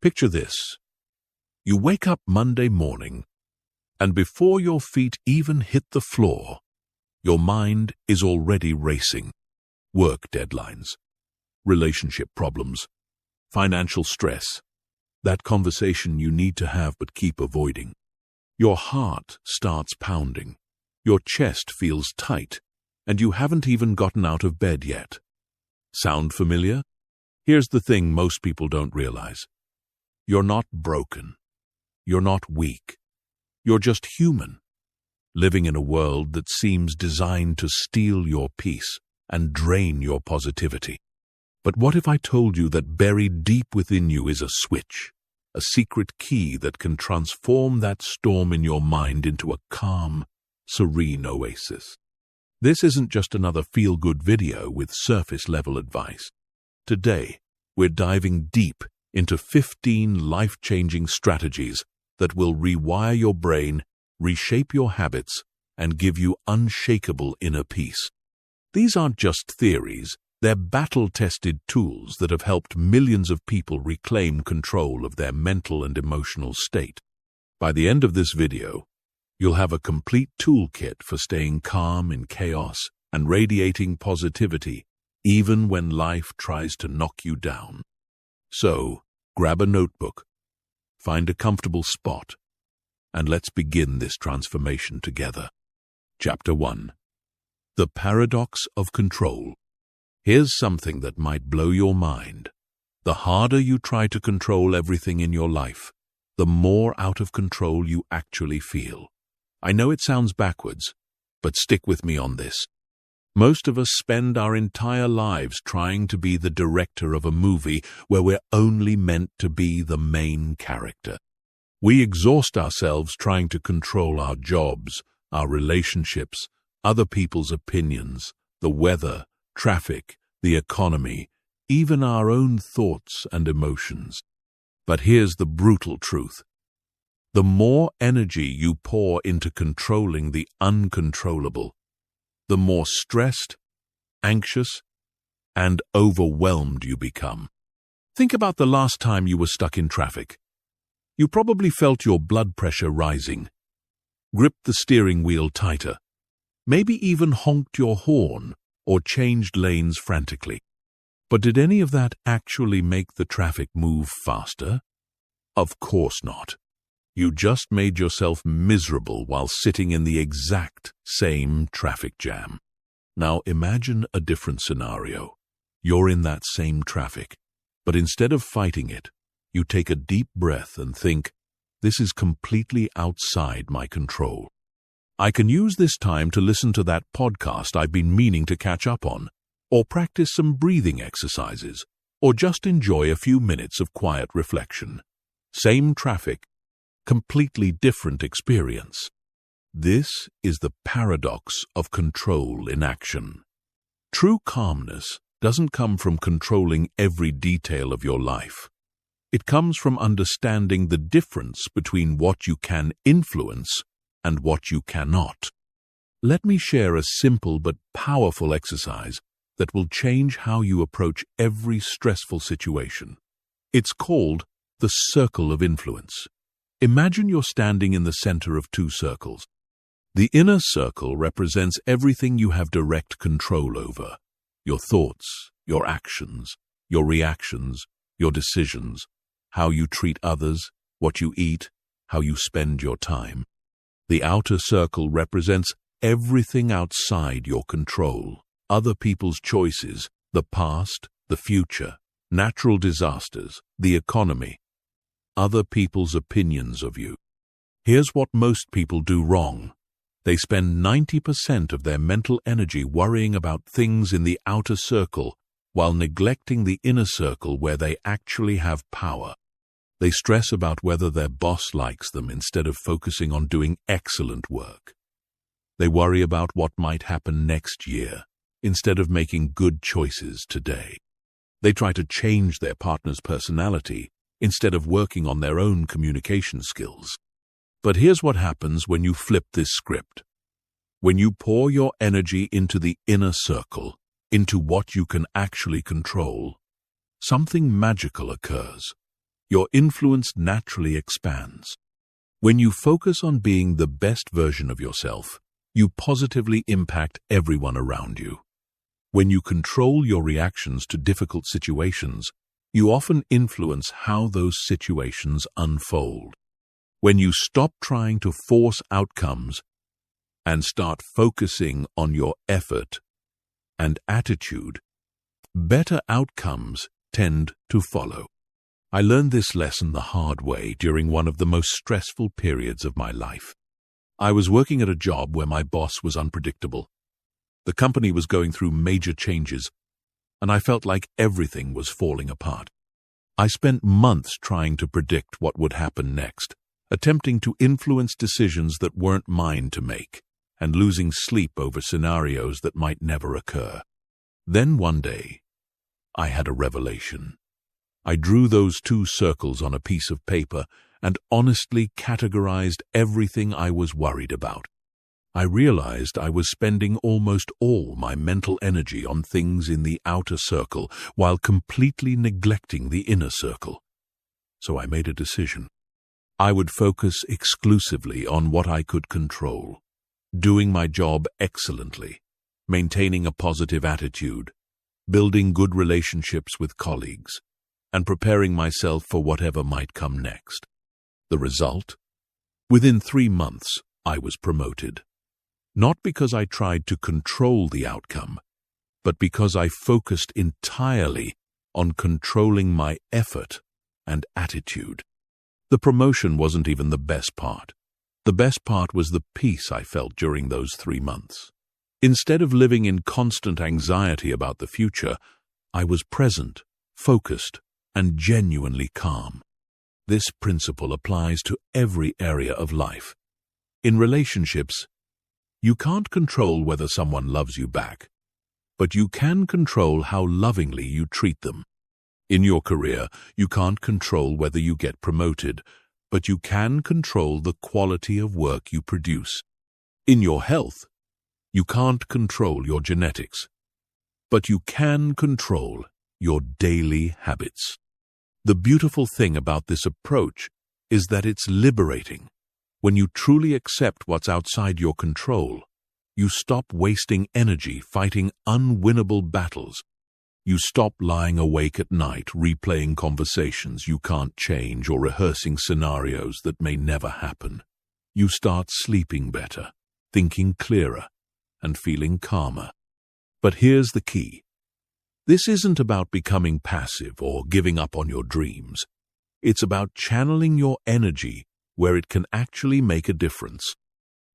Picture this. You wake up Monday morning, and before your feet even hit the floor, your mind is already racing. Work deadlines, relationship problems, financial stress, that conversation you need to have but keep avoiding. Your heart starts pounding, your chest feels tight, and you haven't even gotten out of bed yet. Sound familiar? Here's the thing most people don't realize. You're not broken. You're not weak. You're just human, living in a world that seems designed to steal your peace and drain your positivity. But what if I told you that buried deep within you is a switch, a secret key that can transform that storm in your mind into a calm, serene oasis? This isn't just another feel-good video with surface-level advice. Today, we're diving deep into 15 life-changing strategies that will rewire your brain, reshape your habits, and give you unshakable inner peace. These aren't just theories, they're battle-tested tools that have helped millions of people reclaim control of their mental and emotional state. By the end of this video, you'll have a complete toolkit for staying calm in chaos and radiating positivity, even when life tries to knock you down. So, grab a notebook, find a comfortable spot, and let's begin this transformation together. Chapter 1. The Paradox of Control. Here's something that might blow your mind. The harder you try to control everything in your life, the more out of control you actually feel. I know it sounds backwards, but stick with me on this. Most of us spend our entire lives trying to be the director of a movie where we're only meant to be the main character. We exhaust ourselves trying to control our jobs, our relationships, other people's opinions, the weather, traffic, the economy, even our own thoughts and emotions. But here's the brutal truth. The more energy you pour into controlling the uncontrollable, the more stressed, anxious, and overwhelmed you become. Think about the last time you were stuck in traffic. You probably felt your blood pressure rising, gripped the steering wheel tighter, maybe even honked your horn or changed lanes frantically. But did any of that actually make the traffic move faster? Of course not. You just made yourself miserable while sitting in the exact same traffic jam. Now imagine a different scenario. You're in that same traffic, but instead of fighting it, you take a deep breath and think, this is completely outside my control. I can use this time to listen to that podcast I've been meaning to catch up on, or practice some breathing exercises, or just enjoy a few minutes of quiet reflection. Same traffic, completely different experience. This is the paradox of control in action. True calmness doesn't come from controlling every detail of your life. It comes from understanding the difference between what you can influence and what you cannot. Let me share a simple but powerful exercise that will change how you approach every stressful situation. It's called the circle of influence. Imagine you're standing in the center of two circles. The inner circle represents everything you have direct control over: your thoughts, your actions, your reactions, your decisions, how you treat others, what you eat, how you spend your time. The outer circle represents everything outside your control: other people's choices, the past, the future, natural disasters, the economy, other people's opinions of you. Here's what most people do wrong. They spend 90% of their mental energy worrying about things in the outer circle while neglecting the inner circle where they actually have power. They stress about whether their boss likes them instead of focusing on doing excellent work. They worry about what might happen next year instead of making good choices today. They try to change their partner's personality instead of working on their own communication skills. But here's what happens when you flip this script. When you pour your energy into the inner circle, into what you can actually control, something magical occurs. your influence naturally expands. When you focus on being the best version of yourself, you positively impact everyone around you. When you control your reactions to difficult situations, you often influence how those situations unfold. When you stop trying to force outcomes and start focusing on your effort and attitude, better outcomes tend to follow. I learned this lesson the hard way during one of the most stressful periods of my life. I was working at a job where my boss was unpredictable. The company was going through major changes, and I felt like everything was falling apart. I spent months trying to predict what would happen next, attempting to influence decisions that weren't mine to make, and losing sleep over scenarios that might never occur. Then one day, I had a revelation. I drew those 2 circles on a piece of paper and honestly categorized everything I was worried about. I realized I was spending almost all my mental energy on things in the outer circle while completely neglecting the inner circle. So I made a decision. I would focus exclusively on what I could control, doing my job excellently, maintaining a positive attitude, building good relationships with colleagues, and preparing myself for whatever might come next. The result? Within 3 months, I was promoted. Not because I tried to control the outcome, but because I focused entirely on controlling my effort and attitude. The promotion wasn't even the best part. The best part was the peace I felt during those 3 months. Instead of living in constant anxiety about the future, I was present, focused, and genuinely calm. This principle applies to every area of life. In relationships, you can't control whether someone loves you back, but you can control how lovingly you treat them. In your career, you can't control whether you get promoted, but you can control the quality of work you produce. In your health, you can't control your genetics, but you can control your daily habits. The beautiful thing about this approach is that it's liberating. When you truly accept what's outside your control, you stop wasting energy fighting unwinnable battles. You stop lying awake at night replaying conversations you can't change or rehearsing scenarios that may never happen. You start sleeping better, thinking clearer, and feeling calmer. But here's the key. This isn't about becoming passive or giving up on your dreams. It's about channeling your energy where it can actually make a difference.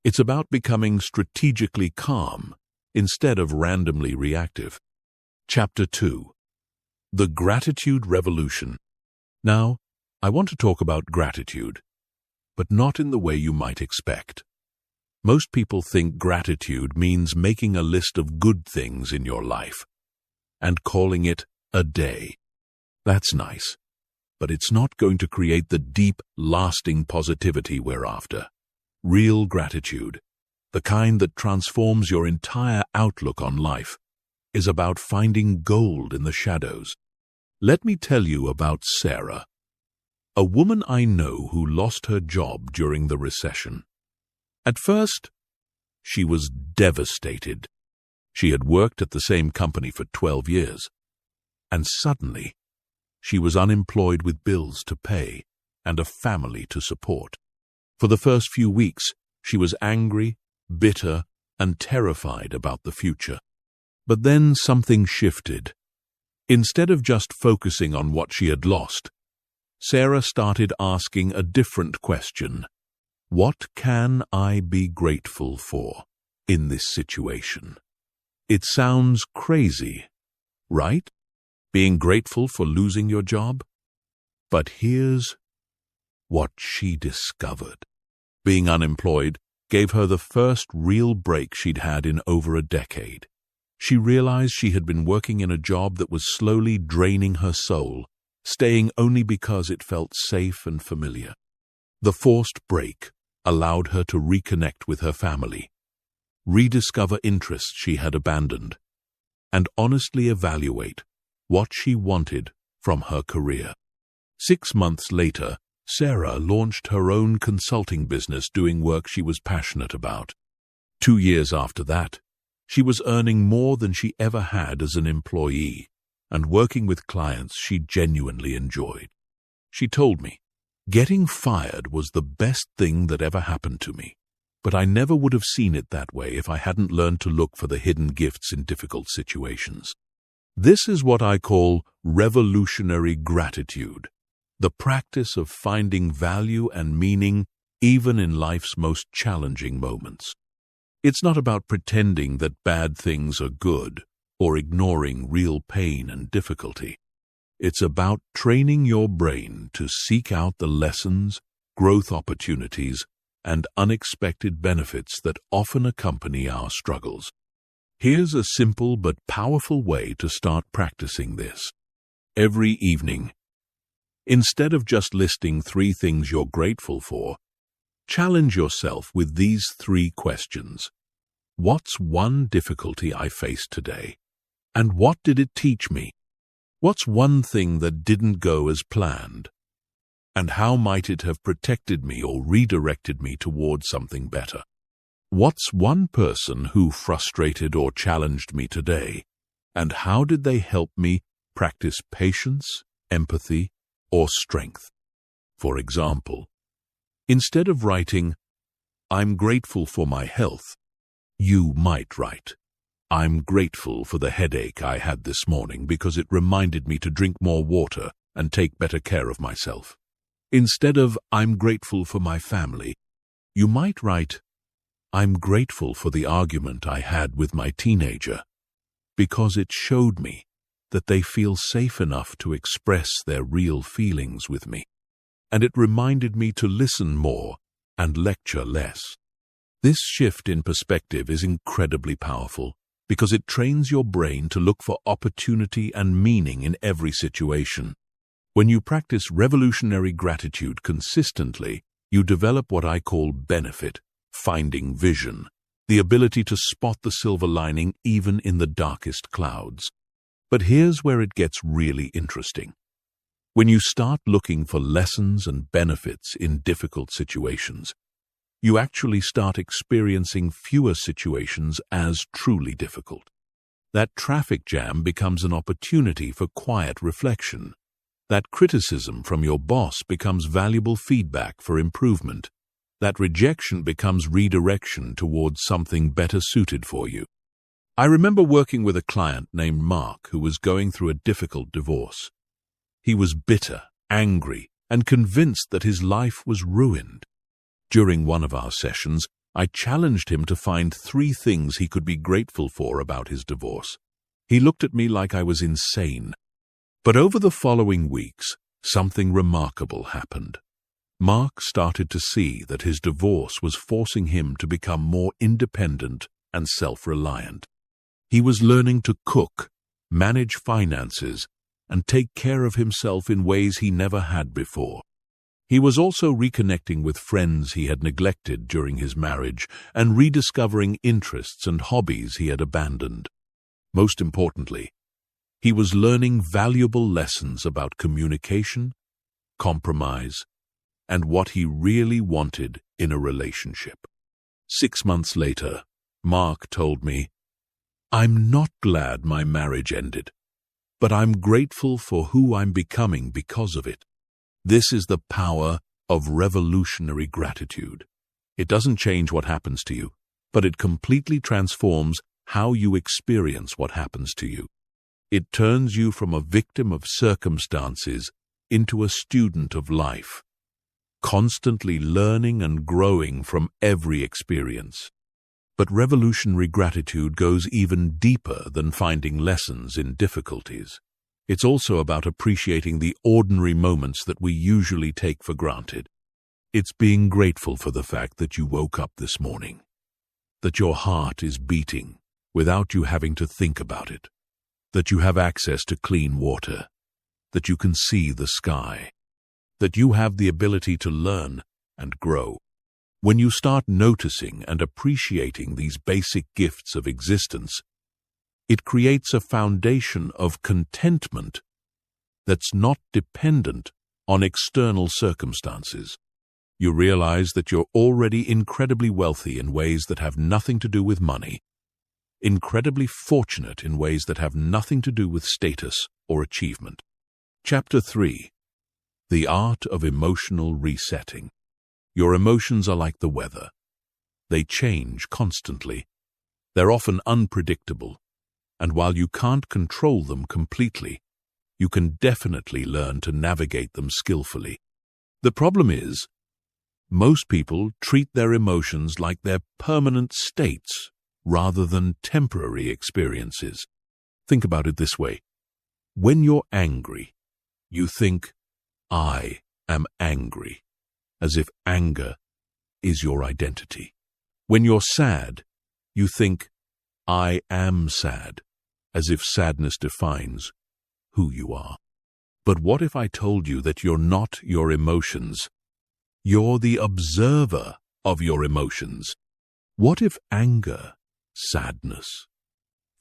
It's about becoming strategically calm instead of randomly reactive. Chapter 2. The Gratitude Revolution. Now, I want to talk about gratitude, but not in the way you might expect. Most people think gratitude means making a list of good things in your life and calling it a day. That's nice, but it's not going to create the deep, lasting positivity we're after. Real gratitude, the kind that transforms your entire outlook on life, is about finding gold in the shadows. Let me tell you about Sarah, a woman I know who lost her job during the recession. At first, she was devastated. She had worked at the same company for 12 years, and suddenly, she was unemployed with bills to pay and a family to support. For the first few weeks, she was angry, bitter, and terrified about the future. But then something shifted. Instead of just focusing on what she had lost, Sarah started asking a different question. What can I be grateful for in this situation? It sounds crazy, right? Being grateful for losing your job? But here's what she discovered. Being unemployed gave her the first real break she'd had in over a decade. She realized she had been working in a job that was slowly draining her soul, staying only because it felt safe and familiar. The forced break allowed her to reconnect with her family, rediscover interests she had abandoned, and honestly evaluate what she wanted from her career. 6 months later, Sarah launched her own consulting business doing work she was passionate about. 2 years after that, she was earning more than she ever had as an employee and working with clients she genuinely enjoyed. She told me, "Getting fired was the best thing that ever happened to me, but I never would have seen it that way if I hadn't learned to look for the hidden gifts in difficult situations." This is what I call revolutionary gratitude, the practice of finding value and meaning even in life's most challenging moments. It's not about pretending that bad things are good or ignoring real pain and difficulty. It's about training your brain to seek out the lessons, growth opportunities, and unexpected benefits that often accompany our struggles. Here's a simple but powerful way to start practicing this. Every evening, instead of just listing 3 things you're grateful for, challenge yourself with these 3 questions. What's one difficulty I faced today? And what did it teach me? What's one thing that didn't go as planned? And how might it have protected me or redirected me towards something better? What's one person who frustrated or challenged me today? And how did they help me practice patience, empathy, or strength? For example, instead of writing, "I'm grateful for my health," you might write, "I'm grateful for the headache I had this morning because it reminded me to drink more water and take better care of myself." Instead of "I'm grateful for my family," you might write, "I'm grateful for the argument I had with my teenager because it showed me that they feel safe enough to express their real feelings with me, and it reminded me to listen more and lecture less." This shift in perspective is incredibly powerful because it trains your brain to look for opportunity and meaning in every situation. When you practice revolutionary gratitude consistently, you develop what I call benefit, finding vision, the ability to spot the silver lining even in the darkest clouds. But here's where it gets really interesting. When you start looking for lessons and benefits in difficult situations, you actually start experiencing fewer situations as truly difficult. That traffic jam becomes an opportunity for quiet reflection. That criticism from your boss becomes valuable feedback for improvement. That rejection becomes redirection towards something better suited for you. I remember working with a client named Mark who was going through a difficult divorce. He was bitter, angry, and convinced that his life was ruined. During one of our sessions, I challenged him to find 3 things he could be grateful for about his divorce. He looked at me like I was insane. But over the following weeks, something remarkable happened. Mark started to see that his divorce was forcing him to become more independent and self-reliant. He was learning to cook, manage finances, and take care of himself in ways he never had before. He was also reconnecting with friends he had neglected during his marriage and rediscovering interests and hobbies he had abandoned. Most importantly, he was learning valuable lessons about communication, compromise, and what he really wanted in a relationship. 6 months later, Mark told me, "I'm not glad my marriage ended, but I'm grateful for who I'm becoming because of it." This is the power of revolutionary gratitude. It doesn't change what happens to you, but it completely transforms how you experience what happens to you. It turns you from a victim of circumstances into a student of life, constantly learning and growing from every experience. But revolutionary gratitude goes even deeper than finding lessons in difficulties. It's also about appreciating the ordinary moments that we usually take for granted. It's being grateful for the fact that you woke up this morning, that your heart is beating without you having to think about it, that you have access to clean water, that you can see the sky, that you have the ability to learn and grow. When you start noticing and appreciating these basic gifts of existence, it creates a foundation of contentment that's not dependent on external circumstances. You realize that you're already incredibly wealthy in ways that have nothing to do with money, incredibly fortunate in ways that have nothing to do with status or achievement. Chapter 3. The Art of Emotional Resetting. Your emotions are like the weather. They change constantly. They're often unpredictable, and while you can't control them completely, you can definitely learn to navigate them skillfully. The problem is, most people treat their emotions like they're permanent states rather than temporary experiences. Think about it this way. When you're angry, you think, "I am angry," as if anger is your identity. When you're sad, you think, "I am sad," as if sadness defines who you are. But what if I told you that you're not your emotions? You're the observer of your emotions. What if anger, sadness,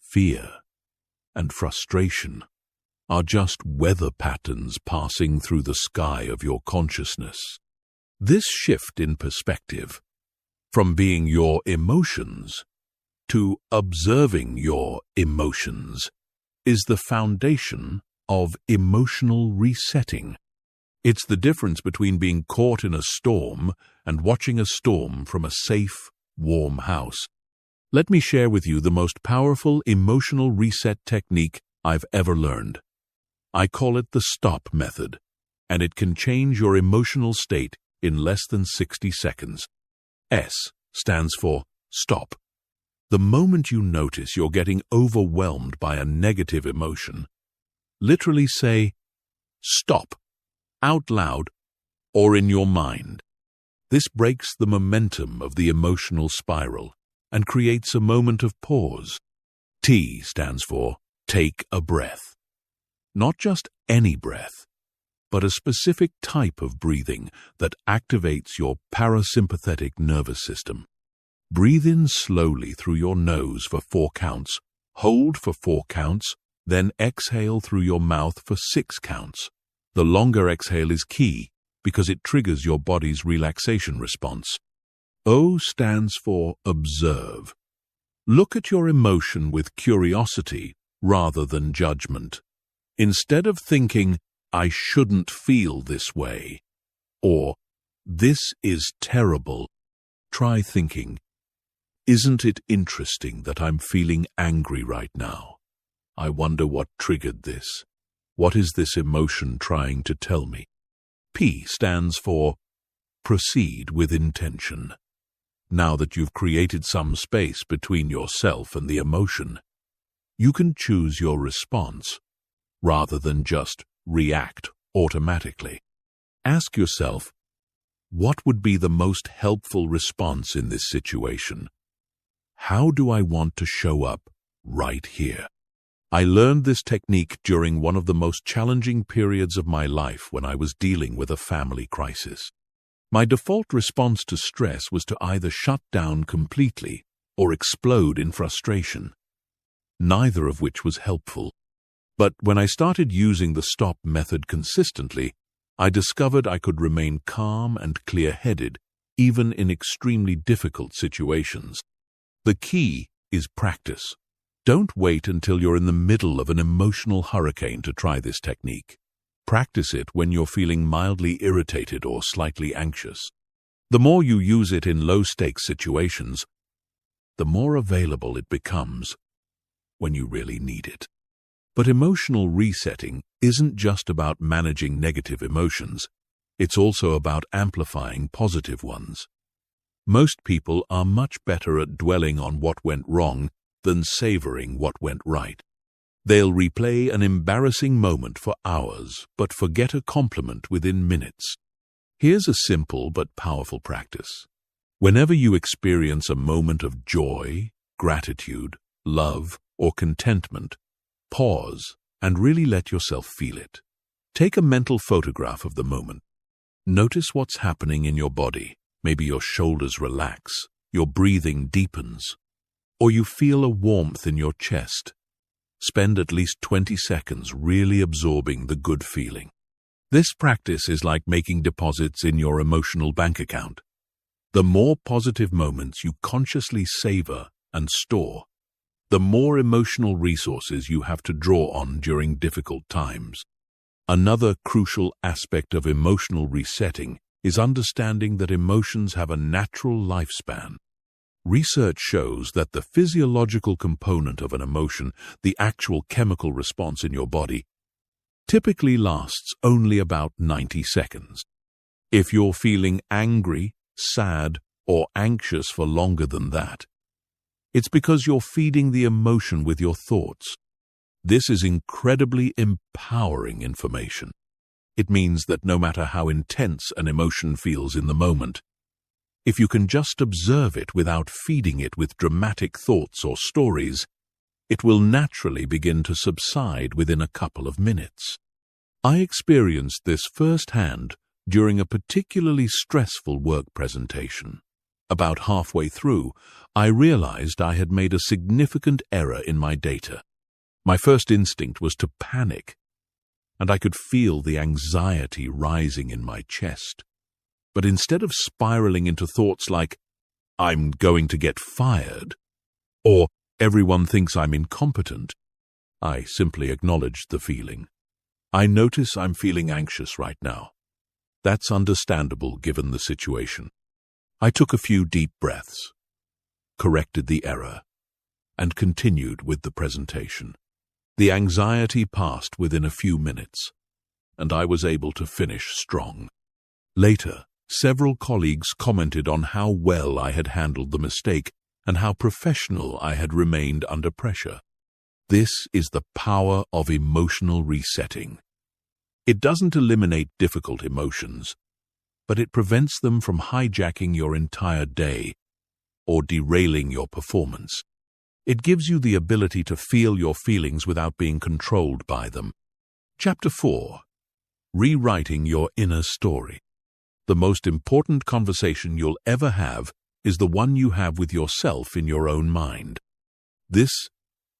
fear, and frustration are just weather patterns passing through the sky of your consciousness? This shift in perspective, from being your emotions to observing your emotions, is the foundation of emotional resetting. It's the difference between being caught in a storm and watching a storm from a safe, warm house. Let me share with you the most powerful emotional reset technique I've ever learned. I call it the STOP method, and it can change your emotional state in less than 60 seconds. S stands for stop. The moment you notice you're getting overwhelmed by a negative emotion, literally say, "Stop," out loud or in your mind. This breaks the momentum of the emotional spiral and creates a moment of pause. T stands for take a breath. Not just any breath, but a specific type of breathing that activates your parasympathetic nervous system. Breathe in slowly through your nose for 4 counts, hold for 4 counts, then exhale through your mouth for 6 counts. The longer exhale is key because it triggers your body's relaxation response. O stands for observe. Look at your emotion with curiosity rather than judgment. Instead of thinking, "I shouldn't feel this way," or "this is terrible," try thinking, "Isn't it interesting that I'm feeling angry right now? I wonder what triggered this. What is this emotion trying to tell me?" P stands for proceed with intention. Now that you've created some space between yourself and the emotion, you can choose your response rather than just react automatically. Ask yourself, what would be the most helpful response in this situation? How do I want to show up right here? I learned this technique during one of the most challenging periods of my life when I was dealing with a family crisis. My default response to stress was to either shut down completely or explode in frustration, neither of which was helpful. But when I started using the STOP method consistently, I discovered I could remain calm and clear-headed even in extremely difficult situations. The key is practice. Don't wait until you're in the middle of an emotional hurricane to try this technique. Practice it when you're feeling mildly irritated or slightly anxious. The more you use it in low-stakes situations, the more available it becomes when you really need it. But emotional resetting isn't just about managing negative emotions. It's also about amplifying positive ones. Most people are much better at dwelling on what went wrong than savoring what went right. They'll replay an embarrassing moment for hours, but forget a compliment within minutes. Here's a simple but powerful practice. Whenever you experience a moment of joy, gratitude, love, or contentment, pause and really let yourself feel it. Take a mental photograph of the moment. Notice what's happening in your body. Maybe your shoulders relax, your breathing deepens, or you feel a warmth in your chest. Spend at least 20 seconds really absorbing the good feeling. This practice is like making deposits in your emotional bank account. The more positive moments you consciously savor and store, the more emotional resources you have to draw on during difficult times. Another crucial aspect of emotional resetting is understanding that emotions have a natural lifespan. Research shows that the physiological component of an emotion, the actual chemical response in your body, typically lasts only about 90 seconds. If you're feeling angry, sad, or anxious for longer than that, it's because you're feeding the emotion with your thoughts. This is incredibly empowering information. It means that no matter how intense an emotion feels in the moment, if you can just observe it without feeding it with dramatic thoughts or stories, it will naturally begin to subside within a couple of minutes. I experienced this firsthand during a particularly stressful work presentation. About halfway through, I realized I had made a significant error in my data. My first instinct was to panic, and I could feel the anxiety rising in my chest. But instead of spiraling into thoughts like, "I'm going to get fired," or "everyone thinks I'm incompetent," I simply acknowledged the feeling. I notice I'm feeling anxious right now. That's understandable given the situation. I took a few deep breaths, corrected the error, and continued with the presentation. The anxiety passed within a few minutes, and I was able to finish strong. Later, several colleagues commented on how well I had handled the mistake and how professional I had remained under pressure. This is the power of emotional resetting. It doesn't eliminate difficult emotions, but it prevents them from hijacking your entire day or derailing your performance. It gives you the ability to feel your feelings without being controlled by them. Chapter 4. Rewriting your inner story. The most important conversation you'll ever have is the one you have with yourself in your own mind. This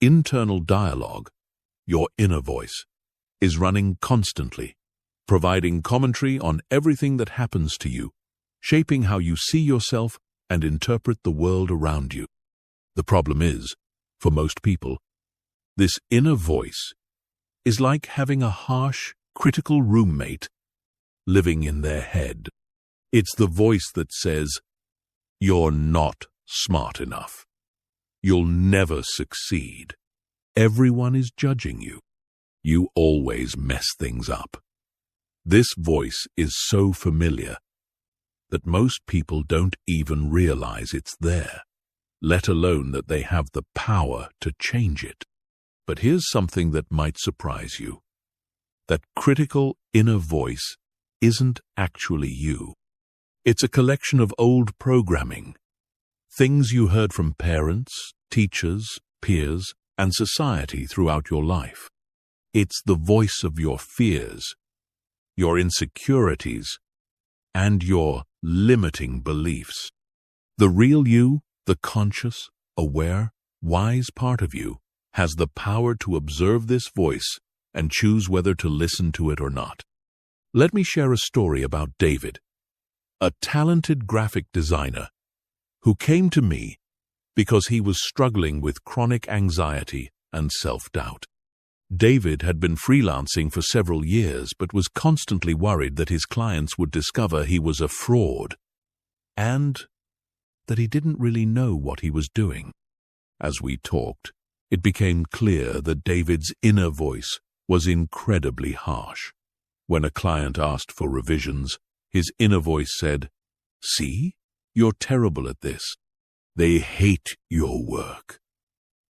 internal dialogue, your inner voice, is running constantly, providing commentary on everything that happens to you, shaping how you see yourself and interpret the world around you. The problem is, for most people, this inner voice is like having a harsh, critical roommate living in their head. It's the voice that says, "You're not smart enough. You'll never succeed. Everyone is judging you. You always mess things up." This voice is so familiar that most people don't even realize it's there, let alone that they have the power to change it. But here's something that might surprise you. That critical inner voice isn't actually you. It's a collection of old programming, things you heard from parents, teachers, peers, and society throughout your life. It's the voice of your fears, your insecurities, and your limiting beliefs. The real you, the conscious, aware, wise part of you, has the power to observe this voice and choose whether to listen to it or not. Let me share a story about David, a talented graphic designer who came to me because he was struggling with chronic anxiety and self-doubt. David had been freelancing for several years but was constantly worried that his clients would discover he was a fraud and that he didn't really know what he was doing. As we talked, it became clear that David's inner voice was incredibly harsh. When a client asked for revisions, his inner voice said, "See, you're terrible at this. They hate your work."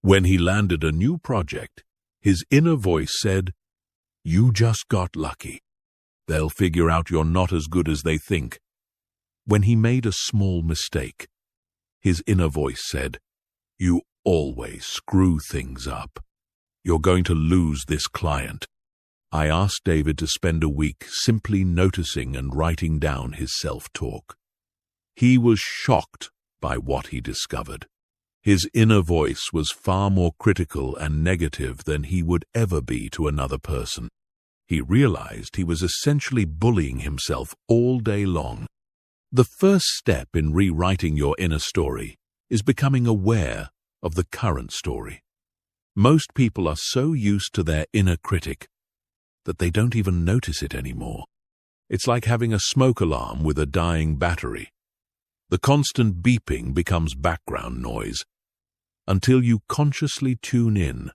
When he landed a new project, his inner voice said, "You just got lucky. They'll figure out you're not as good as they think." When he made a small mistake, his inner voice said, "You always screw things up. You're going to lose this client." I asked David to spend a week simply noticing and writing down his self-talk. He was shocked by what he discovered. His inner voice was far more critical and negative than he would ever be to another person. He realized he was essentially bullying himself all day long. The first step in rewriting your inner story is becoming aware of the current story. Most people are so used to their inner critic that they don't even notice it anymore. It's like having a smoke alarm with a dying battery. The constant beeping becomes background noise until you consciously tune in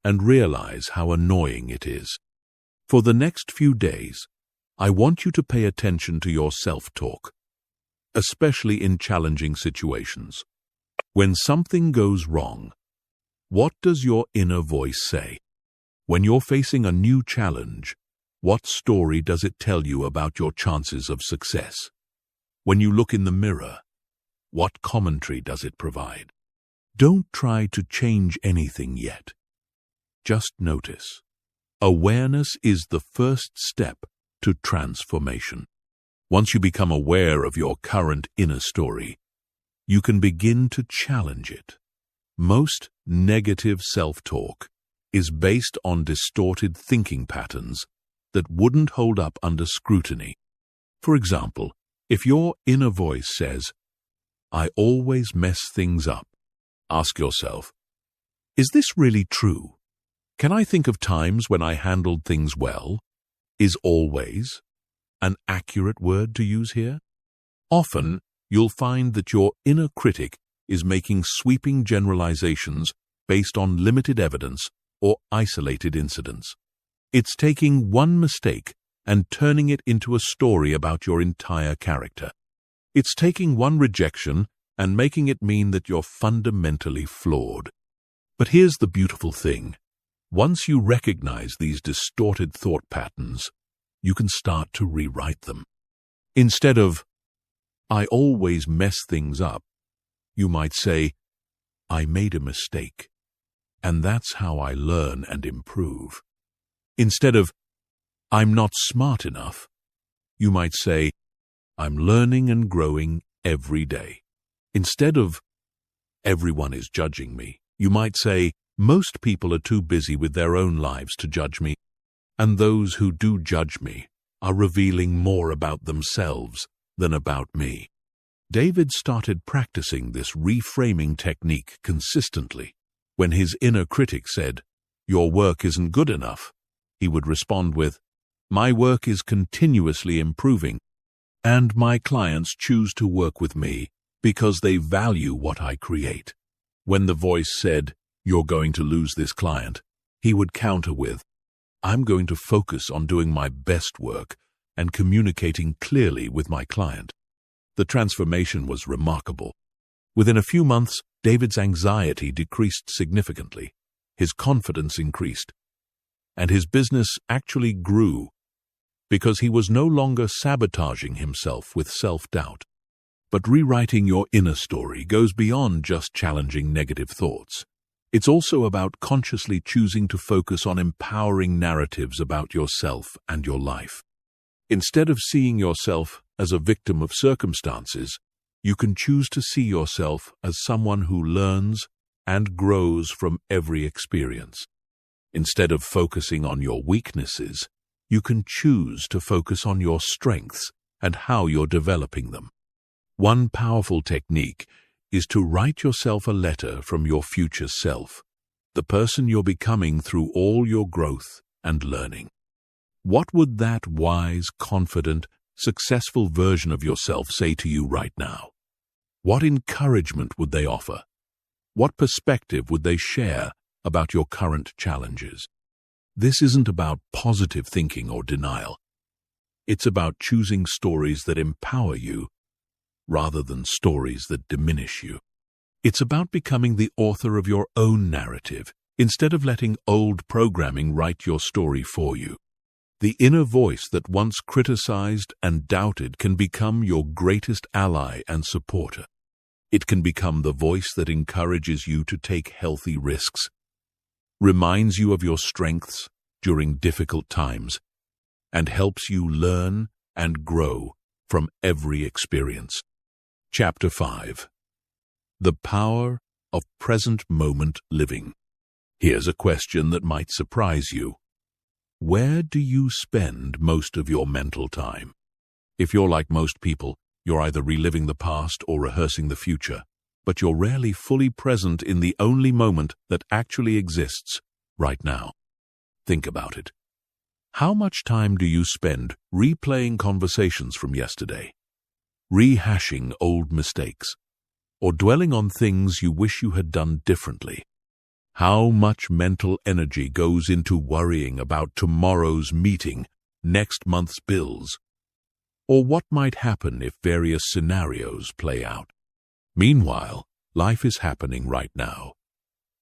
and realize how annoying it is. For the next few days, I want you to pay attention to your self-talk, especially in challenging situations. When something goes wrong, what does your inner voice say? When you're facing a new challenge, what story does it tell you about your chances of success? When you look in the mirror, what commentary does it provide? Don't try to change anything yet. Just notice. Awareness is the first step to transformation. Once you become aware of your current inner story, you can begin to challenge it. Most negative self-talk is based on distorted thinking patterns that wouldn't hold up under scrutiny. For example, if your inner voice says, "I always mess things up," ask yourself, is this really true? Can I think of times when I handled things well? Is always an accurate word to use here? Often, you'll find that your inner critic is making sweeping generalizations based on limited evidence or isolated incidents. It's taking one mistake and turning it into a story about your entire character. It's taking one rejection and making it mean that you're fundamentally flawed. But here's the beautiful thing. Once you recognize these distorted thought patterns, you can start to rewrite them. Instead of, "I always mess things up," you might say, "I made a mistake, and that's how I learn and improve." Instead of, "I'm not smart enough," you might say, "I'm learning and growing every day." Instead of, "Everyone is judging me," you might say, "Most people are too busy with their own lives to judge me, and those who do judge me are revealing more about themselves than about me." David started practicing this reframing technique consistently. When his inner critic said, "Your work isn't good enough," he would respond with, "My work is continuously improving, and my clients choose to work with me because they value what I create." When the voice said, "You're going to lose this client," he would counter with, "I'm going to focus on doing my best work and communicating clearly with my client." The transformation was remarkable. Within a few months, David's anxiety decreased significantly, his confidence increased, and his business actually grew because he was no longer sabotaging himself with self-doubt. But rewriting your inner story goes beyond just challenging negative thoughts. It's also about consciously choosing to focus on empowering narratives about yourself and your life. Instead of seeing yourself as a victim of circumstances, you can choose to see yourself as someone who learns and grows from every experience. Instead of focusing on your weaknesses, you can choose to focus on your strengths and how you're developing them. One powerful technique is to write yourself a letter from your future self, the person you're becoming through all your growth and learning. What would that wise, confident, successful version of yourself say to you right now? What encouragement would they offer? What perspective would they share about your current challenges? This isn't about positive thinking or denial. It's about choosing stories that empower you rather than stories that diminish you. It's about becoming the author of your own narrative instead of letting old programming write your story for you. The inner voice that once criticized and doubted can become your greatest ally and supporter. It can become the voice that encourages you to take healthy risks, reminds you of your strengths during difficult times, and helps you learn and grow from every experience. Chapter 5. The Power of Present Moment Living. Here's a question that might surprise you. Where do you spend most of your mental time? If you're like most people, you're either reliving the past or rehearsing the future, but you're rarely fully present in the only moment that actually exists right now. Think about it. How much time do you spend replaying conversations from yesterday, rehashing old mistakes, or dwelling on things you wish you had done differently? How much mental energy goes into worrying about tomorrow's meeting, next month's bills, or what might happen if various scenarios play out? Meanwhile, life is happening right now.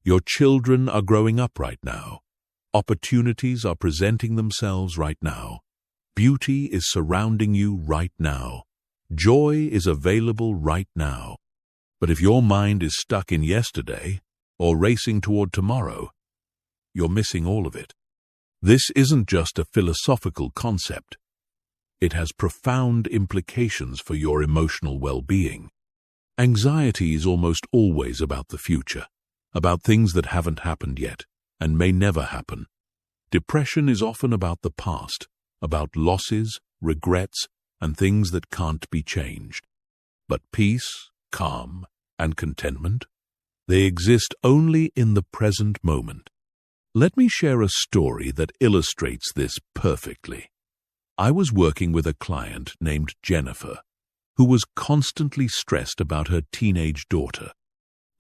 Your children are growing up right now. Opportunities are presenting themselves right now. Beauty is surrounding you right now. Joy is available right now. But if your mind is stuck in yesterday or racing toward tomorrow, you're missing all of it. This isn't just a philosophical concept. It has profound implications for your emotional well-being. Anxiety is almost always about the future, about things that haven't happened yet and may never happen. Depression is often about the past, about losses, regrets, and things that can't be changed. But peace, calm, and contentment, they exist only in the present moment. Let me share a story that illustrates this perfectly. I was working with a client named Jennifer, who was constantly stressed about her teenage daughter.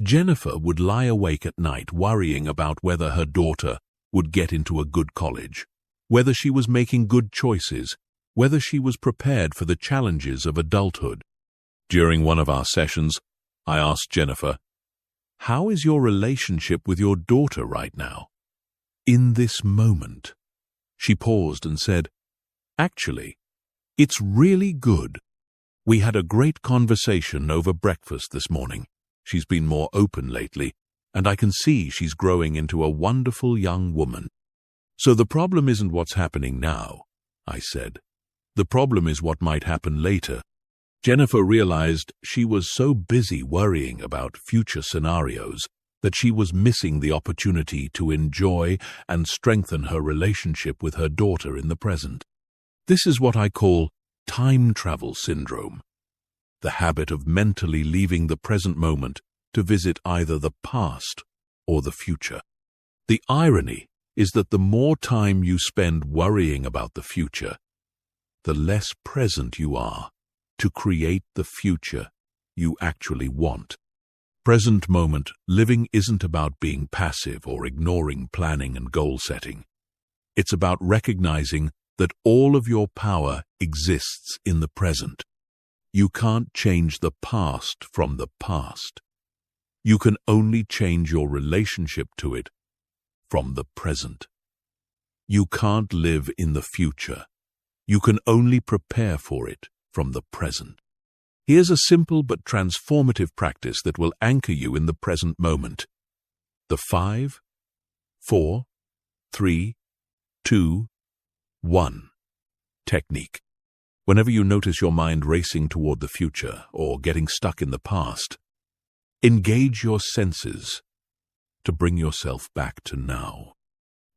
Jennifer would lie awake at night worrying about whether her daughter would get into a good college, whether she was making good choices, whether she was prepared for the challenges of adulthood. During one of our sessions, I asked Jennifer, "How is your relationship with your daughter right now?" In this moment, she paused and said, "Actually, it's really good. We had a great conversation over breakfast this morning. She's been more open lately, and I can see she's growing into a wonderful young woman." "So the problem isn't what's happening now," I said. "The problem is what might happen later." Jennifer realized she was so busy worrying about future scenarios that she was missing the opportunity to enjoy and strengthen her relationship with her daughter in the present. This is what I call time travel syndrome, the habit of mentally leaving the present moment to visit either the past or the future. The irony is that the more time you spend worrying about the future, the less present you are to create the future you actually want. Present moment living isn't about being passive or ignoring planning and goal setting. It's about recognizing that all of your power exists in the present. You can't change the past from the past. You can only change your relationship to it from the present. You can't live in the future. You can only prepare for it from the present. Here's a simple but transformative practice that will anchor you in the present moment. The 5, 4, 3, 2, 1 technique. Whenever you notice your mind racing toward the future or getting stuck in the past, engage your senses to bring yourself back to now.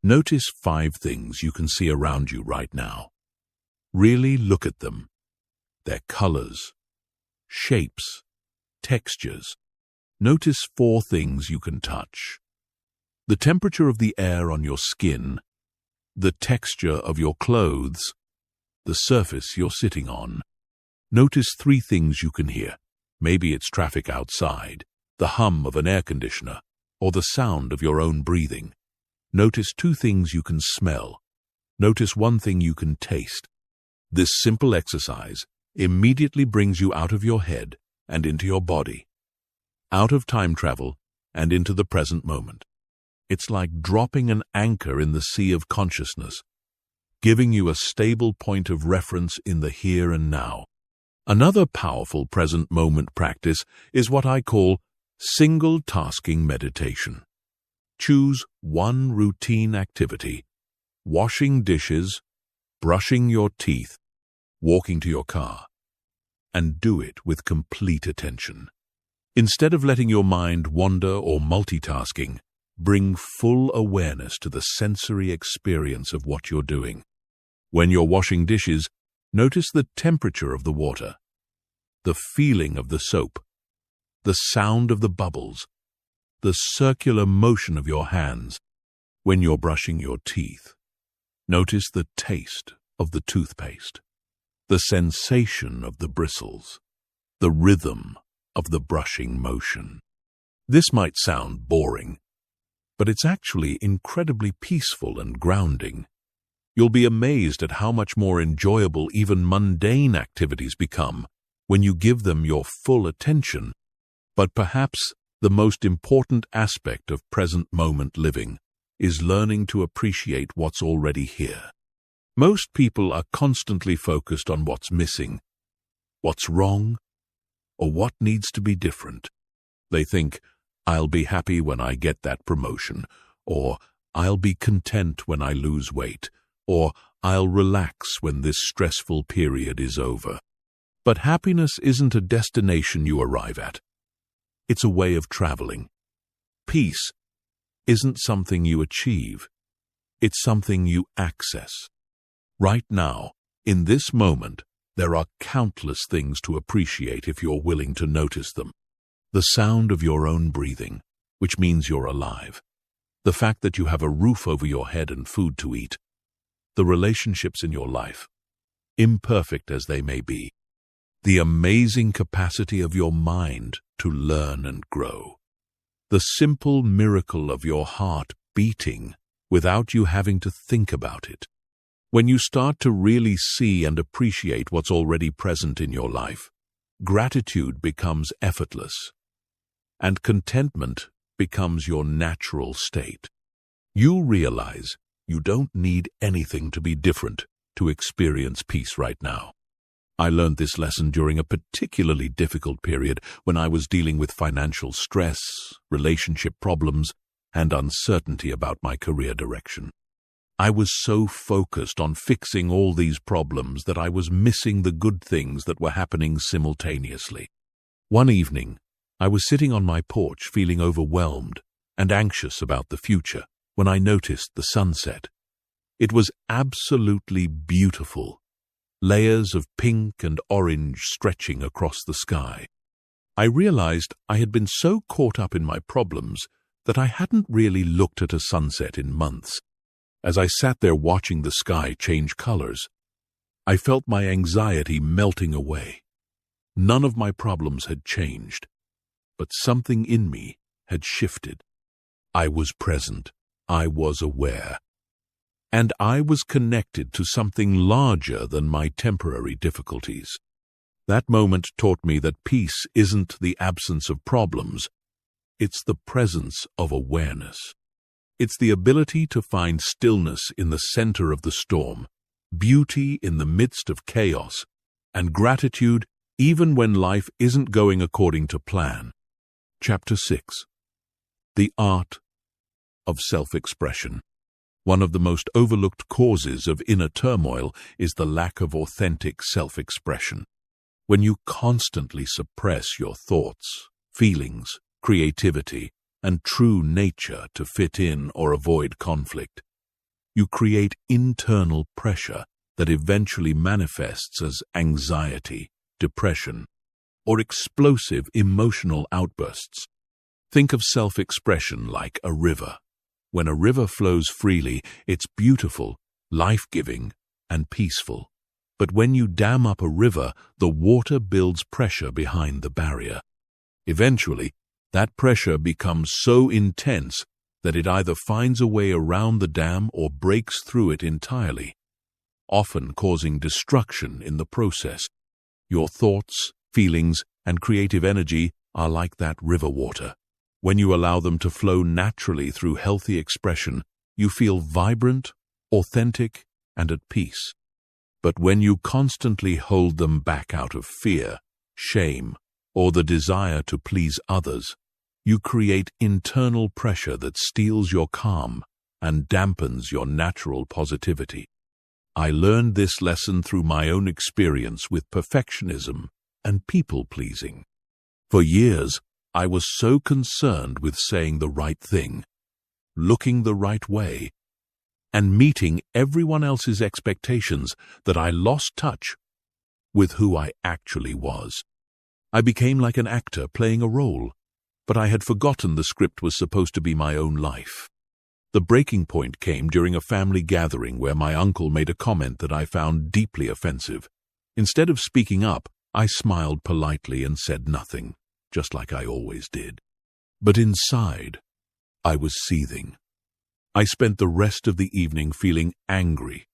Notice 5 things you can see around you right now. Really look at them. Their colors, shapes, textures. Notice 4 things you can touch. The temperature of the air on your skin, the texture of your clothes, the surface you're sitting on. Notice 3 things you can hear. Maybe it's traffic outside, the hum of an air conditioner, or the sound of your own breathing. Notice 2 things you can smell. Notice 1 thing you can taste. This simple exercise immediately brings you out of your head and into your body, out of time travel and into the present moment. It's like dropping an anchor in the sea of consciousness, giving you a stable point of reference in the here and now. Another powerful present moment practice is what I call single tasking meditation. Choose one routine activity: washing dishes, brushing your teeth, walking to your car, and do it with complete attention. Instead of letting your mind wander or multitasking, Bring full awareness to the sensory experience of what you're doing. When you're washing dishes, notice the temperature of the water, the feeling of the soap, the sound of the bubbles, the circular motion of your hands. When you're brushing your teeth, notice the taste of the toothpaste, the sensation of the bristles, the rhythm of the brushing motion. This might sound boring, but it's actually incredibly peaceful and grounding. You'll be amazed at how much more enjoyable even mundane activities become when you give them your full attention. But perhaps the most important aspect of present moment living is learning to appreciate what's already here. Most people are constantly focused on what's missing, what's wrong, or what needs to be different. They think, I'll be happy when I get that promotion, or I'll be content when I lose weight, or I'll relax when this stressful period is over. But happiness isn't a destination you arrive at. It's a way of traveling. Peace isn't something you achieve. It's something you access. Right now, in this moment, there are countless things to appreciate if you're willing to notice them. The sound of your own breathing, which means you're alive. The fact that you have a roof over your head and food to eat. The relationships in your life, imperfect as they may be. The amazing capacity of your mind to learn and grow. The simple miracle of your heart beating without you having to think about it. When you start to really see and appreciate what's already present in your life, gratitude becomes effortless, and contentment becomes your natural state. You realize you don't need anything to be different to experience peace right now. I learned this lesson during a particularly difficult period when I was dealing with financial stress, relationship problems, and uncertainty about my career direction. I was so focused on fixing all these problems that I was missing the good things that were happening simultaneously. One evening, I was sitting on my porch feeling overwhelmed and anxious about the future when I noticed the sunset. It was absolutely beautiful. Layers of pink and orange stretching across the sky. I realized I had been so caught up in my problems that I hadn't really looked at a sunset in months. As I sat there watching the sky change colors, I felt my anxiety melting away. None of my problems had changed, but something in me had shifted. I was present, I was aware, and I was connected to something larger than my temporary difficulties. That moment taught me that peace isn't the absence of problems, it's the presence of awareness. It's the ability to find stillness in the center of the storm, beauty in the midst of chaos, and gratitude even when life isn't going according to plan. Chapter 6. The Art of Self-Expression. One of the most overlooked causes of inner turmoil is the lack of authentic self-expression. When you constantly suppress your thoughts, feelings, creativity, and true nature to fit in or avoid conflict, you create internal pressure that eventually manifests as anxiety, depression, or explosive emotional outbursts. Think of self-expression like a river. When a river flows freely, it's beautiful, life-giving, and peaceful. But when you dam up a river, the water builds pressure behind the barrier. Eventually, that pressure becomes so intense that it either finds a way around the dam or breaks through it entirely, often causing destruction in the process. Your thoughts, feelings, and creative energy are like that river water. When you allow them to flow naturally through healthy expression, you feel vibrant, authentic, and at peace. But when you constantly hold them back out of fear, shame, or the desire to please others, you create internal pressure that steals your calm and dampens your natural positivity. I learned this lesson through my own experience with perfectionism and people-pleasing. For years, I was so concerned with saying the right thing, looking the right way, and meeting everyone else's expectations that I lost touch with who I actually was. I became like an actor playing a role, but I had forgotten the script was supposed to be my own life. The breaking point came during a family gathering where my uncle made a comment that I found deeply offensive. Instead of speaking up, I smiled politely and said nothing, just like I always did. But inside, I was seething. I spent the rest of the evening feeling angry,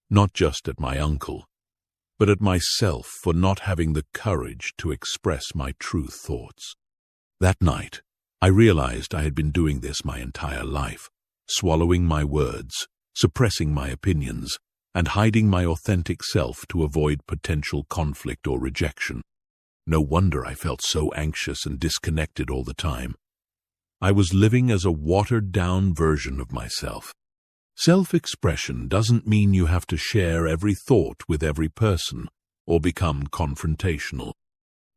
not just at my uncle, but at myself for not having the courage to express my true thoughts. That night, I realized I had been doing this my entire life, swallowing my words, suppressing my opinions, and hiding my authentic self to avoid potential conflict or rejection. No wonder I felt so anxious and disconnected all the time. I was living as a watered-down version of myself. Self-expression doesn't mean you have to share every thought with every person or become confrontational.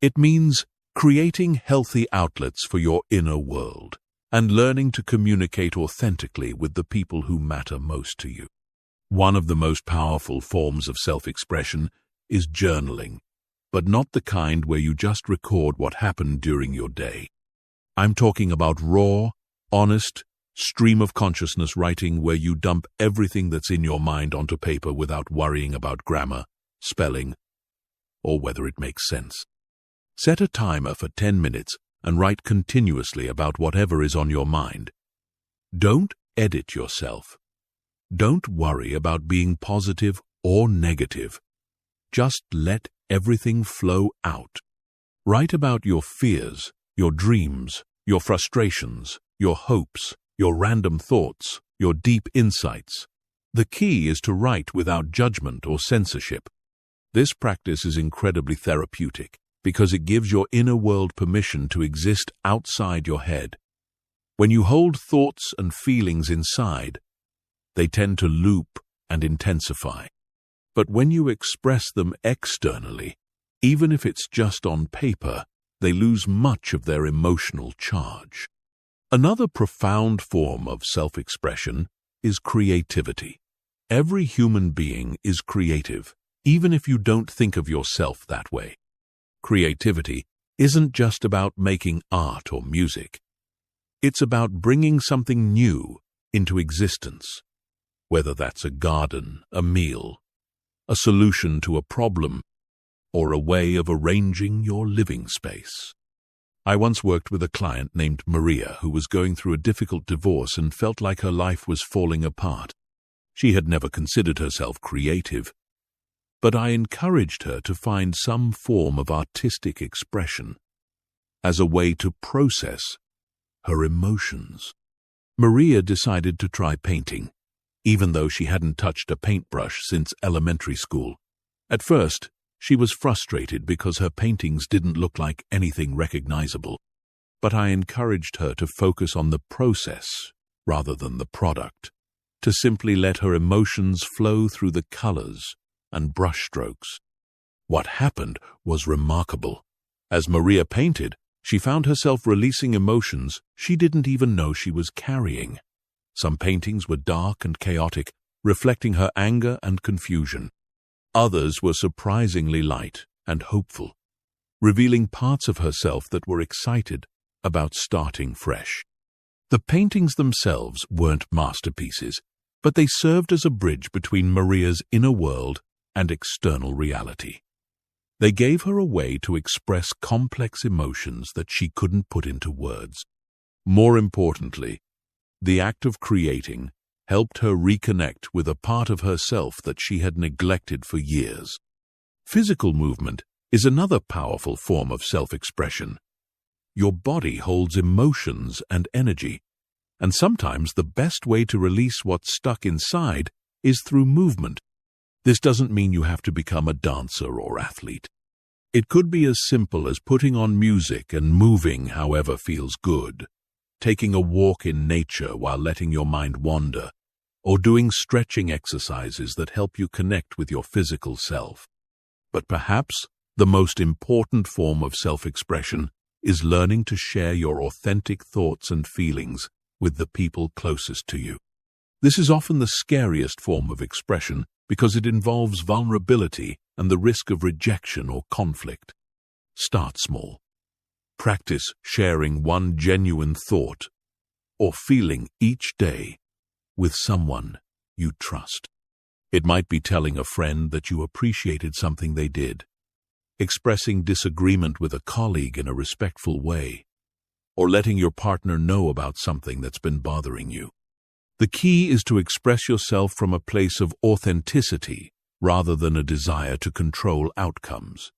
It means creating healthy outlets for your inner world and learning to communicate authentically with the people who matter most to you. One of the most powerful forms of self-expression is journaling, but not the kind where you just record what happened during your day. I'm talking about raw, honest, stream of consciousness writing where you dump everything that's in your mind onto paper without worrying about grammar, spelling, or whether it makes sense. Set a timer for 10 minutes and write continuously about whatever is on your mind. Don't edit yourself. Don't worry about being positive or negative. Just let everything flow out. Write about your fears, your dreams, your frustrations, your hopes, your random thoughts, your deep insights. The key is to write without judgment or censorship. This practice is incredibly therapeutic because it gives your inner world permission to exist outside your head. When you hold thoughts and feelings inside, they tend to loop and intensify. But when you express them externally, even if it's just on paper, they lose much of their emotional charge. Another profound form of self-expression is creativity. Every human being is creative, even if you don't think of yourself that way. Creativity isn't just about making art or music. It's about bringing something new into existence, whether that's a garden, a meal, a solution to a problem, or a way of arranging your living space. I once worked with a client named Maria who was going through a difficult divorce and felt like her life was falling apart. She had never considered herself creative, but I encouraged her to find some form of artistic expression as a way to process her emotions. Maria decided to try painting, even though she hadn't touched a paintbrush since elementary school. At first, she was frustrated because her paintings didn't look like anything recognizable, but I encouraged her to focus on the process rather than the product, to simply let her emotions flow through the colors and brushstrokes. What happened was remarkable. As Maria painted, she found herself releasing emotions she didn't even know she was carrying. Some paintings were dark and chaotic, reflecting her anger and confusion. Others were surprisingly light and hopeful, revealing parts of herself that were excited about starting fresh. The paintings themselves weren't masterpieces, but they served as a bridge between Maria's inner world and external reality. They gave her a way to express complex emotions that she couldn't put into words. More importantly, the act of creating helped her reconnect with a part of herself that she had neglected for years. Physical movement is another powerful form of self-expression. Your body holds emotions and energy, and sometimes the best way to release what's stuck inside is through movement. This doesn't mean you have to become a dancer or athlete. It could be as simple as putting on music and moving however feels good, taking a walk in nature while letting your mind wander, or doing stretching exercises that help you connect with your physical self. But perhaps the most important form of self-expression is learning to share your authentic thoughts and feelings with the people closest to you. This is often the scariest form of expression because it involves vulnerability and the risk of rejection or conflict. Start small. Practice sharing one genuine thought or feeling each day with someone you trust. It might be telling a friend that you appreciated something they did, expressing disagreement with a colleague in a respectful way, or letting your partner know about something that's been bothering you. The key is to express yourself from a place of authenticity rather than a desire to control outcomes.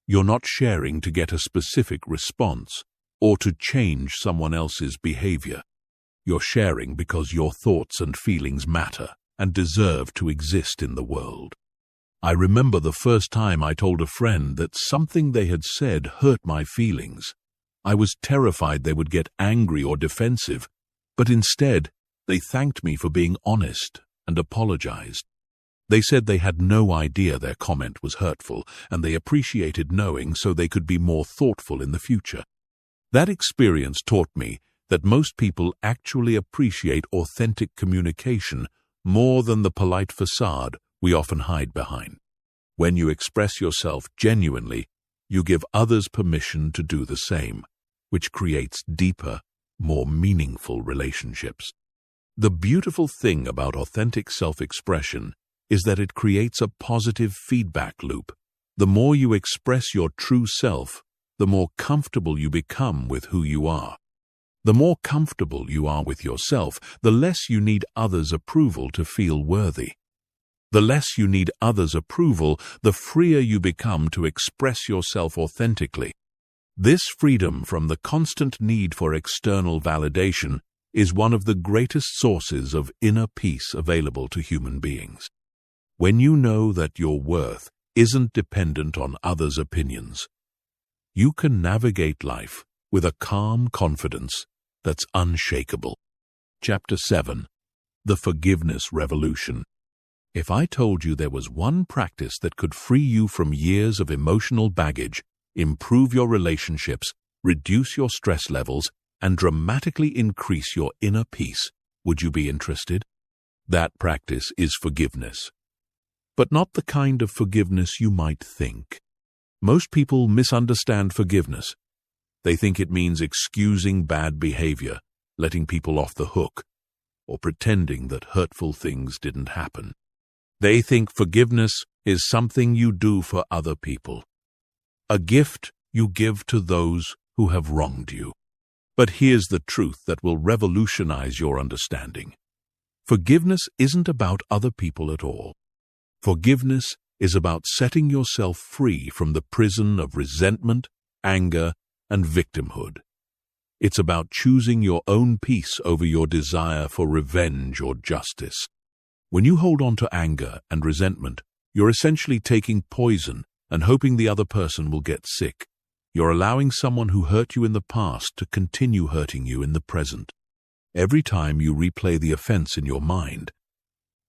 You're not sharing to get a specific response or to change someone else's behavior. You're sharing because your thoughts and feelings matter and deserve to exist in the world. I remember the first time I told a friend that something they had said hurt my feelings. I was terrified they would get angry or defensive, but instead, they thanked me for being honest and apologized. They said they had no idea their comment was hurtful, and they appreciated knowing so they could be more thoughtful in the future. That experience taught me that most people actually appreciate authentic communication more than the polite facade we often hide behind. When you express yourself genuinely, you give others permission to do the same, which creates deeper, more meaningful relationships. The beautiful thing about authentic self-expression is that it creates a positive feedback loop. The more you express your true self, the more comfortable you become with who you are. The more comfortable you are with yourself, the less you need others' approval to feel worthy. The less you need others' approval, the freer you become to express yourself authentically. This freedom from the constant need for external validation is one of the greatest sources of inner peace available to human beings. When you know that your worth isn't dependent on others' opinions, you can navigate life with a calm confidence that's unshakable. Chapter 7. The Forgiveness Revolution. If I told you there was one practice that could free you from years of emotional baggage, improve your relationships, reduce your stress levels, and dramatically increase your inner peace, would you be interested? That practice is forgiveness. But not the kind of forgiveness you might think. Most people misunderstand forgiveness. They think it means excusing bad behavior, letting people off the hook, or pretending that hurtful things didn't happen. They think forgiveness is something you do for other people, a gift you give to those who have wronged you. But here's the truth that will revolutionize your understanding. Forgiveness isn't about other people at all. Forgiveness is about setting yourself free from the prison of resentment, anger, and victimhood. It's about choosing your own peace over your desire for revenge or justice. When you hold on to anger and resentment, you're essentially taking poison and hoping the other person will get sick. You're allowing someone who hurt you in the past to continue hurting you in the present. Every time you replay the offense in your mind,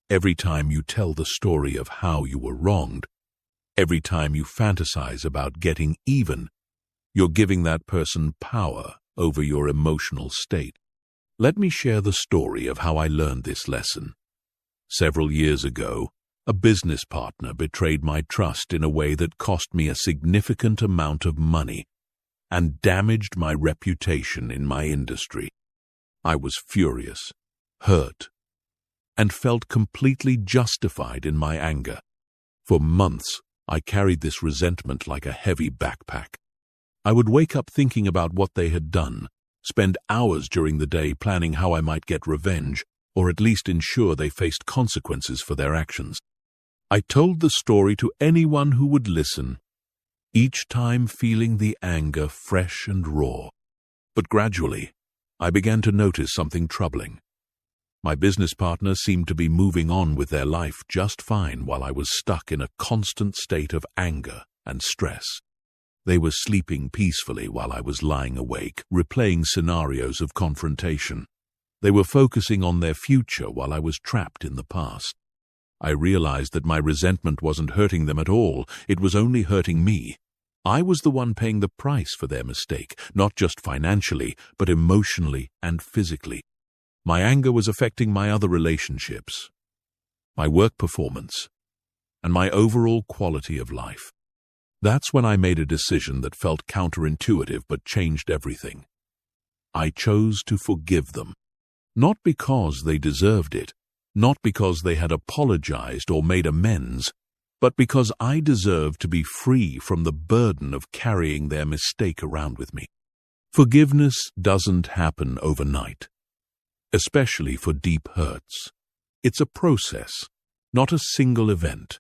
every time you tell the story of how you were wronged, every time you fantasize about getting even, you're giving that person power over your emotional state. Let me share the story of how I learned this lesson. Several years ago, a business partner betrayed my trust in a way that cost me a significant amount of money and damaged my reputation in my industry. I was furious, hurt, and felt completely justified in my anger. For months, I carried this resentment like a heavy backpack. I would wake up thinking about what they had done, spend hours during the day planning how I might get revenge, or at least ensure they faced consequences for their actions. I told the story to anyone who would listen, each time feeling the anger fresh and raw. But gradually, I began to notice something troubling. My business partner seemed to be moving on with their life just fine while I was stuck in a constant state of anger and stress. They were sleeping peacefully while I was lying awake, replaying scenarios of confrontation. They were focusing on their future while I was trapped in the past. I realized that my resentment wasn't hurting them at all, it was only hurting me. I was the one paying the price for their mistake, not just financially, but emotionally and physically. My anger was affecting my other relationships, my work performance, and my overall quality of life. That's when I made a decision that felt counterintuitive but changed everything. I chose to forgive them. Not because they deserved it, not because they had apologized or made amends, but because I deserved to be free from the burden of carrying their mistake around with me. Forgiveness doesn't happen overnight, especially for deep hurts. It's a process, not a single event.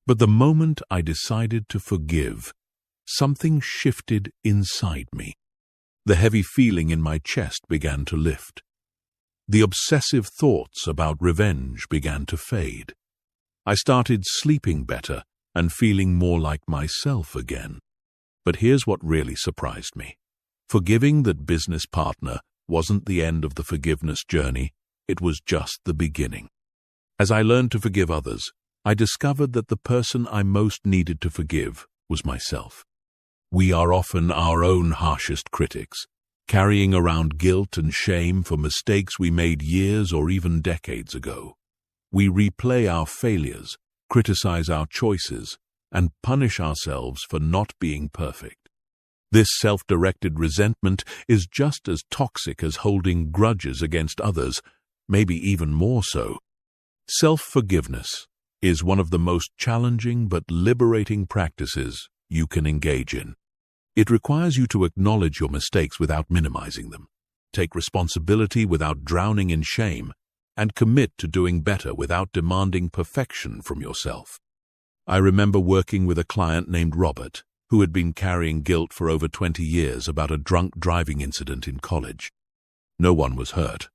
But the moment I decided to forgive, something shifted inside me. The heavy feeling in my chest began to lift. The obsessive thoughts about revenge began to fade. I started sleeping better and feeling more like myself again. But here's what really surprised me. Forgiving that business partner wasn't the end of the forgiveness journey, it was just the beginning. As I learned to forgive others, I discovered that the person I most needed to forgive was myself. We are often our own harshest critics, carrying around guilt and shame for mistakes we made years or even decades ago. We replay our failures, criticize our choices, and punish ourselves for not being perfect. This self-directed resentment is just as toxic as holding grudges against others, maybe even more so. Self-forgiveness is one of the most challenging but liberating practices you can engage in. It requires you to acknowledge your mistakes without minimizing them, take responsibility without drowning in shame, and commit to doing better without demanding perfection from yourself. I remember working with a client named Robert, who had been carrying guilt for over 20 years about a drunk driving incident in college. No one was hurt,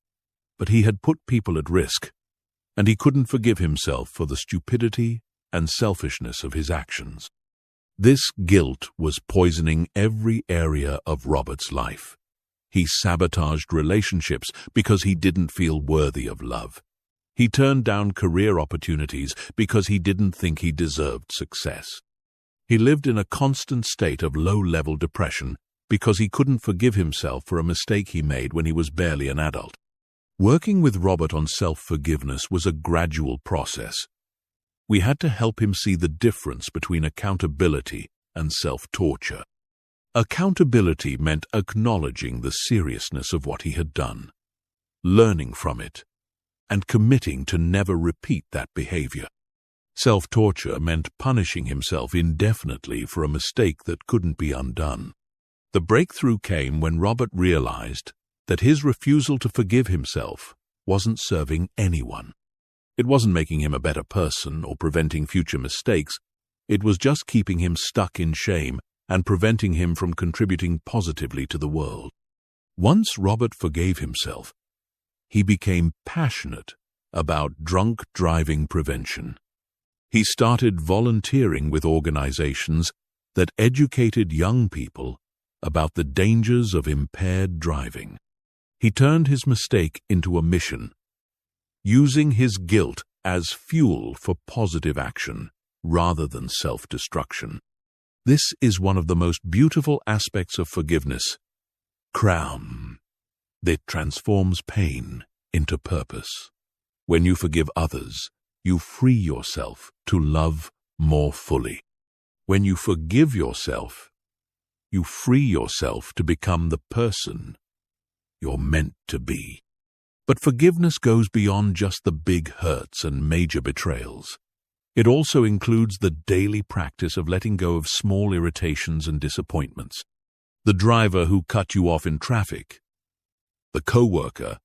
but he had put people at risk, and he couldn't forgive himself for the stupidity and selfishness of his actions. This guilt was poisoning every area of Robert's life. He sabotaged relationships because he didn't feel worthy of love. He turned down career opportunities because he didn't think he deserved success. He lived in a constant state of low-level depression because he couldn't forgive himself for a mistake he made when he was barely an adult. Working with Robert on self-forgiveness was a gradual process. We had to help him see the difference between accountability and self-torture. Accountability meant acknowledging the seriousness of what he had done, learning from it, and committing to never repeat that behavior. Self-torture meant punishing himself indefinitely for a mistake that couldn't be undone. The breakthrough came when Robert realized that his refusal to forgive himself wasn't serving anyone. It wasn't making him a better person or preventing future mistakes. It was just keeping him stuck in shame and preventing him from contributing positively to the world. Once Robert forgave himself, he became passionate about drunk driving prevention. He started volunteering with organizations that educated young people about the dangers of impaired driving. He turned his mistake into a mission, using his guilt as fuel for positive action rather than self-destruction. This is one of the most beautiful aspects of forgiveness. It transforms pain into purpose. When you forgive others, you free yourself to love more fully. When you forgive yourself, you free yourself to become the person you're meant to be. But forgiveness goes beyond just the big hurts and major betrayals. It also includes the daily practice of letting go of small irritations and disappointments. The driver who cut you off in traffic, the coworker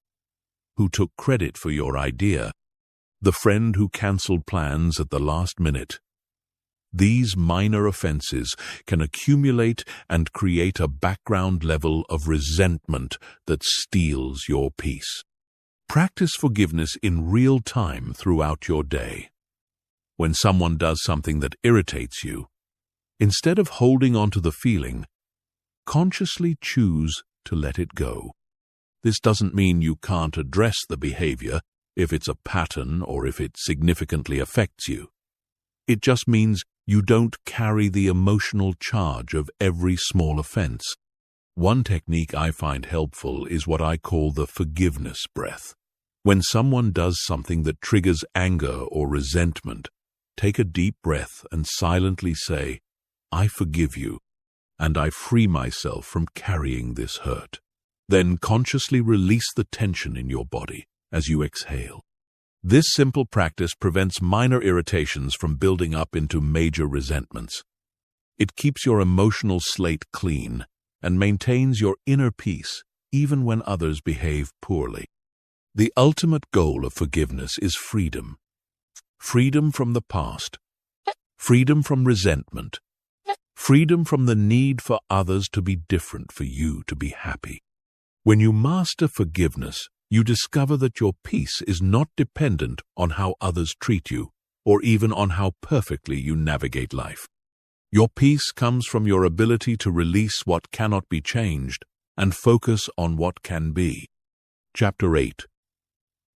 who took credit for your idea, the friend who cancelled plans at the last minute. These minor offenses can accumulate and create a background level of resentment that steals your peace. Practice forgiveness in real time throughout your day. When someone does something that irritates you, instead of holding on to the feeling, consciously choose to let it go. This doesn't mean you can't address the behavior if it's a pattern or if it significantly affects you. It just means you don't carry the emotional charge of every small offense. One technique I find helpful is what I call the forgiveness breath. When someone does something that triggers anger or resentment, take a deep breath and silently say, "I forgive you, and I free myself from carrying this hurt." Then consciously release the tension in your body as you exhale. This simple practice prevents minor irritations from building up into major resentments. It keeps your emotional slate clean and maintains your inner peace even when others behave poorly. The ultimate goal of forgiveness is freedom. Freedom from the past. Freedom from resentment. Freedom from the need for others to be different for you to be happy. When you master forgiveness, you discover that your peace is not dependent on how others treat you, or even on how perfectly you navigate life. Your peace comes from your ability to release what cannot be changed and focus on what can be. Chapter 8.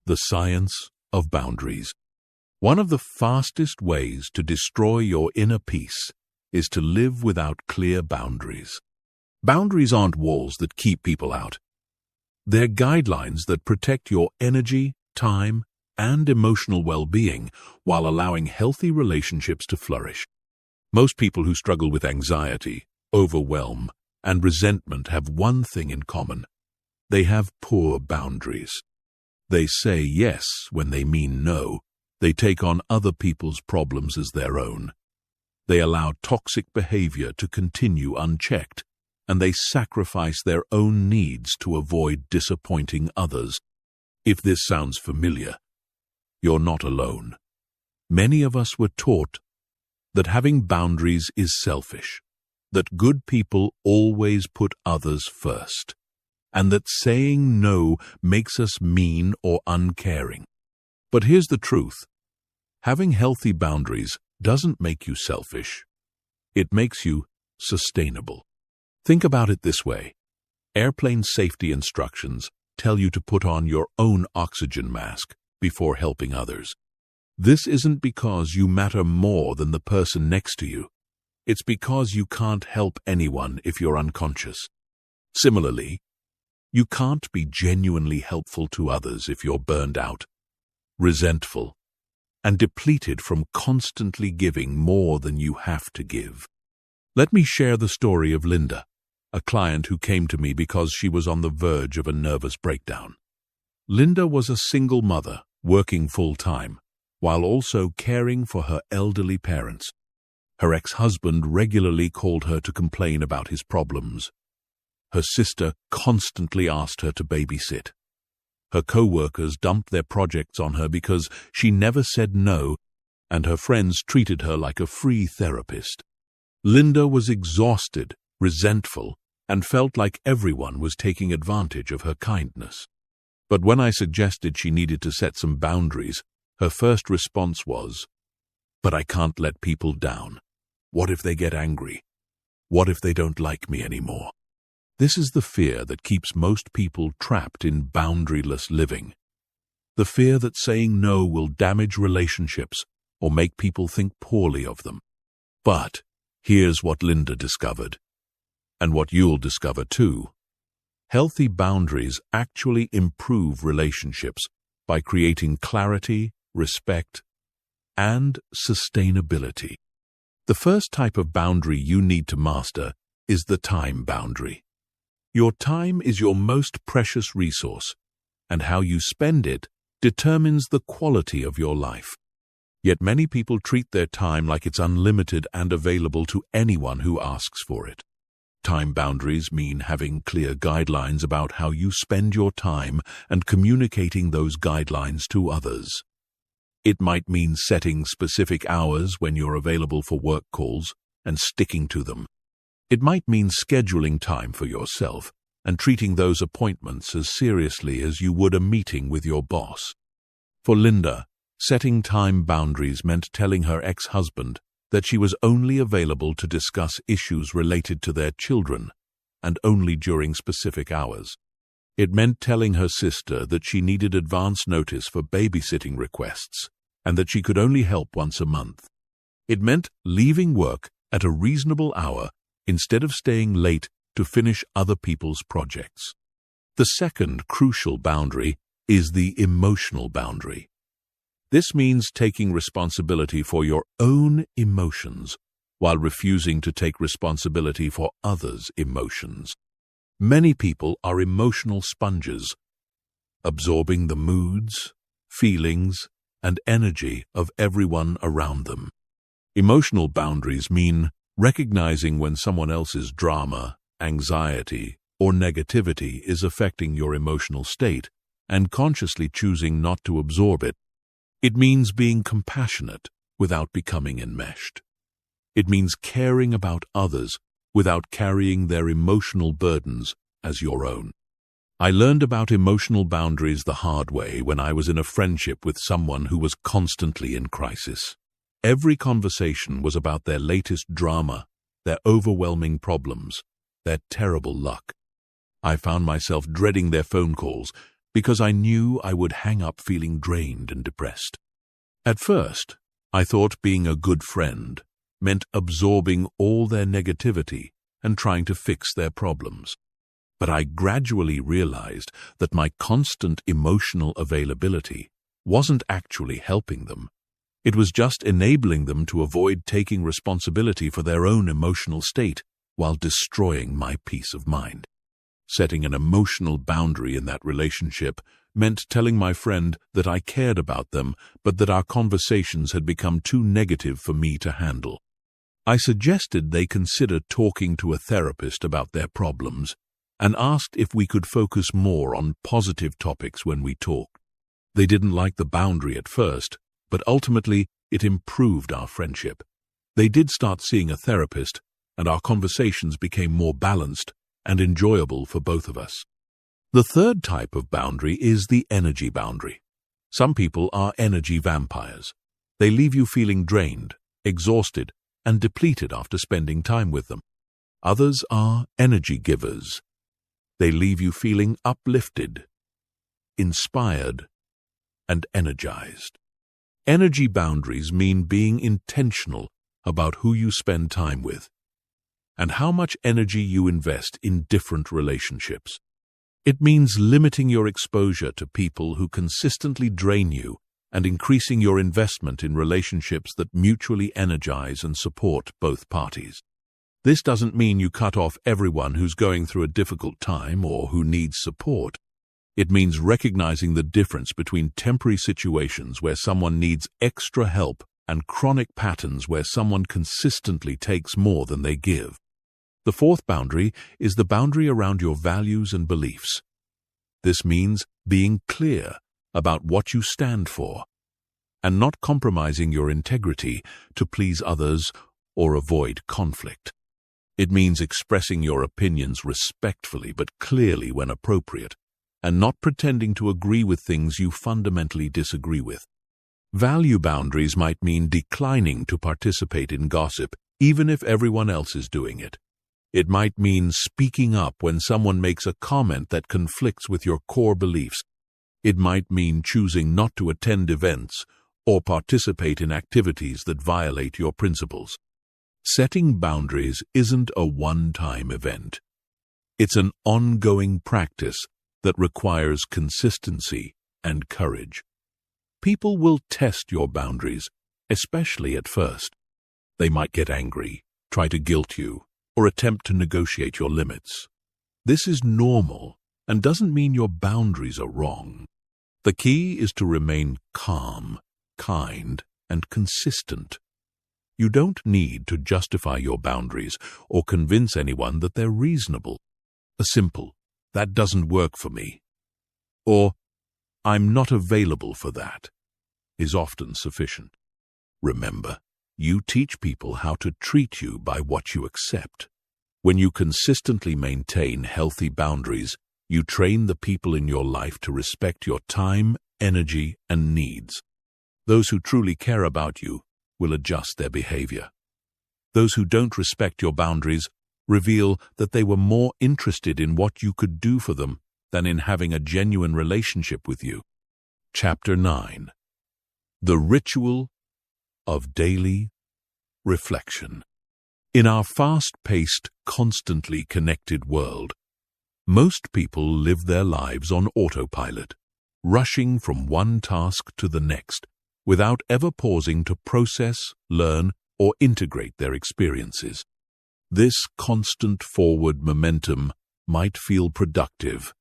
The Science of Boundaries. One of the fastest ways to destroy your inner peace is to live without clear boundaries. Boundaries aren't walls that keep people out. They're guidelines that protect your energy, time, and emotional well-being while allowing healthy relationships to flourish. Most people who struggle with anxiety, overwhelm, and resentment have one thing in common. They have poor boundaries. They say yes when they mean no. They take on other people's problems as their own. They allow toxic behavior to continue unchecked, and they sacrifice their own needs to avoid disappointing others. If this sounds familiar, you're not alone. Many of us were taught that having boundaries is selfish, that good people always put others first, and that saying no makes us mean or uncaring. But here's the truth. Having healthy boundaries doesn't make you selfish. It makes you sustainable. Think about it this way. Airplane safety instructions tell you to put on your own oxygen mask before helping others. This isn't because you matter more than the person next to you. It's because you can't help anyone if you're unconscious. Similarly, you can't be genuinely helpful to others if you're burned out, resentful, and depleted from constantly giving more than you have to give. Let me share the story of Linda, a client who came to me because she was on the verge of a nervous breakdown. Linda was a single mother, working full-time, while also caring for her elderly parents. Her ex-husband regularly called her to complain about his problems. Her sister constantly asked her to babysit. Her co-workers dumped their projects on her because she never said no, and her friends treated her like a free therapist. Linda was exhausted, resentful, and felt like everyone was taking advantage of her kindness. But when I suggested she needed to set some boundaries, her first response was, "But I can't let people down. What if they get angry? What if they don't like me anymore?" This is the fear that keeps most people trapped in boundaryless living. The fear that saying no will damage relationships or make people think poorly of them. But here's what Linda discovered, and what you'll discover too. Healthy boundaries actually improve relationships by creating clarity, respect, and sustainability. The first type of boundary you need to master is the time boundary. Your time is your most precious resource, and how you spend it determines the quality of your life. Yet many people treat their time like it's unlimited and available to anyone who asks for it. Time boundaries mean having clear guidelines about how you spend your time and communicating those guidelines to others. It might mean setting specific hours when you're available for work calls and sticking to them. It might mean scheduling time for yourself and treating those appointments as seriously as you would a meeting with your boss. For Linda, setting time boundaries meant telling her ex-husband that she was only available to discuss issues related to their children and only during specific hours. It meant telling her sister that she needed advance notice for babysitting requests and that she could only help once a month. It meant leaving work at a reasonable hour instead of staying late to finish other people's projects. The second crucial boundary is the emotional boundary. This means taking responsibility for your own emotions while refusing to take responsibility for others' emotions. Many people are emotional sponges, absorbing the moods, feelings, and energy of everyone around them. Emotional boundaries mean recognizing when someone else's drama, anxiety, or negativity is affecting your emotional state and consciously choosing not to absorb it. It means being compassionate without becoming enmeshed. It means caring about others without carrying their emotional burdens as your own. I learned about emotional boundaries the hard way when I was in a friendship with someone who was constantly in crisis. Every conversation was about their latest drama, their overwhelming problems, their terrible luck. I found myself dreading their phone calls because I knew I would hang up feeling drained and depressed. At first, I thought being a good friend meant absorbing all their negativity and trying to fix their problems. But I gradually realized that my constant emotional availability wasn't actually helping them. It was just enabling them to avoid taking responsibility for their own emotional state while destroying my peace of mind. Setting an emotional boundary in that relationship meant telling my friend that I cared about them, but that our conversations had become too negative for me to handle. I suggested they consider talking to a therapist about their problems and asked if we could focus more on positive topics when we talked. They didn't like the boundary at first, but ultimately it improved our friendship. They did start seeing a therapist, and our conversations became more balanced and enjoyable for both of us. The third type of boundary is the energy boundary. Some people are energy vampires. They leave you feeling drained, exhausted, and depleted after spending time with them. Others are energy givers. They leave you feeling uplifted, inspired, and energized. Energy boundaries mean being intentional about who you spend time with and how much energy you invest in different relationships. It means limiting your exposure to people who consistently drain you and increasing your investment in relationships that mutually energize and support both parties. This doesn't mean you cut off everyone who's going through a difficult time or who needs support. It means recognizing the difference between temporary situations where someone needs extra help and chronic patterns where someone consistently takes more than they give. The fourth boundary is the boundary around your values and beliefs. This means being clear about what you stand for and not compromising your integrity to please others or avoid conflict. It means expressing your opinions respectfully but clearly when appropriate, and not pretending to agree with things you fundamentally disagree with. Value boundaries might mean declining to participate in gossip, even if everyone else is doing it. It might mean speaking up when someone makes a comment that conflicts with your core beliefs. It might mean choosing not to attend events or participate in activities that violate your principles. Setting boundaries isn't a one-time event. It's an ongoing practice that requires consistency and courage. People will test your boundaries, especially at first. They might get angry, try to guilt you, or attempt to negotiate your limits. This is normal and doesn't mean your boundaries are wrong. The key is to remain calm, kind, and consistent. You don't need to justify your boundaries or convince anyone that they're reasonable. A simple, "That doesn't work for me," or "I'm not available for that," is often sufficient. Remember, you teach people how to treat you by what you accept. When you consistently maintain healthy boundaries, you train the people in your life to respect your time, energy, and needs. Those who truly care about you will adjust their behavior. Those who don't respect your boundaries reveal that they were more interested in what you could do for them than in having a genuine relationship with you. Chapter 9. The Ritual of Daily Reflection. In our fast-paced, constantly connected world, most people live their lives on autopilot, rushing from one task to the next, without ever pausing to process, learn, or integrate their experiences. This constant forward momentum might feel productive,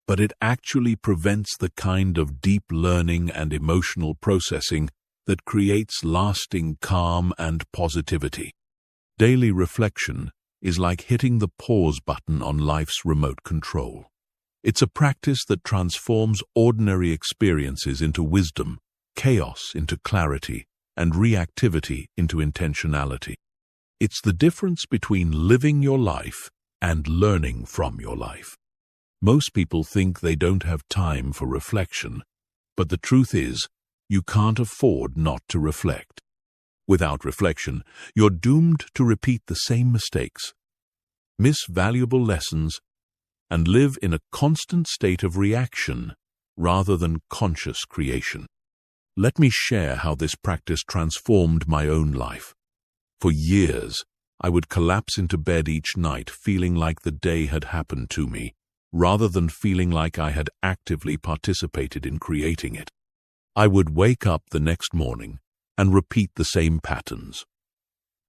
but it actually prevents the kind of deep learning and emotional processing that creates lasting calm and positivity. Daily reflection is like hitting the pause button on life's remote control. It's a practice that transforms ordinary experiences into wisdom, chaos into clarity, and reactivity into intentionality. It's the difference between living your life and learning from your life. Most people think they don't have time for reflection, but the truth is, you can't afford not to reflect. Without reflection, you're doomed to repeat the same mistakes, miss valuable lessons, and live in a constant state of reaction rather than conscious creation. Let me share how this practice transformed my own life. For years, I would collapse into bed each night feeling like the day had happened to me, rather than feeling like I had actively participated in creating it. I would wake up the next morning and repeat the same patterns,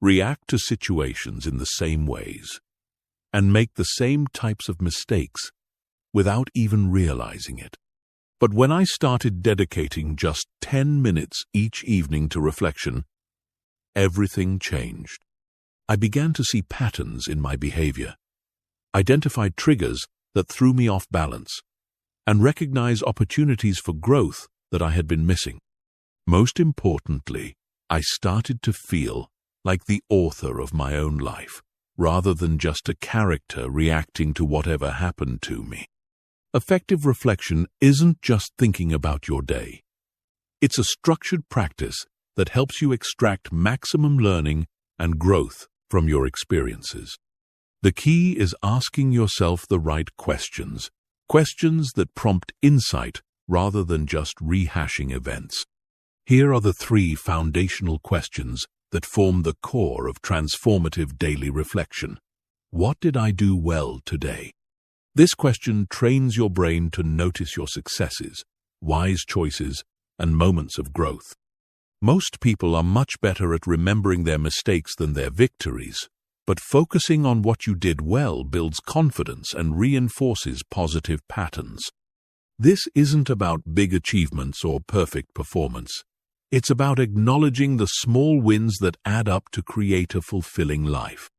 react to situations in the same ways, and make the same types of mistakes without even realizing it. But when I started dedicating just 10 minutes each evening to reflection, everything changed. I began to see patterns in my behavior, identified triggers that threw me off balance, and recognize opportunities for growth that I had been missing. Most importantly, I started to feel like the author of my own life, rather than just a character reacting to whatever happened to me. Effective reflection isn't just thinking about your day. It's a structured practice that helps you extract maximum learning and growth from your experiences. The key is asking yourself the right questions, questions that prompt insight rather than just rehashing events. Here are the 3 foundational questions that form the core of transformative daily reflection. What did I do well today? This question trains your brain to notice your successes, wise choices, and moments of growth. Most people are much better at remembering their mistakes than their victories, but focusing on what you did well builds confidence and reinforces positive patterns. This isn't about big achievements or perfect performance. It's about acknowledging the small wins that add up to create a fulfilling life.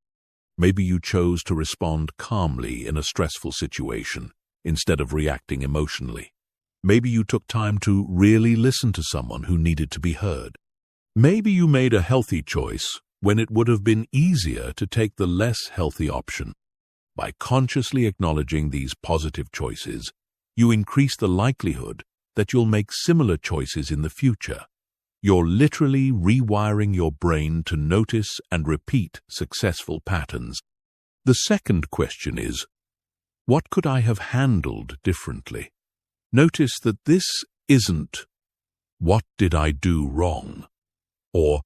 Maybe you chose to respond calmly in a stressful situation instead of reacting emotionally. Maybe you took time to really listen to someone who needed to be heard. Maybe you made a healthy choice when it would have been easier to take the less healthy option. By consciously acknowledging these positive choices, you increase the likelihood that you'll make similar choices in the future. You're literally rewiring your brain to notice and repeat successful patterns. The second question is, what could I have handled differently? Notice that this isn't, what did I do wrong? Or,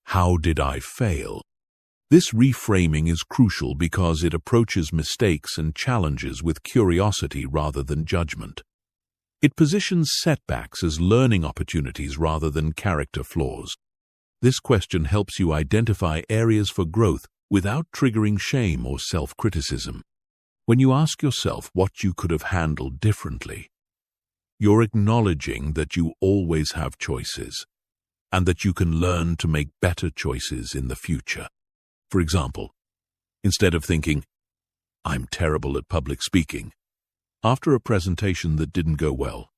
how did I fail? This reframing is crucial because it approaches mistakes and challenges with curiosity rather than judgment. It positions setbacks as learning opportunities rather than character flaws. This question helps you identify areas for growth without triggering shame or self-criticism. When you ask yourself what you could have handled differently, you're acknowledging that you always have choices and that you can learn to make better choices in the future. For example, instead of thinking, "I'm terrible at public speaking," after a presentation that didn't go well,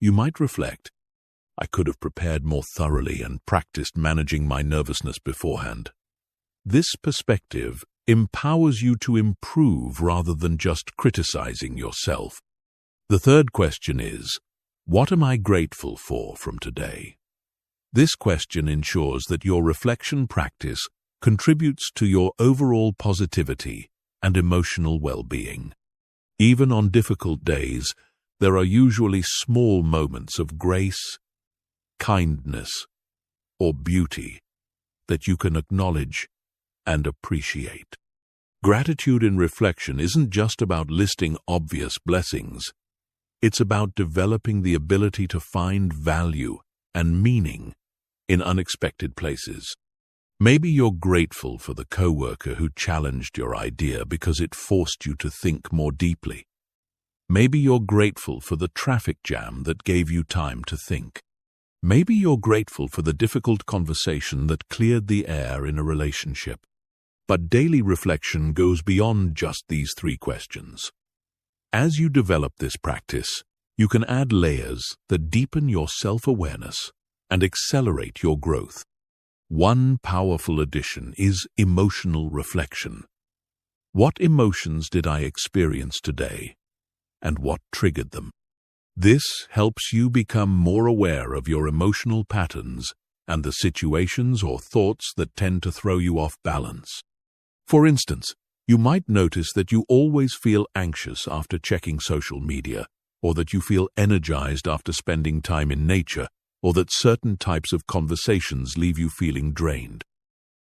you might reflect, "I could have prepared more thoroughly and practiced managing my nervousness beforehand." This perspective empowers you to improve rather than just criticizing yourself. The third question is, what am I grateful for from today? This question ensures that your reflection practice contributes to your overall positivity and emotional well-being. Even on difficult days, there are usually small moments of grace, kindness, or beauty that you can acknowledge and appreciate. Gratitude in reflection isn't just about listing obvious blessings. It's about developing the ability to find value and meaning in unexpected places. Maybe you're grateful for the coworker who challenged your idea because it forced you to think more deeply. Maybe you're grateful for the traffic jam that gave you time to think. Maybe you're grateful for the difficult conversation that cleared the air in a relationship. But daily reflection goes beyond just these three questions. As you develop this practice, you can add layers that deepen your self-awareness and accelerate your growth. One powerful addition is emotional reflection. What emotions did I experience today, and what triggered them? This helps you become more aware of your emotional patterns and the situations or thoughts that tend to throw you off balance. For instance, you might notice that you always feel anxious after checking social media, or that you feel energized after spending time in nature, or that certain types of conversations leave you feeling drained.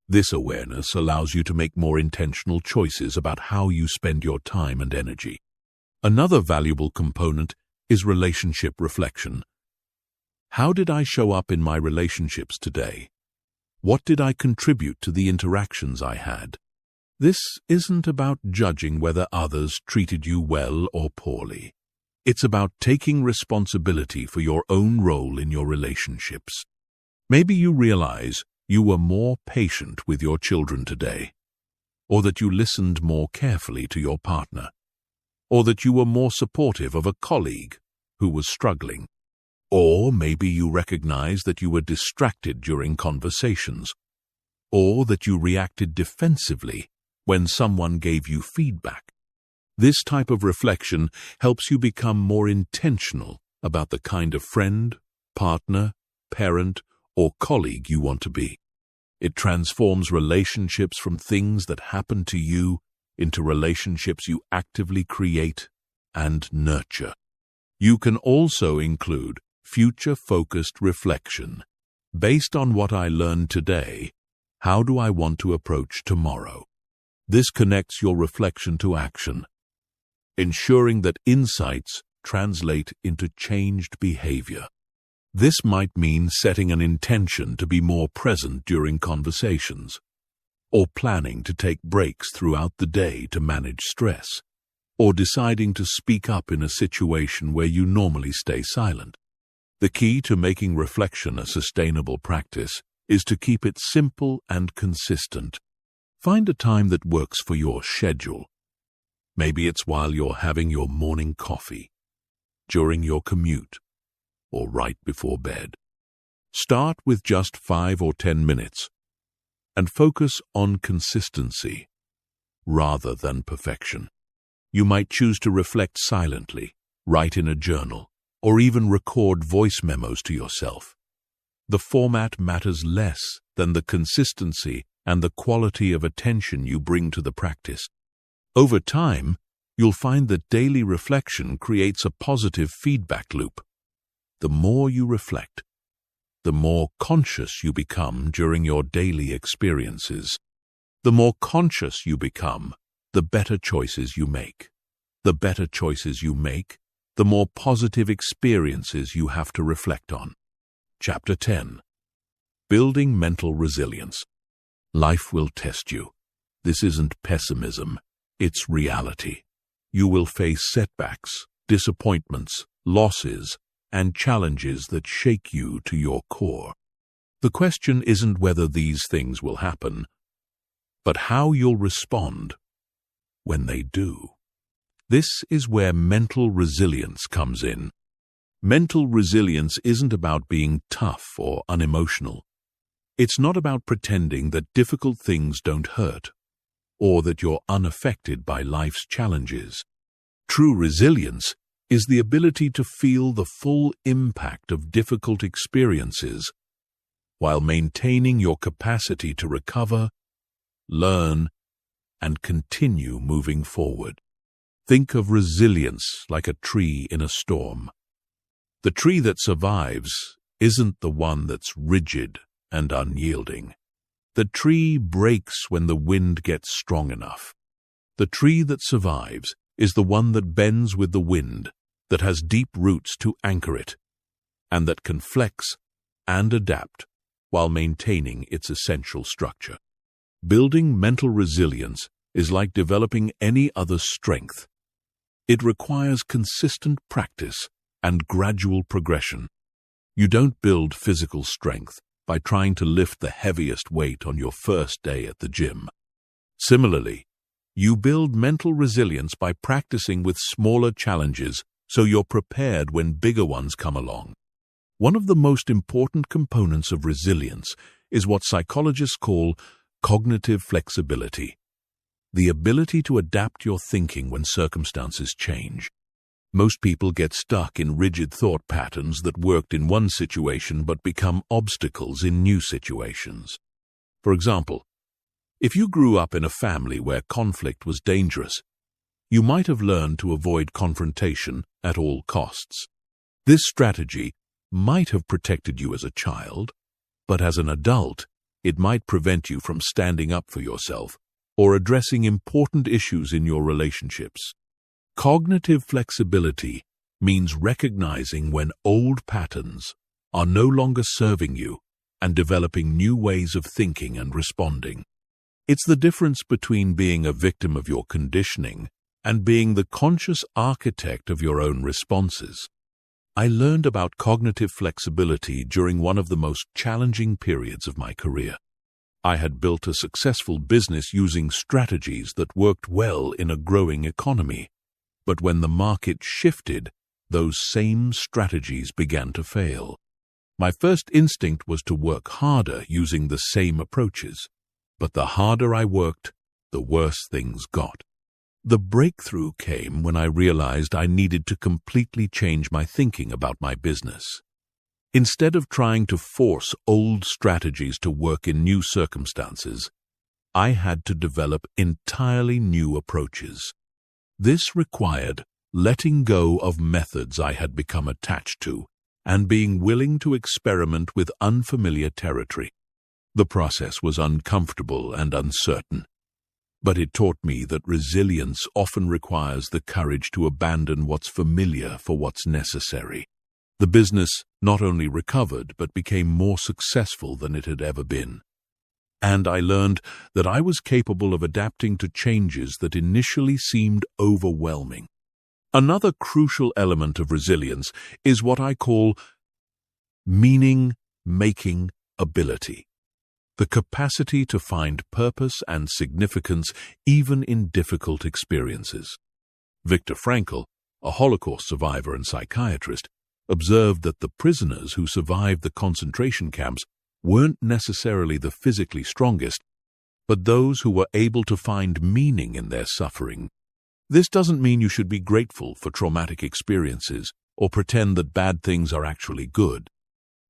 This awareness allows you to make more intentional choices about how you spend your time and energy. Another valuable component is relationship reflection. How did I show up in my relationships today? What did I contribute to the interactions I had? This isn't about judging whether others treated you well or poorly. It's about taking responsibility for your own role in your relationships. Maybe you realize you were more patient with your children today, or that you listened more carefully to your partner, or that you were more supportive of a colleague who was struggling. Or maybe you recognize that you were distracted during conversations, or that you reacted defensively when someone gave you feedback. This type of reflection helps you become more intentional about the kind of friend, partner, parent, or colleague you want to be. It transforms relationships from things that happen to you into relationships you actively create and nurture. You can also include future-focused reflection. Based on what I learned today, how do I want to approach tomorrow? This connects your reflection to action, ensuring that insights translate into changed behavior. This might mean setting an intention to be more present during conversations, or planning to take breaks throughout the day to manage stress, or deciding to speak up in a situation where you normally stay silent. The key to making reflection a sustainable practice is to keep it simple and consistent. Find a time that works for your schedule. Maybe it's while you're having your morning coffee, during your commute, or right before bed. Start with just 5 or 10 minutes and focus on consistency rather than perfection. You might choose to reflect silently, write in a journal, or even record voice memos to yourself. The format matters less than the consistency and the quality of attention you bring to the practice. Over time, you'll find that daily reflection creates a positive feedback loop. The more you reflect, the more conscious you become during your daily experiences. The more conscious you become, the better choices you make. The better choices you make, the more positive experiences you have to reflect on. Chapter 10. Building Mental Resilience. Life will test you. This isn't pessimism, it's reality. You will face setbacks, disappointments, losses, and challenges that shake you to your core. The question isn't whether these things will happen, but how you'll respond when they do. This is where mental resilience comes in. Mental resilience isn't about being tough or unemotional. It's not about pretending that difficult things don't hurt, or that you're unaffected by life's challenges. True resilience is the ability to feel the full impact of difficult experiences while maintaining your capacity to recover, learn, and continue moving forward. Think of resilience like a tree in a storm. The tree that survives isn't the one that's rigid and unyielding. The tree breaks when the wind gets strong enough. The tree that survives is the one that bends with the wind, that has deep roots to anchor it, and that can flex and adapt while maintaining its essential structure. Building mental resilience is like developing any other strength. It requires consistent practice and gradual progression. You don't build physical strength by trying to lift the heaviest weight on your first day at the gym. Similarly, you build mental resilience by practicing with smaller challenges so you're prepared when bigger ones come along. One of the most important components of resilience is what psychologists call cognitive flexibility, the ability to adapt your thinking when circumstances change. Most people get stuck in rigid thought patterns that worked in one situation but become obstacles in new situations. For example, if you grew up in a family where conflict was dangerous, you might have learned to avoid confrontation at all costs. This strategy might have protected you as a child, but as an adult, it might prevent you from standing up for yourself or addressing important issues in your relationships. Cognitive flexibility means recognizing when old patterns are no longer serving you and developing new ways of thinking and responding. It's the difference between being a victim of your conditioning and being the conscious architect of your own responses. I learned about cognitive flexibility during one of the most challenging periods of my career. I had built a successful business using strategies that worked well in a growing economy, but when the market shifted, those same strategies began to fail. My first instinct was to work harder using the same approaches, but the harder I worked, the worse things got. The breakthrough came when I realized I needed to completely change my thinking about my business. Instead of trying to force old strategies to work in new circumstances, I had to develop entirely new approaches. This required letting go of methods I had become attached to and being willing to experiment with unfamiliar territory. The process was uncomfortable and uncertain, but it taught me that resilience often requires the courage to abandon what's familiar for what's necessary. The business not only recovered but became more successful than it had ever been. And I learned that I was capable of adapting to changes that initially seemed overwhelming. Another crucial element of resilience is what I call meaning-making ability. The capacity to find purpose and significance even in difficult experiences. Viktor Frankl, a Holocaust survivor and psychiatrist, observed that the prisoners who survived the concentration camps weren't necessarily the physically strongest, but those who were able to find meaning in their suffering. This doesn't mean you should be grateful for traumatic experiences or pretend that bad things are actually good.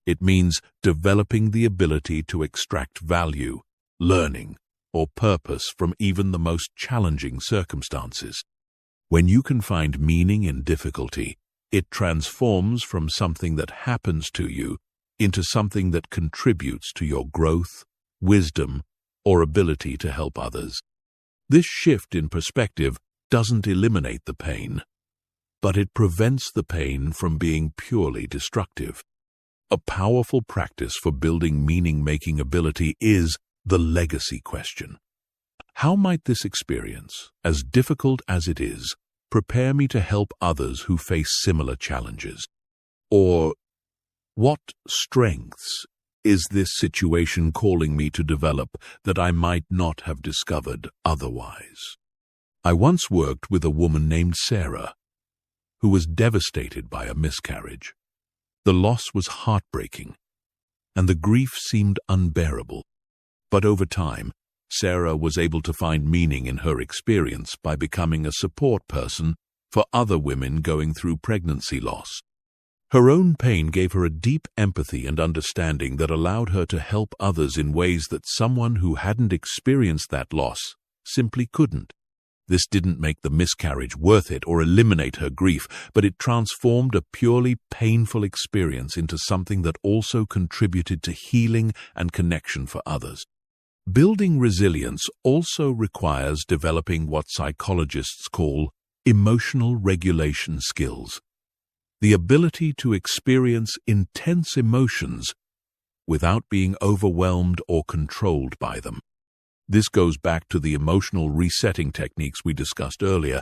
It means developing the ability to extract value, learning, or purpose from even the most challenging circumstances. When you can find meaning in difficulty, it transforms from something that happens to you into something that contributes to your growth, wisdom, or ability to help others. This shift in perspective doesn't eliminate the pain, but it prevents the pain from being purely destructive. A powerful practice for building meaning-making ability is the legacy question. How might this experience, as difficult as it is, prepare me to help others who face similar challenges? Or, what strengths is this situation calling me to develop that I might not have discovered otherwise? I once worked with a woman named Sarah, who was devastated by a miscarriage. The loss was heartbreaking, and the grief seemed unbearable. But over time, Sarah was able to find meaning in her experience by becoming a support person for other women going through pregnancy loss. Her own pain gave her a deep empathy and understanding that allowed her to help others in ways that someone who hadn't experienced that loss simply couldn't. This didn't make the miscarriage worth it or eliminate her grief, but it transformed a purely painful experience into something that also contributed to healing and connection for others. Building resilience also requires developing what psychologists call emotional regulation skills, the ability to experience intense emotions without being overwhelmed or controlled by them. This goes back to the emotional resetting techniques we discussed earlier,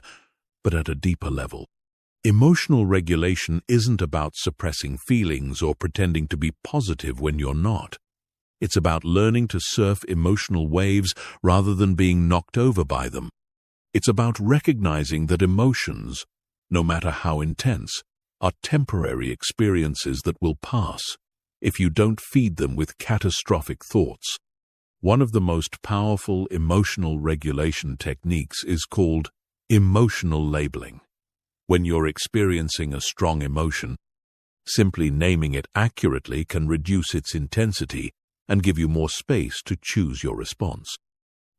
but at a deeper level. Emotional regulation isn't about suppressing feelings or pretending to be positive when you're not. It's about learning to surf emotional waves rather than being knocked over by them. It's about recognizing that emotions, no matter how intense, are temporary experiences that will pass if you don't feed them with catastrophic thoughts. One of the most powerful emotional regulation techniques is called emotional labeling. When you're experiencing a strong emotion, simply naming it accurately can reduce its intensity and give you more space to choose your response.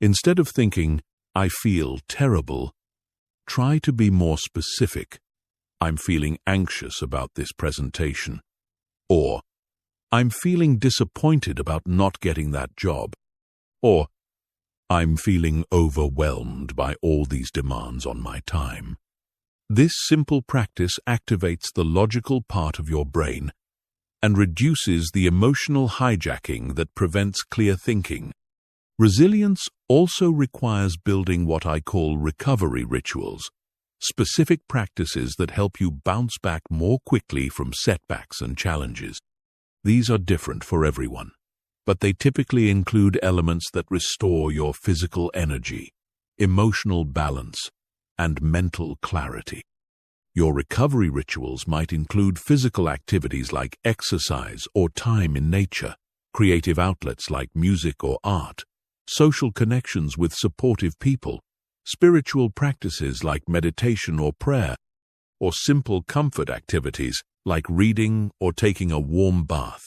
Instead of thinking, "I feel terrible," try to be more specific. "I'm feeling anxious about this presentation," or "I'm feeling disappointed about not getting that job," or "I'm feeling overwhelmed by all these demands on my time." This simple practice activates the logical part of your brain and reduces the emotional hijacking that prevents clear thinking. Resilience also requires building what I call recovery rituals, specific practices that help you bounce back more quickly from setbacks and challenges. These are different for everyone, but they typically include elements that restore your physical energy, emotional balance, and mental clarity. Your recovery rituals might include physical activities like exercise or time in nature, creative outlets like music or art, social connections with supportive people, spiritual practices like meditation or prayer, or simple comfort activities like reading or taking a warm bath.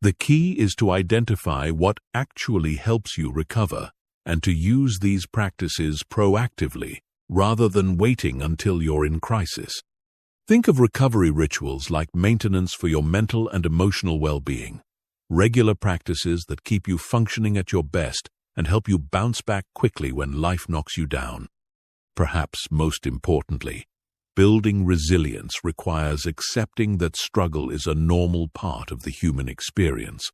The key is to identify what actually helps you recover and to use these practices proactively rather than waiting until you're in crisis. Think of recovery rituals like maintenance for your mental and emotional well-being, regular practices that keep you functioning at your best and help you bounce back quickly when life knocks you down. Perhaps most importantly, building resilience requires accepting that struggle is a normal part of the human experience,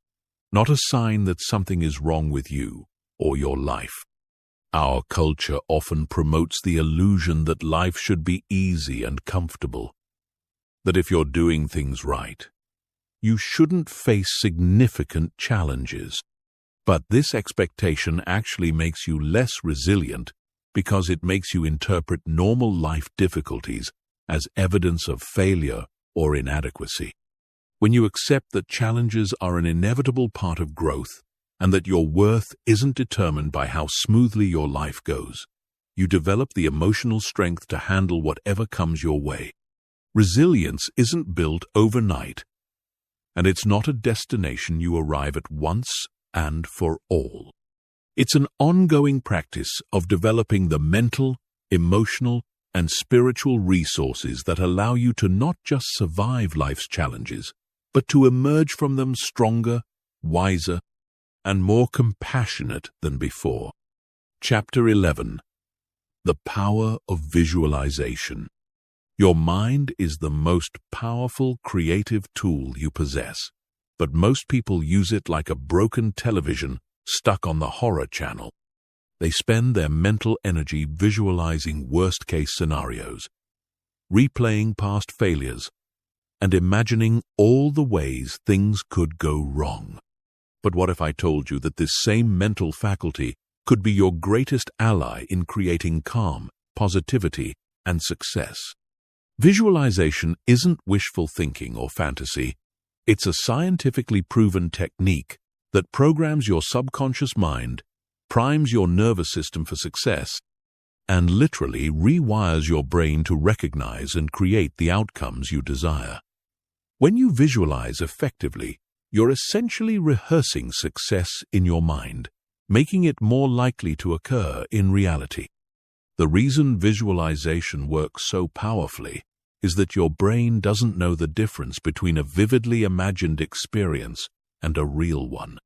not a sign that something is wrong with you or your life. Our culture often promotes the illusion that life should be easy and comfortable, that if you're doing things right, you shouldn't face significant challenges. But this expectation actually makes you less resilient because it makes you interpret normal life difficulties as evidence of failure or inadequacy. When you accept that challenges are an inevitable part of growth and that your worth isn't determined by how smoothly your life goes, you develop the emotional strength to handle whatever comes your way. Resilience isn't built overnight, and it's not a destination you arrive at once and for all. It's an ongoing practice of developing the mental, emotional, and spiritual resources that allow you to not just survive life's challenges, but to emerge from them stronger, wiser, and more compassionate than before. Chapter 11. The Power of Visualization. Your mind is the most powerful creative tool you possess, but most people use it like a broken television stuck on the horror channel. They spend their mental energy visualizing worst-case scenarios, replaying past failures, and imagining all the ways things could go wrong. But what if I told you that this same mental faculty could be your greatest ally in creating calm, positivity, and success? Visualization isn't wishful thinking or fantasy. It's a scientifically proven technique that programs your subconscious mind, primes your nervous system for success, and literally rewires your brain to recognize and create the outcomes you desire. When you visualize effectively, you're essentially rehearsing success in your mind, making it more likely to occur in reality. The reason visualization works so powerfully is that your brain doesn't know the difference between a vividly imagined experience and a real one.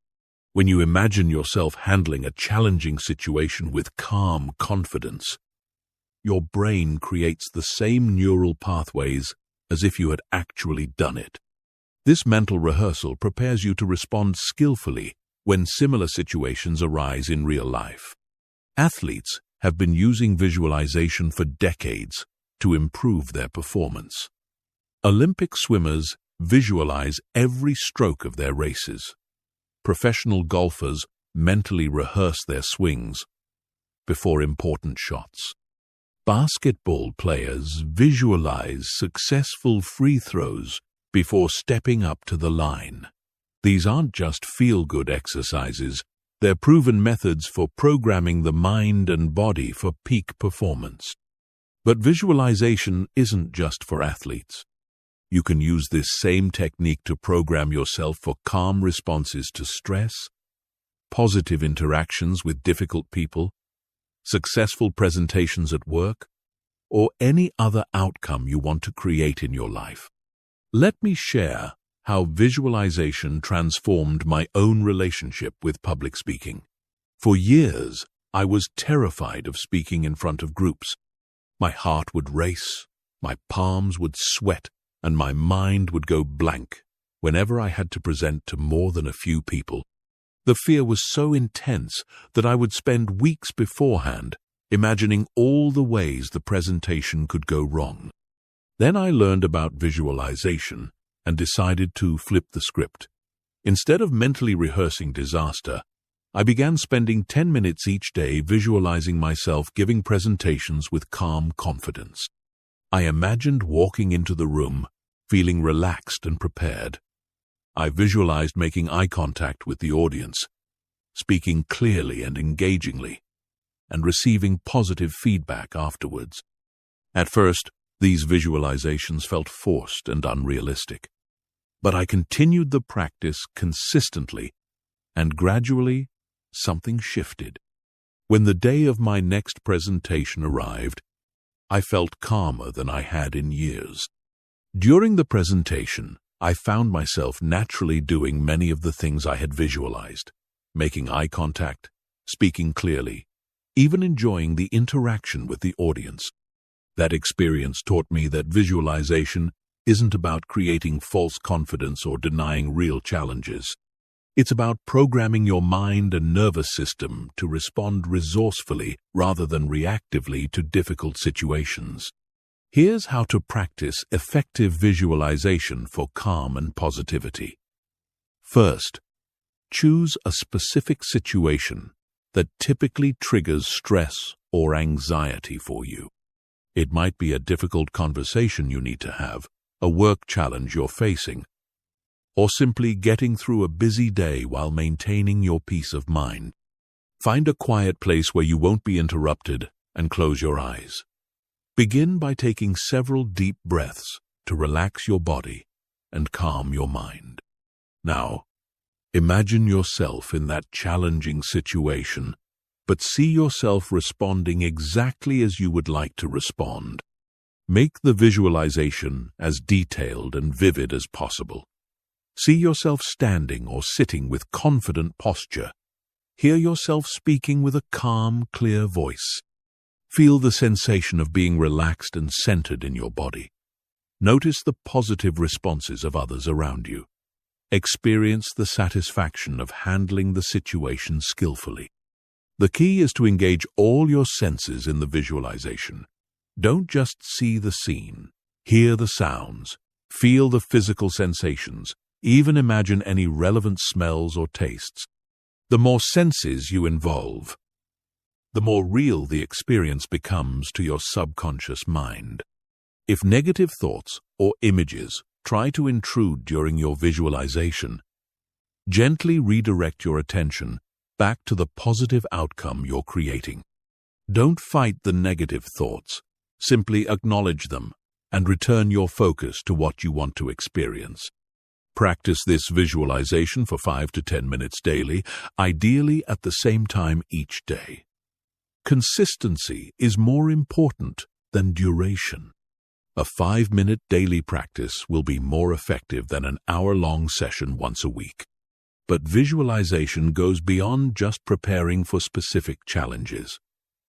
When you imagine yourself handling a challenging situation with calm confidence, your brain creates the same neural pathways as if you had actually done it. This mental rehearsal prepares you to respond skillfully when similar situations arise in real life. Athletes have been using visualization for decades to improve their performance. Olympic swimmers visualize every stroke of their races. Professional golfers mentally rehearse their swings before important shots. Basketball players visualize successful free throws before stepping up to the line. These aren't just feel-good exercises, they're proven methods for programming the mind and body for peak performance. But visualization isn't just for athletes. You can use this same technique to program yourself for calm responses to stress, positive interactions with difficult people, successful presentations at work, or any other outcome you want to create in your life. Let me share how visualization transformed my own relationship with public speaking. For years, I was terrified of speaking in front of groups. My heart would race, my palms would sweat, and my mind would go blank whenever I had to present to more than a few people. The fear was so intense that I would spend weeks beforehand imagining all the ways the presentation could go wrong. Then I learned about visualization and decided to flip the script. Instead of mentally rehearsing disaster, I began spending 10 minutes each day visualizing myself giving presentations with calm confidence. I imagined walking into the room, feeling relaxed and prepared. I visualized making eye contact with the audience, speaking clearly and engagingly, and receiving positive feedback afterwards. At first, these visualizations felt forced and unrealistic. But I continued the practice consistently, and gradually, something shifted. When the day of my next presentation arrived, I felt calmer than I had in years. During the presentation, I found myself naturally doing many of the things I had visualized, making eye contact, speaking clearly, even enjoying the interaction with the audience. That experience taught me that visualization isn't about creating false confidence or denying real challenges. It's about programming your mind and nervous system to respond resourcefully rather than reactively to difficult situations. Here's how to practice effective visualization for calm and positivity. First, choose a specific situation that typically triggers stress or anxiety for you. It might be a difficult conversation you need to have, a work challenge you're facing, or simply getting through a busy day while maintaining your peace of mind. Find a quiet place where you won't be interrupted and close your eyes. Begin by taking several deep breaths to relax your body and calm your mind. Now, imagine yourself in that challenging situation, but see yourself responding exactly as you would like to respond. Make the visualization as detailed and vivid as possible. See yourself standing or sitting with confident posture. Hear yourself speaking with a calm, clear voice. Feel the sensation of being relaxed and centered in your body. Notice the positive responses of others around you. Experience the satisfaction of handling the situation skillfully. The key is to engage all your senses in the visualization. Don't just see the scene. Hear the sounds. Feel the physical sensations. Even imagine any relevant smells or tastes. The more senses you involve, the more real the experience becomes to your subconscious mind. If negative thoughts or images try to intrude during your visualization, gently redirect your attention back to the positive outcome you're creating. Don't fight the negative thoughts. Simply acknowledge them and return your focus to what you want to experience. Practice this visualization for 5 to 10 minutes daily, ideally at the same time each day. Consistency is more important than duration. A 5-minute daily practice will be more effective than an hour-long session once a week. But visualization goes beyond just preparing for specific challenges.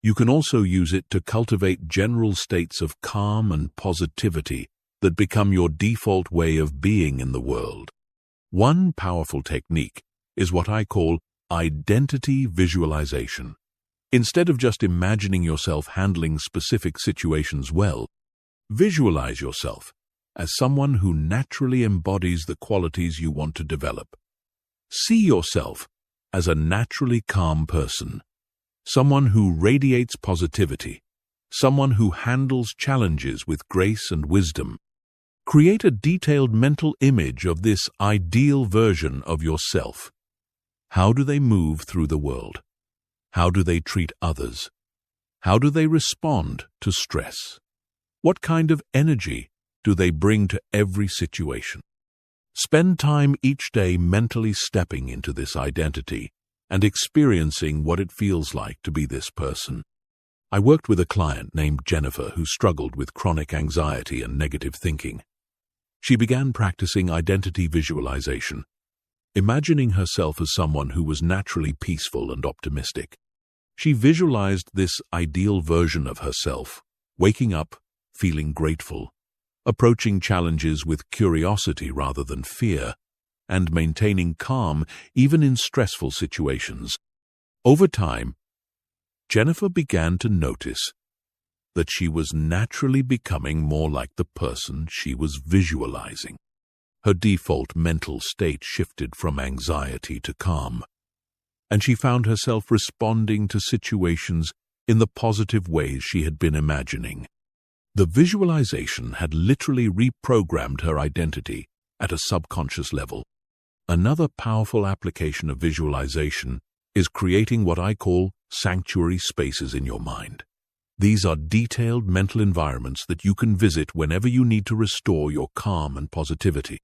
You can also use it to cultivate general states of calm and positivity that become your default way of being in the world. One powerful technique is what I call identity visualization. Instead of just imagining yourself handling specific situations well, visualize yourself as someone who naturally embodies the qualities you want to develop. See yourself as a naturally calm person, someone who radiates positivity, someone who handles challenges with grace and wisdom. Create a detailed mental image of this ideal version of yourself. How do they move through the world? How do they treat others? How do they respond to stress? What kind of energy do they bring to every situation? Spend time each day mentally stepping into this identity and experiencing what it feels like to be this person. I worked with a client named Jennifer who struggled with chronic anxiety and negative thinking. She began practicing identity visualization, imagining herself as someone who was naturally peaceful and optimistic. She visualized this ideal version of herself, waking up, feeling grateful, approaching challenges with curiosity rather than fear, and maintaining calm even in stressful situations. Over time, Jennifer began to notice that she was naturally becoming more like the person she was visualizing. Her default mental state shifted from anxiety to calm, and she found herself responding to situations in the positive ways she had been imagining. The visualization had literally reprogrammed her identity at a subconscious level. Another powerful application of visualization is creating what I call sanctuary spaces in your mind. These are detailed mental environments that you can visit whenever you need to restore your calm and positivity.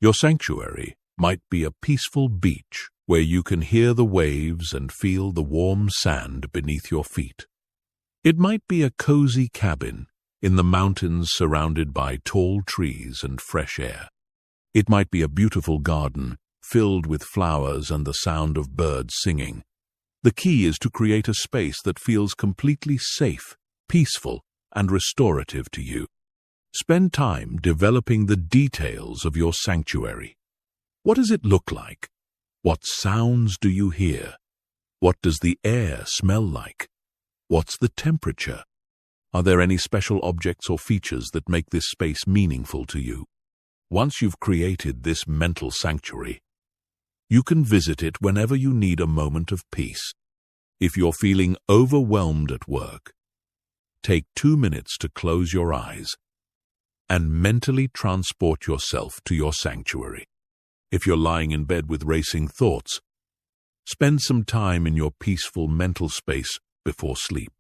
Your sanctuary might be a peaceful beach where you can hear the waves and feel the warm sand beneath your feet. It might be a cozy cabin in the mountains surrounded by tall trees and fresh air. It might be a beautiful garden filled with flowers and the sound of birds singing. The key is to create a space that feels completely safe, peaceful, and restorative to you. Spend time developing the details of your sanctuary. What does it look like? What sounds do you hear? What does the air smell like? What's the temperature? Are there any special objects or features that make this space meaningful to you? Once you've created this mental sanctuary, you can visit it whenever you need a moment of peace. If you're feeling overwhelmed at work, take 2 minutes to close your eyes and mentally transport yourself to your sanctuary. If you're lying in bed with racing thoughts, spend some time in your peaceful mental space before sleep.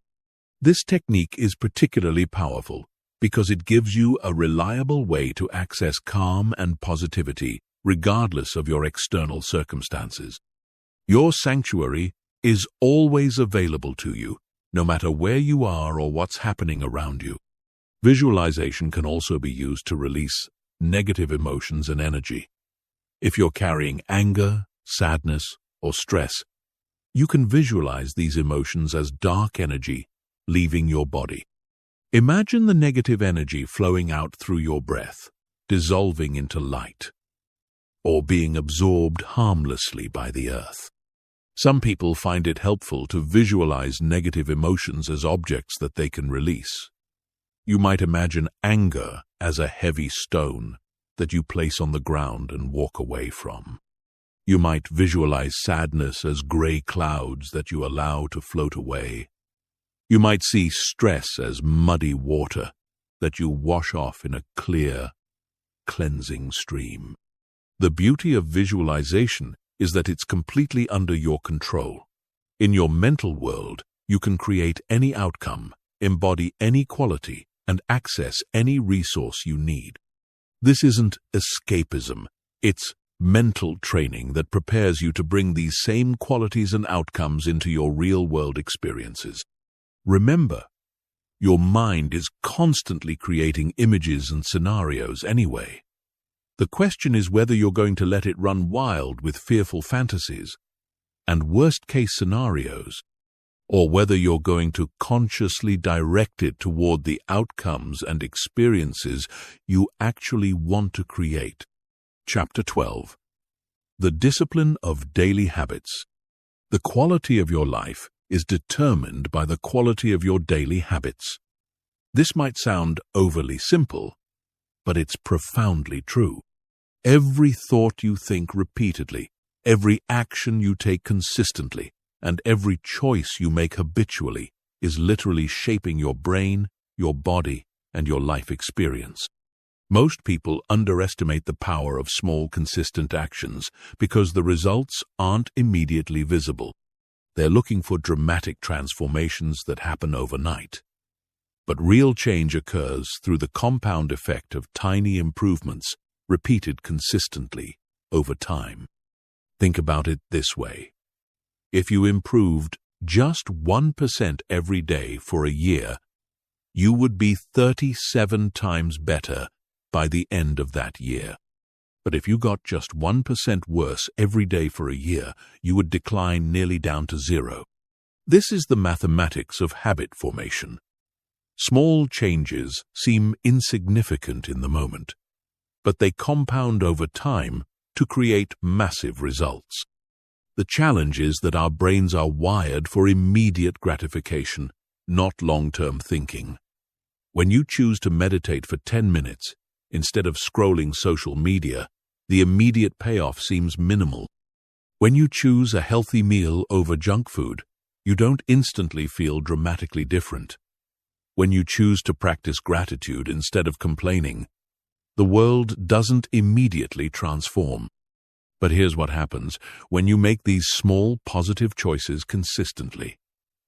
This technique is particularly powerful because it gives you a reliable way to access calm and positivity regardless of your external circumstances. Your sanctuary is always available to you, no matter where you are or what's happening around you. Visualization can also be used to release negative emotions and energy. If you're carrying anger, sadness, or stress, you can visualize these emotions as dark energy leaving your body. Imagine the negative energy flowing out through your breath, dissolving into light, or being absorbed harmlessly by the earth. Some people find it helpful to visualize negative emotions as objects that they can release. You might imagine anger as a heavy stone that you place on the ground and walk away from. You might visualize sadness as gray clouds that you allow to float away. You might see stress as muddy water that you wash off in a clear, cleansing stream. The beauty of visualization is that it's completely under your control. In your mental world, you can create any outcome, embody any quality, and access any resource you need. This isn't escapism, it's mental training that prepares you to bring these same qualities and outcomes into your real-world experiences. Remember, your mind is constantly creating images and scenarios anyway. The question is whether you're going to let it run wild with fearful fantasies and worst-case scenarios, or whether you're going to consciously direct it toward the outcomes and experiences you actually want to create. Chapter 12. The Discipline of Daily Habits. The quality of your life is determined by the quality of your daily habits. This might sound overly simple, but it's profoundly true. Every thought you think repeatedly, every action you take consistently, and every choice you make habitually is literally shaping your brain, your body, and your life experience. Most people underestimate the power of small, consistent actions because the results aren't immediately visible. They're looking for dramatic transformations that happen overnight. But real change occurs through the compound effect of tiny improvements repeated consistently over time. Think about it this way. If you improved just 1% every day for a year, you would be 37 times better by the end of that year. But if you got just 1% worse every day for a year, you would decline nearly down to zero. This is the mathematics of habit formation. Small changes seem insignificant in the moment, but they compound over time to create massive results. The challenge is that our brains are wired for immediate gratification, not long-term thinking. When you choose to meditate for 10 minutes instead of scrolling social media, the immediate payoff seems minimal. When you choose a healthy meal over junk food, you don't instantly feel dramatically different. When you choose to practice gratitude instead of complaining, the world doesn't immediately transform. But here's what happens when you make these small, positive choices consistently.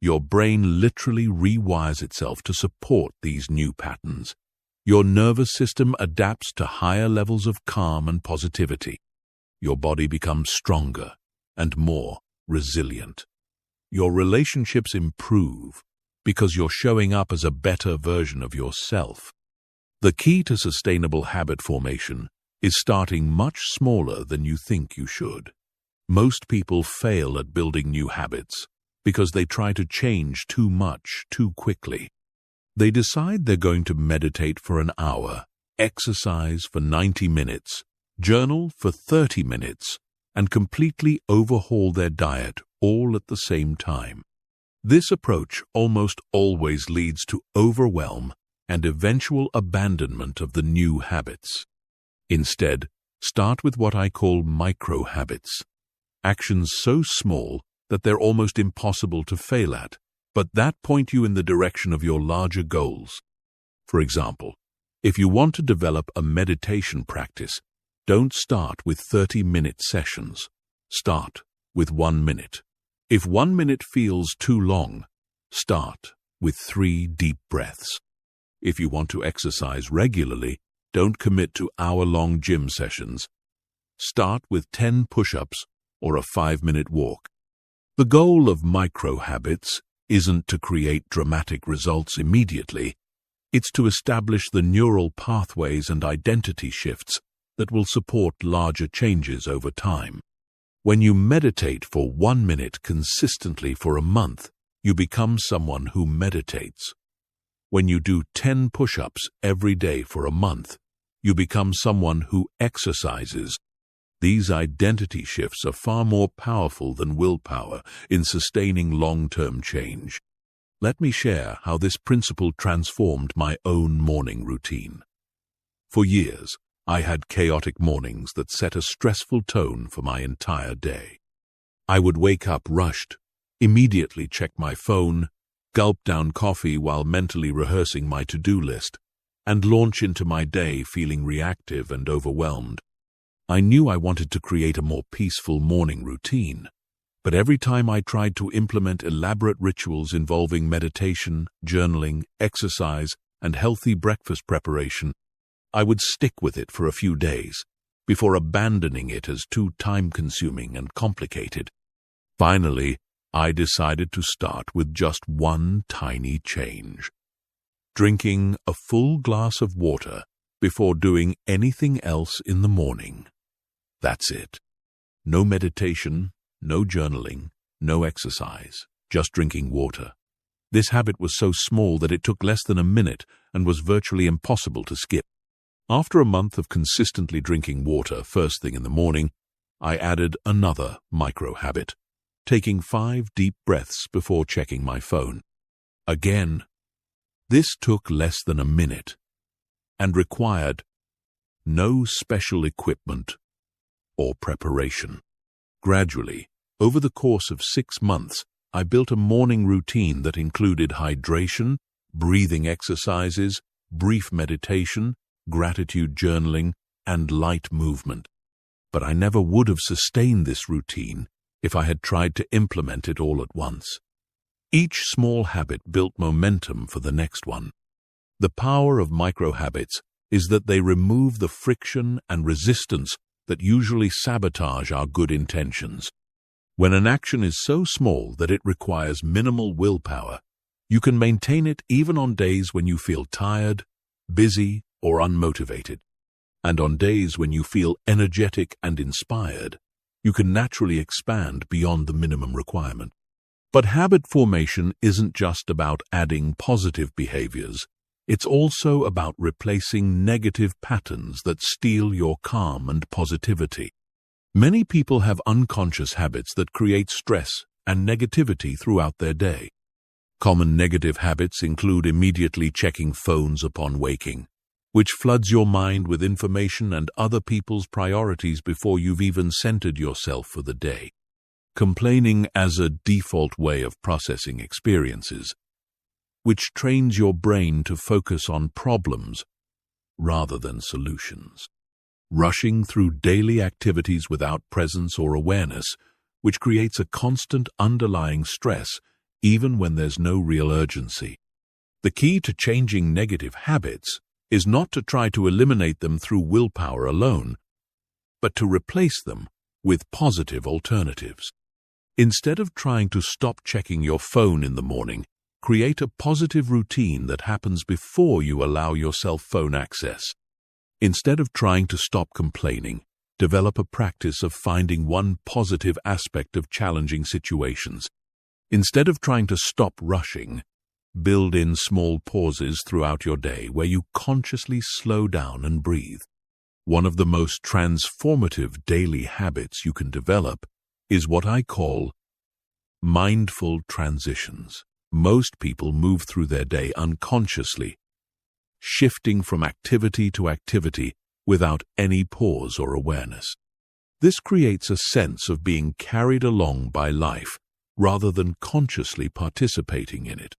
Your brain literally rewires itself to support these new patterns. Your nervous system adapts to higher levels of calm and positivity. Your body becomes stronger and more resilient. Your relationships improve because you're showing up as a better version of yourself. The key to sustainable habit formation is starting much smaller than you think you should. Most people fail at building new habits because they try to change too much too quickly. They decide they're going to meditate for an hour, exercise for 90 minutes, journal for 30 minutes, and completely overhaul their diet all at the same time. This approach almost always leads to overwhelm and eventual abandonment of the new habits. Instead, start with what I call micro-habits, actions so small that they're almost impossible to fail at, but that point you in the direction of your larger goals. For example, if you want to develop a meditation practice, don't start with 30-minute sessions. Start with 1 minute. If 1 minute feels too long, start with 3 deep breaths. If you want to exercise regularly, don't commit to hour-long gym sessions. Start with 10 push-ups or a 5-minute walk. The goal of micro-habits isn't to create dramatic results immediately. It's to establish the neural pathways and identity shifts that will support larger changes over time. When you meditate for 1 minute consistently for a month, you become someone who meditates. When you do 10 push-ups every day for a month, you become someone who exercises. These identity shifts are far more powerful than willpower in sustaining long-term change. Let me share how this principle transformed my own morning routine. For years, I had chaotic mornings that set a stressful tone for my entire day. I would wake up rushed, immediately check my phone, gulp down coffee while mentally rehearsing my to-do list, and launch into my day feeling reactive and overwhelmed. I knew I wanted to create a more peaceful morning routine, but every time I tried to implement elaborate rituals involving meditation, journaling, exercise, and healthy breakfast preparation, I would stick with it for a few days, before abandoning it as too time-consuming and complicated. Finally, I decided to start with just one tiny change. Drinking a full glass of water before doing anything else in the morning. That's it. No meditation, no journaling, no exercise, just drinking water. This habit was so small that it took less than a minute and was virtually impossible to skip. After a month of consistently drinking water first thing in the morning, I added another micro-habit, taking 5 deep breaths before checking my phone. Again, this took less than a minute and required no special equipment or preparation. Gradually, over the course of 6 months, I built a morning routine that included hydration, breathing exercises, brief meditation, gratitude journaling, and light movement. But I never would have sustained this routine if I had tried to implement it all at once. Each small habit built momentum for the next one. The power of micro-habits is that they remove the friction and resistance that usually sabotage our good intentions. When an action is so small that it requires minimal willpower, you can maintain it even on days when you feel tired, busy, or unmotivated. And on days when you feel energetic and inspired, you can naturally expand beyond the minimum requirement. But habit formation isn't just about adding positive behaviors. It's also about replacing negative patterns that steal your calm and positivity. Many people have unconscious habits that create stress and negativity throughout their day. Common negative habits include immediately checking phones upon waking, which floods your mind with information and other people's priorities before you've even centered yourself for the day. Complaining as a default way of processing experiences, which trains your brain to focus on problems rather than solutions. Rushing through daily activities without presence or awareness, which creates a constant underlying stress even when there's no real urgency. The key to changing negative habits is not to try to eliminate them through willpower alone, but to replace them with positive alternatives. Instead of trying to stop checking your phone in the morning, create a positive routine that happens before you allow yourself phone access. Instead of trying to stop complaining, develop a practice of finding one positive aspect of challenging situations. Instead of trying to stop rushing, build in small pauses throughout your day where you consciously slow down and breathe. One of the most transformative daily habits you can develop is what I call mindful transitions. Most people move through their day unconsciously, shifting from activity to activity without any pause or awareness. This creates a sense of being carried along by life rather than consciously participating in it.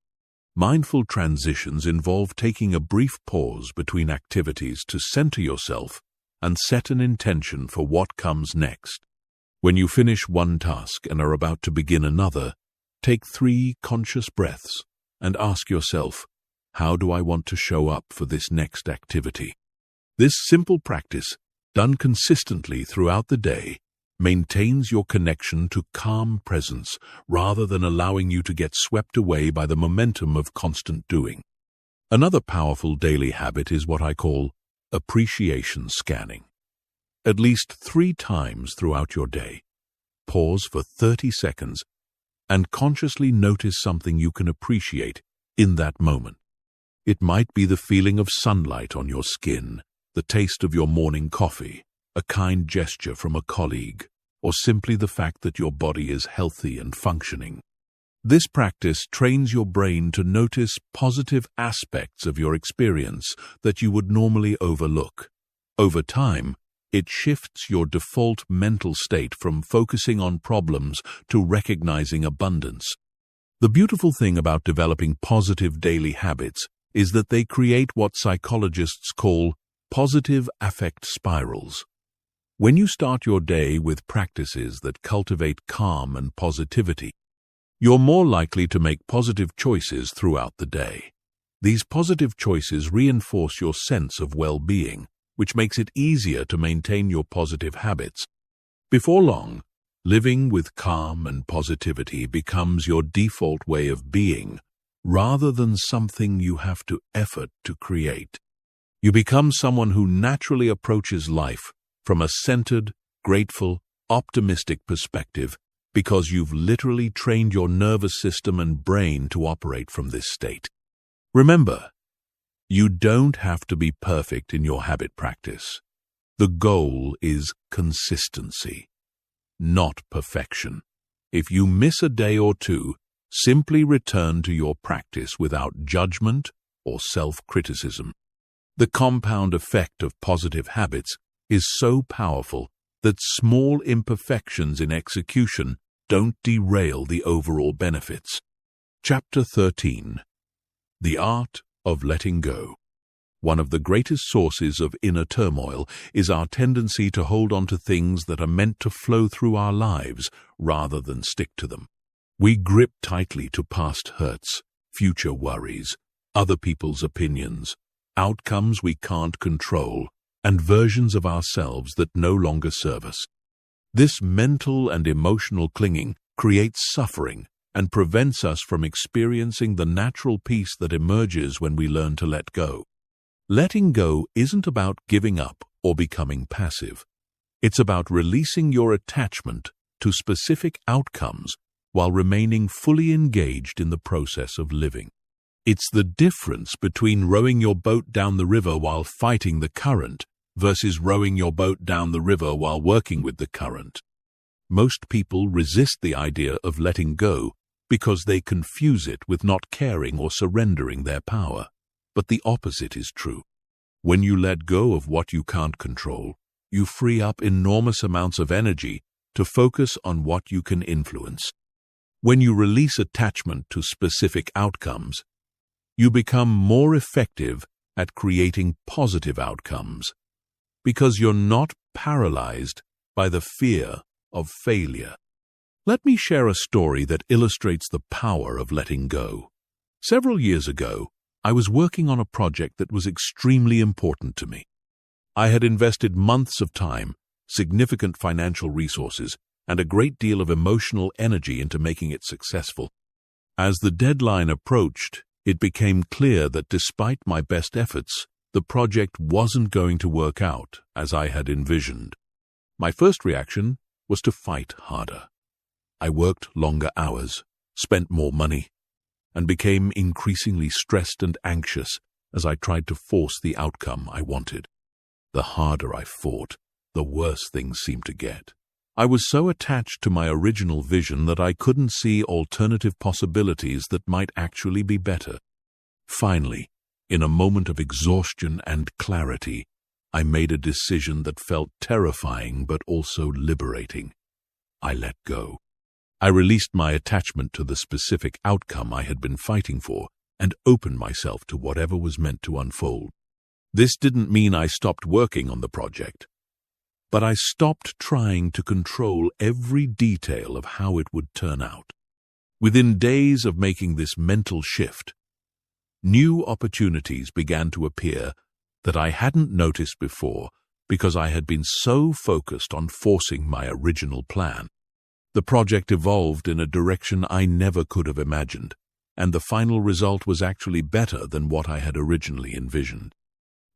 Mindful transitions involve taking a brief pause between activities to center yourself and set an intention for what comes next. When you finish one task and are about to begin another, take 3 conscious breaths and ask yourself, how do I want to show up for this next activity? This simple practice, done consistently throughout the day, maintains your connection to calm presence rather than allowing you to get swept away by the momentum of constant doing. Another powerful daily habit is what I call appreciation scanning. At least 3 times throughout your day, pause for 30 seconds and consciously notice something you can appreciate in that moment. It might be the feeling of sunlight on your skin, the taste of your morning coffee, a kind gesture from a colleague, or simply the fact that your body is healthy and functioning. This practice trains your brain to notice positive aspects of your experience that you would normally overlook. Over time, it shifts your default mental state from focusing on problems to recognizing abundance. The beautiful thing about developing positive daily habits is that they create what psychologists call positive affect spirals. When you start your day with practices that cultivate calm and positivity, you're more likely to make positive choices throughout the day. These positive choices reinforce your sense of well-being, which makes it easier to maintain your positive habits. Before long, living with calm and positivity becomes your default way of being, rather than something you have to effort to create. You become someone who naturally approaches life from a centered, grateful, optimistic perspective because you've literally trained your nervous system and brain to operate from this state. Remember, you don't have to be perfect in your habit practice. The goal is consistency, not perfection. If you miss a day or two, simply return to your practice without judgment or self-criticism. The compound effect of positive habits is so powerful that small imperfections in execution don't derail the overall benefits. Chapter 13. The Art of Letting Go. One of the greatest sources of inner turmoil is our tendency to hold on to things that are meant to flow through our lives rather than stick to them. We grip tightly to past hurts, future worries, other people's opinions, outcomes we can't control, and versions of ourselves that no longer serve us. This mental and emotional clinging creates suffering and prevents us from experiencing the natural peace that emerges when we learn to let go. Letting go isn't about giving up or becoming passive. It's about releasing your attachment to specific outcomes while remaining fully engaged in the process of living. It's the difference between rowing your boat down the river while fighting the current versus rowing your boat down the river while working with the current. Most people resist the idea of letting go because they confuse it with not caring or surrendering their power. But the opposite is true. When you let go of what you can't control, you free up enormous amounts of energy to focus on what you can influence. When you release attachment to specific outcomes, you become more effective at creating positive outcomes because you're not paralyzed by the fear of failure. Let me share a story that illustrates the power of letting go. Several years ago, I was working on a project that was extremely important to me. I had invested months of time, significant financial resources, and a great deal of emotional energy into making it successful. As the deadline approached, it became clear that despite my best efforts, the project wasn't going to work out as I had envisioned. My first reaction was to fight harder. I worked longer hours, spent more money, and became increasingly stressed and anxious as I tried to force the outcome I wanted. The harder I fought, the worse things seemed to get. I was so attached to my original vision that I couldn't see alternative possibilities that might actually be better. Finally, in a moment of exhaustion and clarity, I made a decision that felt terrifying but also liberating. I let go. I released my attachment to the specific outcome I had been fighting for and opened myself to whatever was meant to unfold. This didn't mean I stopped working on the project, but I stopped trying to control every detail of how it would turn out. Within days of making this mental shift, new opportunities began to appear that I hadn't noticed before because I had been so focused on forcing my original plan. The project evolved in a direction I never could have imagined, and the final result was actually better than what I had originally envisioned.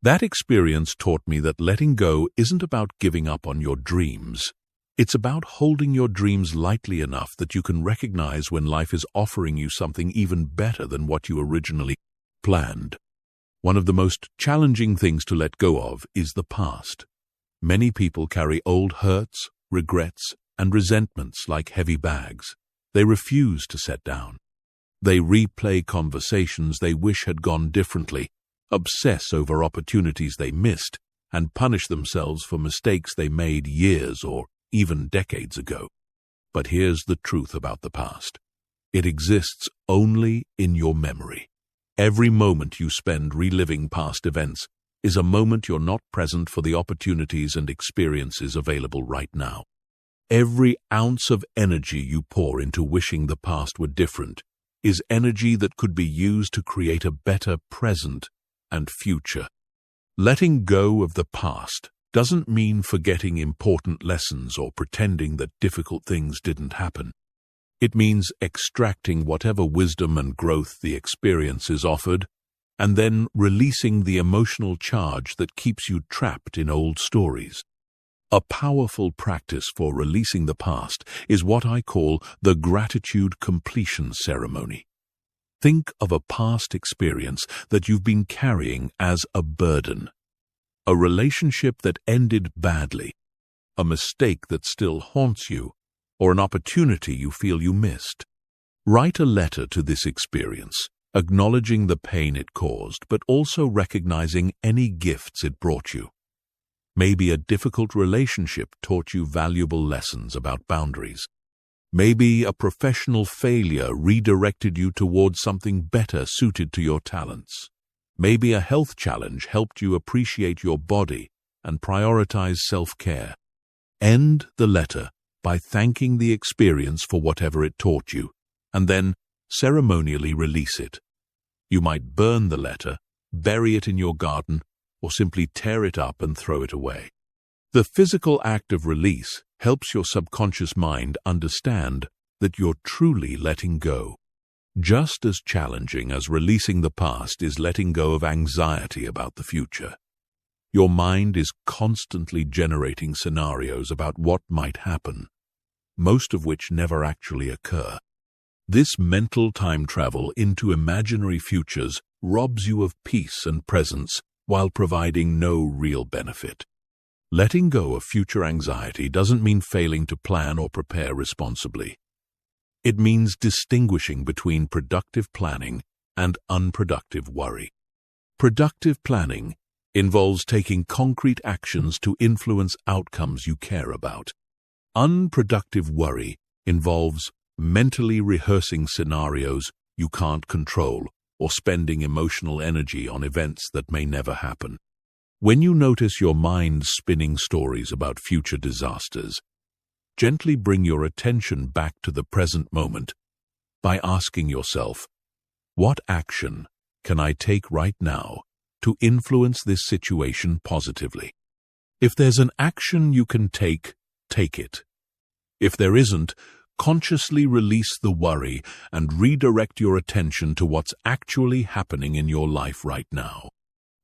That experience taught me that letting go isn't about giving up on your dreams. It's about holding your dreams lightly enough that you can recognize when life is offering you something even better than what you originally planned. One of the most challenging things to let go of is the past. Many people carry old hurts, regrets, and resentments like heavy bags. They refuse to set down. They replay conversations they wish had gone differently, obsess over opportunities they missed, and punish themselves for mistakes they made years or even decades ago. But here's the truth about the past. It exists only in your memory. Every moment you spend reliving past events is a moment you're not present for the opportunities and experiences available right now. Every ounce of energy you pour into wishing the past were different is energy that could be used to create a better present and future. Letting go of the past doesn't mean forgetting important lessons or pretending that difficult things didn't happen. It means extracting whatever wisdom and growth the experiences offered and then releasing the emotional charge that keeps you trapped in old stories. A powerful practice for releasing the past is what I call the gratitude completion ceremony. Think of a past experience that you've been carrying as a burden. A relationship that ended badly, a mistake that still haunts you, or an opportunity you feel you missed. Write a letter to this experience, acknowledging the pain it caused, but also recognizing any gifts it brought you. Maybe a difficult relationship taught you valuable lessons about boundaries. Maybe a professional failure redirected you towards something better suited to your talents. Maybe a health challenge helped you appreciate your body and prioritize self-care. End the letter by thanking the experience for whatever it taught you, and then ceremonially release it. You might burn the letter, bury it in your garden, or simply tear it up and throw it away. The physical act of release helps your subconscious mind understand that you're truly letting go. Just as challenging as releasing the past is letting go of anxiety about the future. Your mind is constantly generating scenarios about what might happen, most of which never actually occur. This mental time travel into imaginary futures robs you of peace and presence while providing no real benefit. Letting go of future anxiety doesn't mean failing to plan or prepare responsibly. It means distinguishing between productive planning and unproductive worry. Productive planning involves taking concrete actions to influence outcomes you care about. Unproductive worry involves mentally rehearsing scenarios you can't control or spending emotional energy on events that may never happen. When you notice your mind spinning stories about future disasters, gently bring your attention back to the present moment by asking yourself, what action can I take right now to influence this situation positively? If there's an action you can take, take it. If there isn't, consciously release the worry and redirect your attention to what's actually happening in your life right now.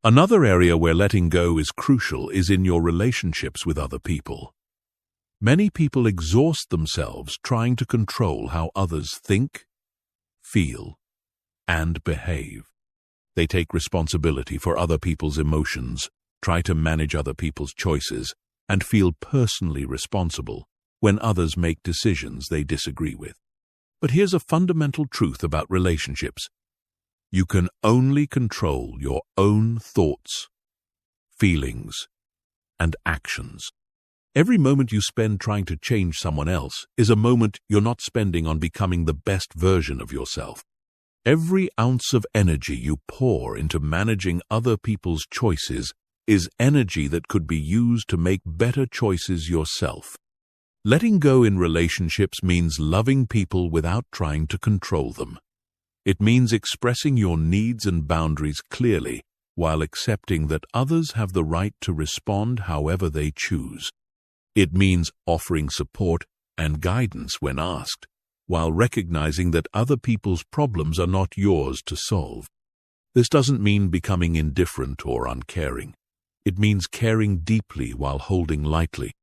Another area where letting go is crucial is in your relationships with other people. Many people exhaust themselves trying to control how others think, feel, and behave. They take responsibility for other people's emotions, try to manage other people's choices, and feel personally responsible when others make decisions they disagree with. But here's a fundamental truth about relationships. You can only control your own thoughts, feelings, and actions. Every moment you spend trying to change someone else is a moment you're not spending on becoming the best version of yourself. Every ounce of energy you pour into managing other people's choices is energy that could be used to make better choices yourself. Letting go in relationships means loving people without trying to control them. It means expressing your needs and boundaries clearly while accepting that others have the right to respond however they choose. It means offering support and guidance when asked, while recognizing that other people's problems are not yours to solve. This doesn't mean becoming indifferent or uncaring. It means caring deeply while holding lightly.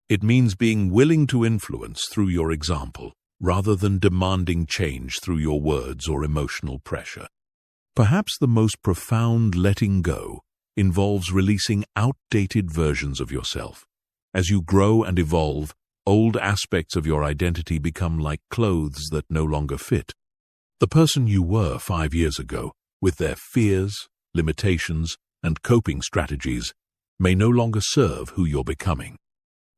It means being willing to influence through your example, rather than demanding change through your words or emotional pressure. Perhaps the most profound letting go involves releasing outdated versions of yourself. As you grow and evolve, old aspects of your identity become like clothes that no longer fit. The person you were 5 years ago, with their fears, limitations, and coping strategies, may no longer serve who you're becoming.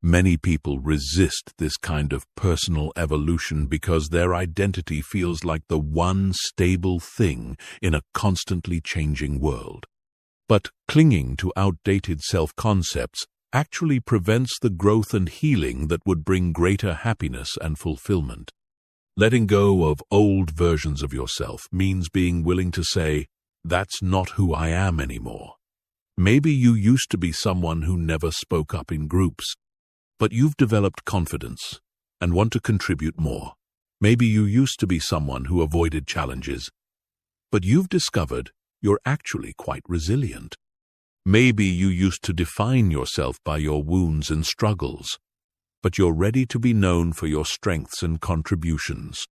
Many people resist this kind of personal evolution because their identity feels like the one stable thing in a constantly changing world. But clinging to outdated self-concepts actually prevents the growth and healing that would bring greater happiness and fulfillment. Letting go of old versions of yourself means being willing to say, "That's not who I am anymore." Maybe you used to be someone who never spoke up in groups, but you've developed confidence and want to contribute more. Maybe you used to be someone who avoided challenges, but you've discovered you're actually quite resilient. Maybe you used to define yourself by your wounds and struggles, but you're ready to be known for your strengths and contributions.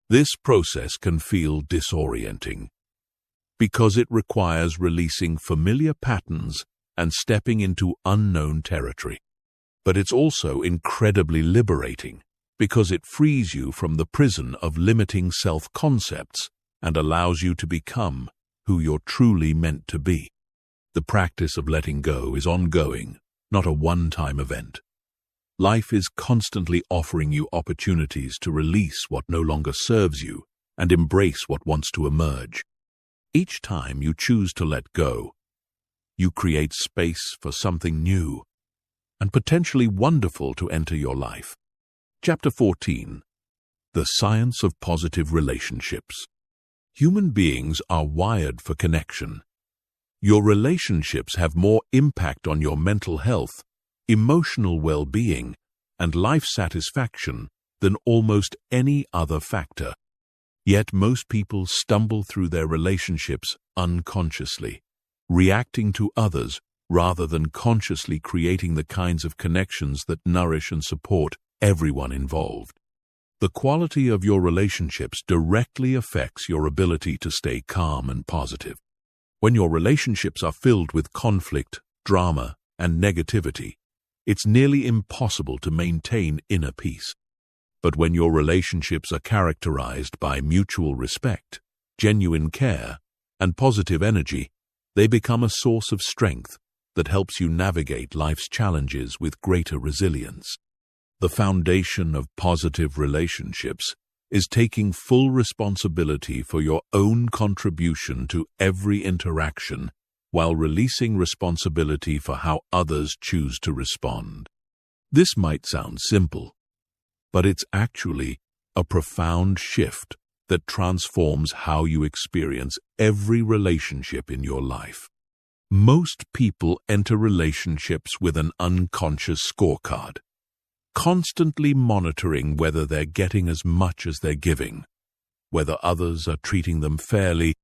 This process can feel disorienting because it requires releasing familiar patterns and stepping into unknown territory. But it's also incredibly liberating because it frees you from the prison of limiting self-concepts and allows you to become who you're truly meant to be. The practice of letting go is ongoing, not a one-time event. Life is constantly offering you opportunities to release what no longer serves you and embrace what wants to emerge. Each time you choose to let go, you create space for something new and potentially wonderful to enter your life. Chapter 14. The Science of Positive Relationships. Human beings are wired for connection. Your relationships have more impact on your mental health, emotional well-being, and life satisfaction than almost any other factor. Yet most people stumble through their relationships unconsciously, reacting to others rather than consciously creating the kinds of connections that nourish and support everyone involved. The quality of your relationships directly affects your ability to stay calm and positive. When your relationships are filled with conflict, drama, and negativity, it's nearly impossible to maintain inner peace. But when your relationships are characterized by mutual respect, genuine care, and positive energy, they become a source of strength that helps you navigate life's challenges with greater resilience. The foundation of positive relationships is taking full responsibility for your own contribution to every interaction while releasing responsibility for how others choose to respond. This might sound simple, but it's actually a profound shift that transforms how you experience every relationship in your life. Most people enter relationships with an unconscious scorecard, constantly monitoring whether they're getting as much as they're giving, whether others are treating them fairly,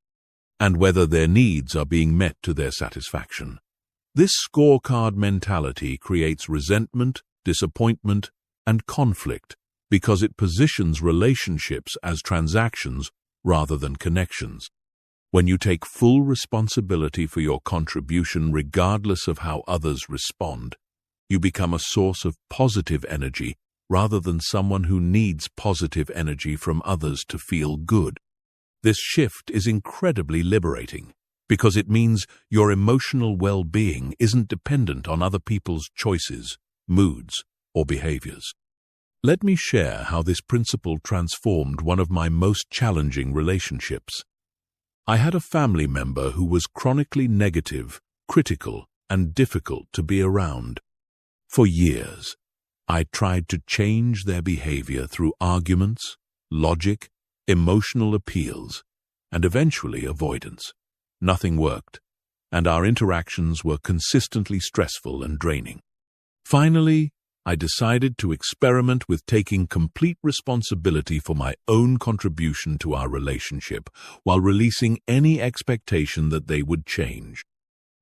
and whether their needs are being met to their satisfaction. This scorecard mentality creates resentment, disappointment, and conflict because it positions relationships as transactions rather than connections. When you take full responsibility for your contribution regardless of how others respond, you become a source of positive energy rather than someone who needs positive energy from others to feel good. This shift is incredibly liberating because it means your emotional well-being isn't dependent on other people's choices, moods, or behaviors. Let me share how this principle transformed one of my most challenging relationships. I had a family member who was chronically negative, critical, and difficult to be around. For years, I tried to change their behavior through arguments, logic, emotional appeals, and eventually avoidance. Nothing worked, and our interactions were consistently stressful and draining. Finally, I decided to experiment with taking complete responsibility for my own contribution to our relationship while releasing any expectation that they would change.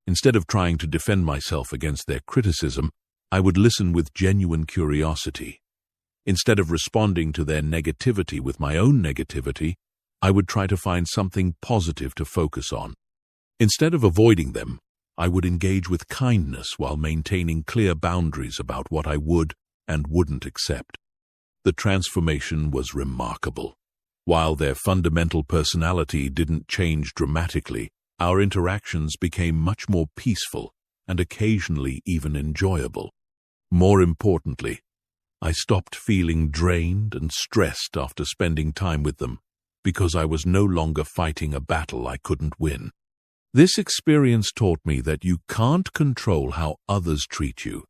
Instead of trying to defend myself against their criticism, I would listen with genuine curiosity. Instead of responding to their negativity with my own negativity, I would try to find something positive to focus on. Instead of avoiding them, I would engage with kindness while maintaining clear boundaries about what I would and wouldn't accept. The transformation was remarkable. While their fundamental personality didn't change dramatically, our interactions became much more peaceful and occasionally even enjoyable. More importantly, I stopped feeling drained and stressed after spending time with them because I was no longer fighting a battle I couldn't win. This experience taught me that you can't control how others treat you,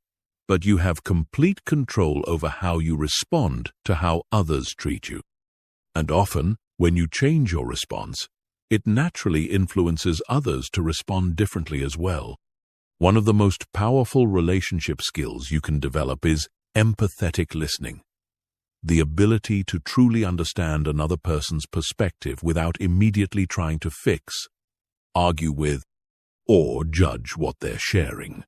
but you have complete control over how you respond to how others treat you. And often, when you change your response, it naturally influences others to respond differently as well. One of the most powerful relationship skills you can develop is empathetic listening. The ability to truly understand another person's perspective without immediately trying to fix, argue with, or judge what they're sharing.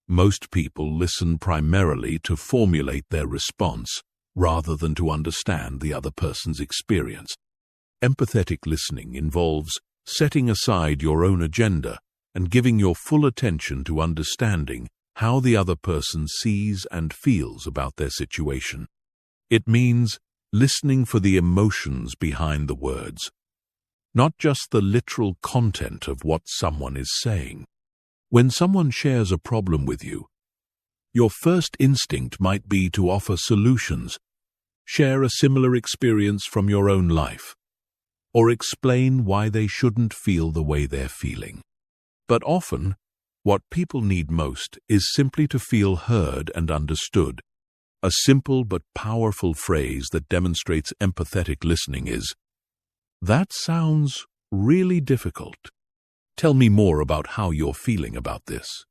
Most people listen primarily to formulate their response rather than to understand the other person's experience. Empathetic listening involves setting aside your own agenda and giving your full attention to understanding how the other person sees and feels about their situation. It means listening for the emotions behind the words, not just the literal content of what someone is saying. When someone shares a problem with you, your first instinct might be to offer solutions, share a similar experience from your own life, or explain why they shouldn't feel the way they're feeling. But often, what people need most is simply to feel heard and understood. A simple but powerful phrase that demonstrates empathetic listening is, "That sounds really difficult. Tell me more about how you're feeling about this."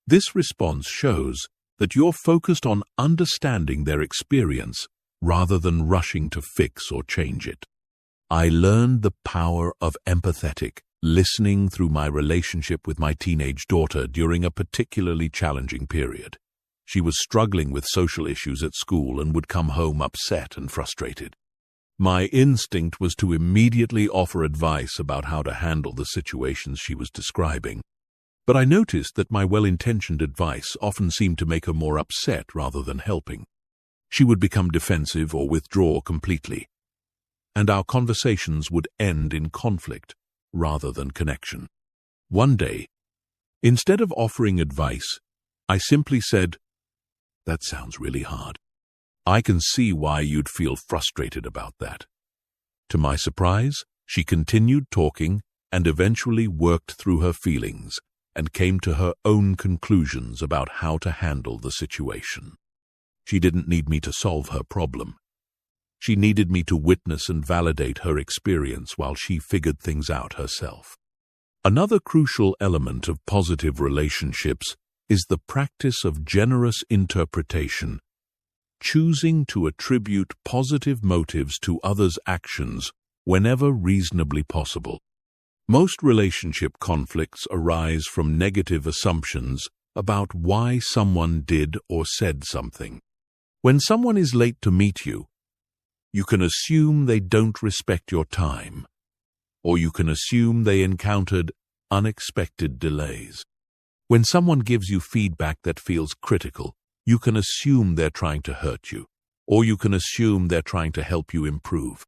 This response shows that you're focused on understanding their experience rather than rushing to fix or change it. I learned the power of empathetic listening through my relationship with my teenage daughter during a particularly challenging period. She was struggling with social issues at school and would come home upset and frustrated. My instinct was to immediately offer advice about how to handle the situations she was describing. But I noticed that my well-intentioned advice often seemed to make her more upset rather than helping. She would become defensive or withdraw completely, and our conversations would end in conflict rather than connection. One day, instead of offering advice, I simply said, "That sounds really hard. I can see why you'd feel frustrated about that." To my surprise, she continued talking and eventually worked through her feelings and came to her own conclusions about how to handle the situation. She didn't need me to solve her problem. She needed me to witness and validate her experience while she figured things out herself. Another crucial element of positive relationships is the practice of generous interpretation, choosing to attribute positive motives to others' actions whenever reasonably possible. Most relationship conflicts arise from negative assumptions about why someone did or said something. When someone is late to meet you, you can assume they don't respect your time, or you can assume they encountered unexpected delays. When someone gives you feedback that feels critical, you can assume they're trying to hurt you, or you can assume they're trying to help you improve.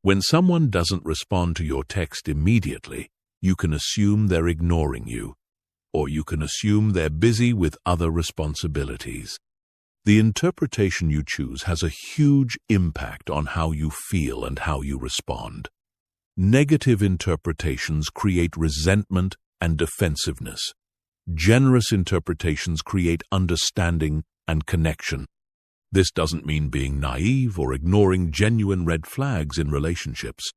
When someone doesn't respond to your text immediately, you can assume they're ignoring you, or you can assume they're busy with other responsibilities. The interpretation you choose has a huge impact on how you feel and how you respond. Negative interpretations create resentment and defensiveness. Generous interpretations create understanding and connection. This doesn't mean being naive or ignoring genuine red flags in relationships.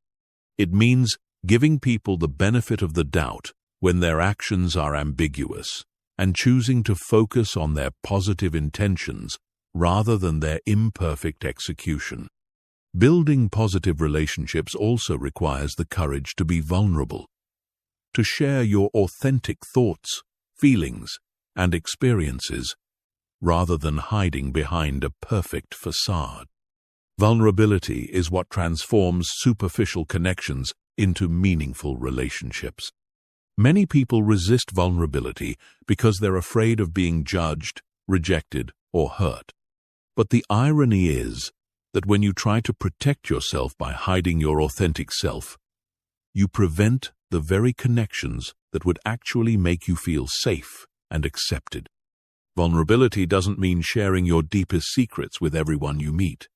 It means giving people the benefit of the doubt when their actions are ambiguous and choosing to focus on their positive intentions rather than their imperfect execution. Building positive relationships also requires the courage to be vulnerable, to share your authentic thoughts, feelings, and experiences, rather than hiding behind a perfect facade. Vulnerability is what transforms superficial connections into meaningful relationships. Many people resist vulnerability because they're afraid of being judged, rejected, or hurt. But the irony is that when you try to protect yourself by hiding your authentic self, you prevent the very connections that would actually make you feel safe and accepted. Vulnerability doesn't mean sharing your deepest secrets with everyone you meet.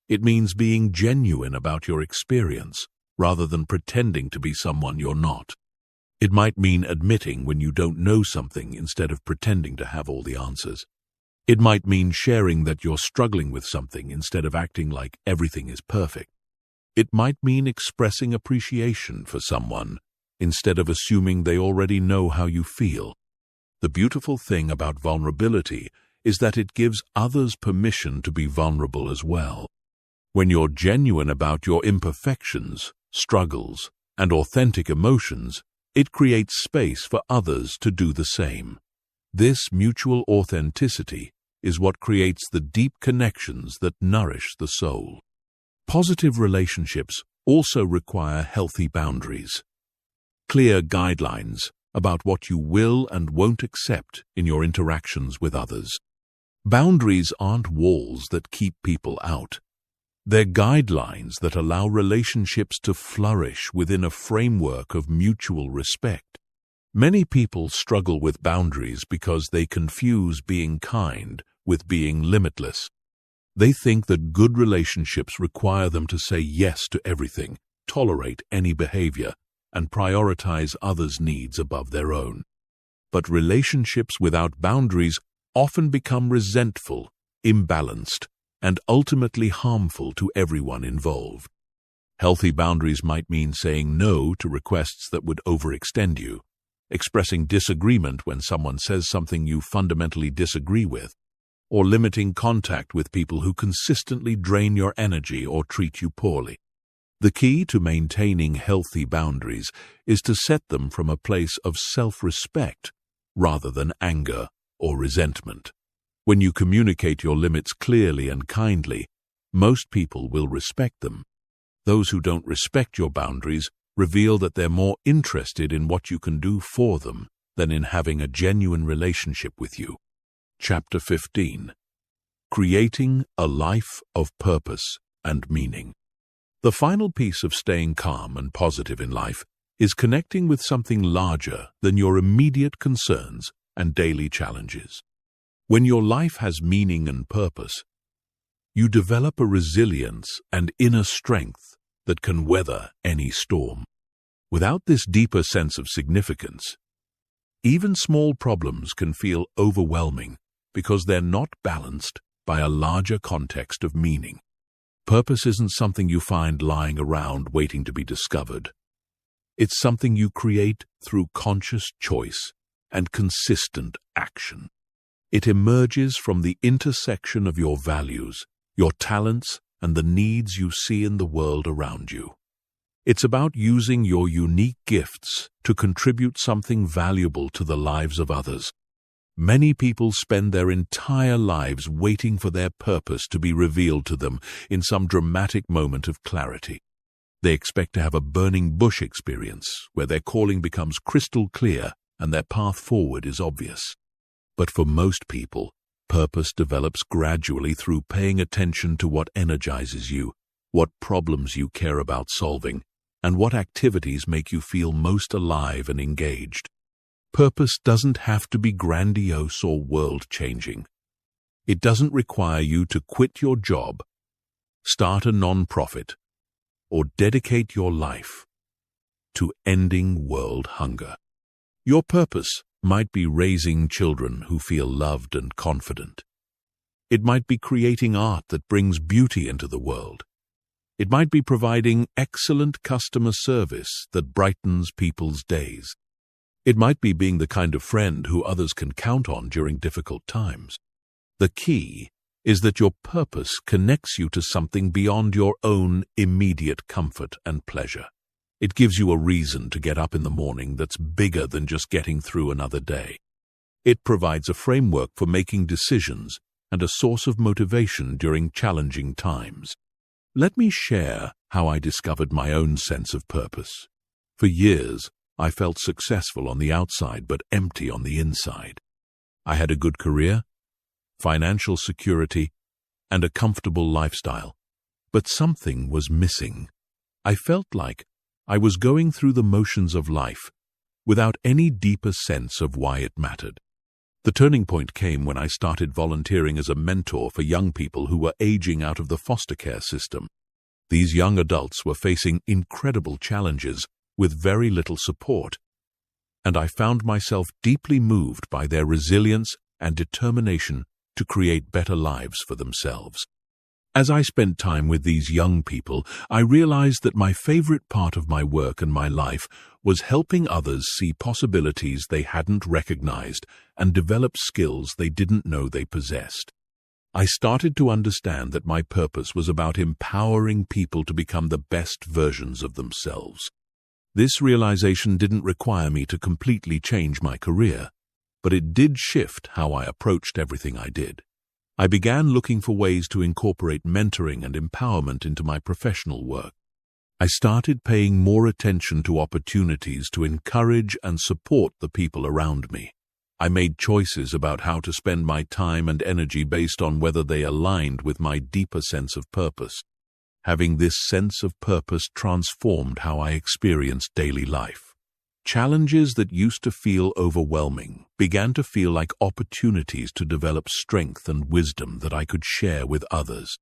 It means being genuine about your experience rather than pretending to be someone you're not. It might mean admitting when you don't know something instead of pretending to have all the answers. It might mean sharing that you're struggling with something instead of acting like everything is perfect. It might mean expressing appreciation for someone instead of assuming they already know how you feel. The beautiful thing about vulnerability is that it gives others permission to be vulnerable as well. When you're genuine about your imperfections, struggles, and authentic emotions, It creates space for others to do the same. This mutual authenticity is what creates the deep connections that nourish the soul. Positive relationships also require healthy boundaries. Clear guidelines about what you will and won't accept in your interactions with others. Boundaries aren't walls that keep people out. They're guidelines that allow relationships to flourish within a framework of mutual respect. Many people struggle with boundaries because they confuse being kind with being limitless. They think that good relationships require them to say yes to everything, tolerate any behavior, and prioritize others' needs above their own. But relationships without boundaries often become resentful, imbalanced, and ultimately harmful to everyone involved. Healthy boundaries might mean saying no to requests that would overextend you, expressing disagreement when someone says something you fundamentally disagree with, or limiting contact with people who consistently drain your energy or treat you poorly. The key to maintaining healthy boundaries is to set them from a place of self-respect rather than anger or resentment. When you communicate your limits clearly and kindly, most people will respect them. Those who don't respect your boundaries reveal that they're more interested in what you can do for them than in having a genuine relationship with you. Chapter 15. Creating a life of purpose and meaning. The final piece of staying calm and positive in life is connecting with something larger than your immediate concerns and daily challenges. When your life has meaning and purpose, you develop a resilience and inner strength that can weather any storm. Without this deeper sense of significance, even small problems can feel overwhelming because they're not balanced by a larger context of meaning. Purpose isn't something you find lying around waiting to be discovered. It's something you create through conscious choice and consistent action. It emerges from the intersection of your values, your talents, and the needs you see in the world around you. It's about using your unique gifts to contribute something valuable to the lives of others. Many people spend their entire lives waiting for their purpose to be revealed to them in some dramatic moment of clarity. They expect to have a burning bush experience where their calling becomes crystal clear and their path forward is obvious. But for most people, purpose develops gradually through paying attention to what energizes you, what problems you care about solving, and what activities make you feel most alive and engaged. Purpose doesn't have to be grandiose or world-changing. It doesn't require you to quit your job, start a non-profit, or dedicate your life to ending world hunger. Your purpose might be raising children who feel loved and confident. It might be creating art that brings beauty into the world. It might be providing excellent customer service that brightens people's days. It might be being the kind of friend who others can count on during difficult times. The key is that your purpose connects you to something beyond your own immediate comfort and pleasure. It gives you a reason to get up in the morning that's bigger than just getting through another day. It provides a framework for making decisions and a source of motivation during challenging times. Let me share how I discovered my own sense of purpose. For years, I felt successful on the outside but empty on the inside. I had a good career, financial security, and a comfortable lifestyle, but something was missing. I felt like I was going through the motions of life without any deeper sense of why it mattered. The turning point came when I started volunteering as a mentor for young people who were aging out of the foster care system. These young adults were facing incredible challenges with very little support, and I found myself deeply moved by their resilience and determination to create better lives for themselves. As I spent time with these young people, I realized that my favorite part of my work and my life was helping others see possibilities they hadn't recognized and develop skills they didn't know they possessed. I started to understand that my purpose was about empowering people to become the best versions of themselves. This realization didn't require me to completely change my career, but it did shift how I approached everything I did. I began looking for ways to incorporate mentoring and empowerment into my professional work. I started paying more attention to opportunities to encourage and support the people around me. I made choices about how to spend my time and energy based on whether they aligned with my deeper sense of purpose. Having this sense of purpose transformed how I experienced daily life. Challenges that used to feel overwhelming began to feel like opportunities to develop strength and wisdom that I could share with others.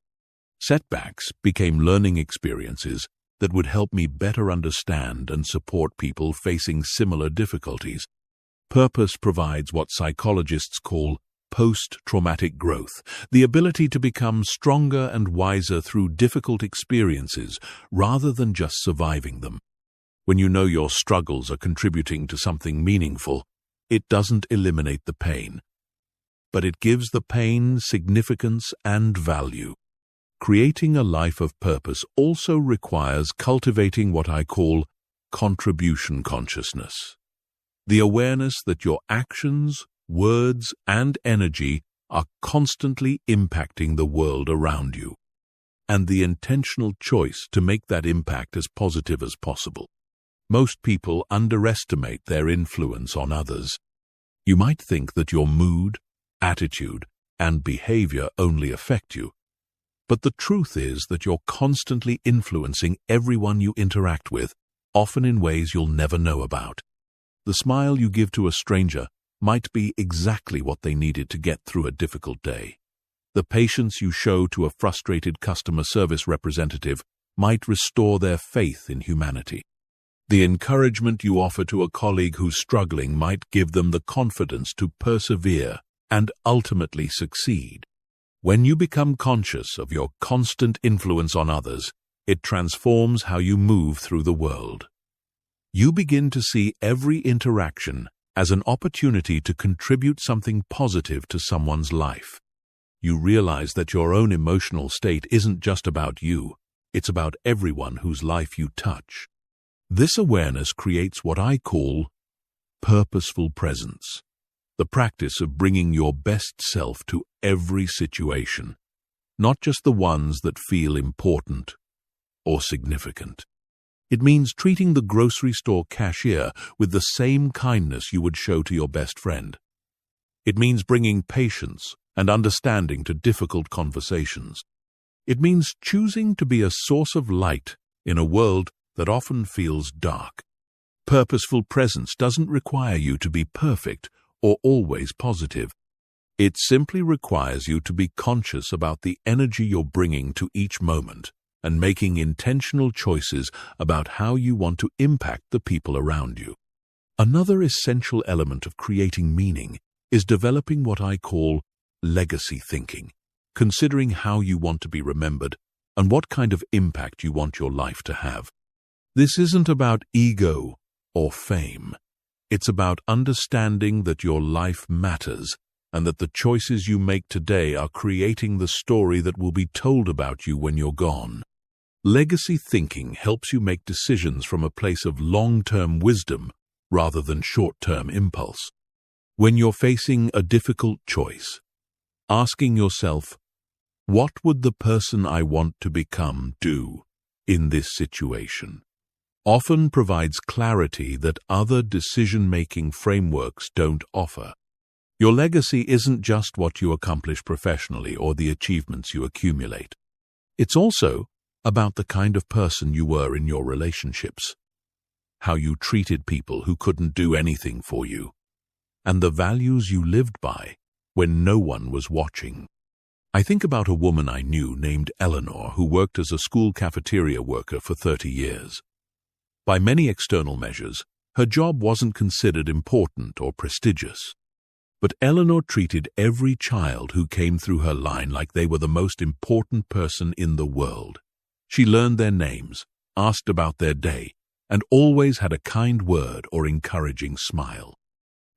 Setbacks became learning experiences that would help me better understand and support people facing similar difficulties. Purpose provides what psychologists call post-traumatic growth, the ability to become stronger and wiser through difficult experiences rather than just surviving them. When you know your struggles are contributing to something meaningful, it doesn't eliminate the pain, but it gives the pain significance and value. Creating a life of purpose also requires cultivating what I call contribution consciousness. The awareness that your actions, words, and energy are constantly impacting the world around you, and the intentional choice to make that impact as positive as possible. Most people underestimate their influence on others. You might think that your mood, attitude, and behavior only affect you, but the truth is that you're constantly influencing everyone you interact with, often in ways you'll never know about. The smile you give to a stranger might be exactly what they needed to get through a difficult day. The patience you show to a frustrated customer service representative might restore their faith in humanity. The encouragement you offer to a colleague who's struggling might give them the confidence to persevere and ultimately succeed. When you become conscious of your constant influence on others, it transforms how you move through the world. You begin to see every interaction as an opportunity to contribute something positive to someone's life. You realize that your own emotional state isn't just about you, it's about everyone whose life you touch. This awareness creates what I call purposeful presence, the practice of bringing your best self to every situation, not just the ones that feel important or significant. It means treating the grocery store cashier with the same kindness you would show to your best friend. It means bringing patience and understanding to difficult conversations. It means choosing to be a source of light in a world that often feels dark. Purposeful presence doesn't require you to be perfect or always positive. It simply requires you to be conscious about the energy you're bringing to each moment and making intentional choices about how you want to impact the people around you. Another essential element of creating meaning is developing what I call legacy thinking, considering how you want to be remembered and what kind of impact you want your life to have. This isn't about ego or fame. It's about understanding that your life matters and that the choices you make today are creating the story that will be told about you when you're gone. Legacy thinking helps you make decisions from a place of long-term wisdom rather than short-term impulse. When you're facing a difficult choice, asking yourself, what would the person I want to become do in this situation, often provides clarity that other decision-making frameworks don't offer. Your legacy isn't just what you accomplish professionally or the achievements you accumulate. It's also about the kind of person you were in your relationships, how you treated people who couldn't do anything for you, and the values you lived by when no one was watching. I think about a woman I knew named Eleanor who worked as a school cafeteria worker for 30 years. By many external measures, her job wasn't considered important or prestigious. But Eleanor treated every child who came through her line like they were the most important person in the world. She learned their names, asked about their day, and always had a kind word or encouraging smile.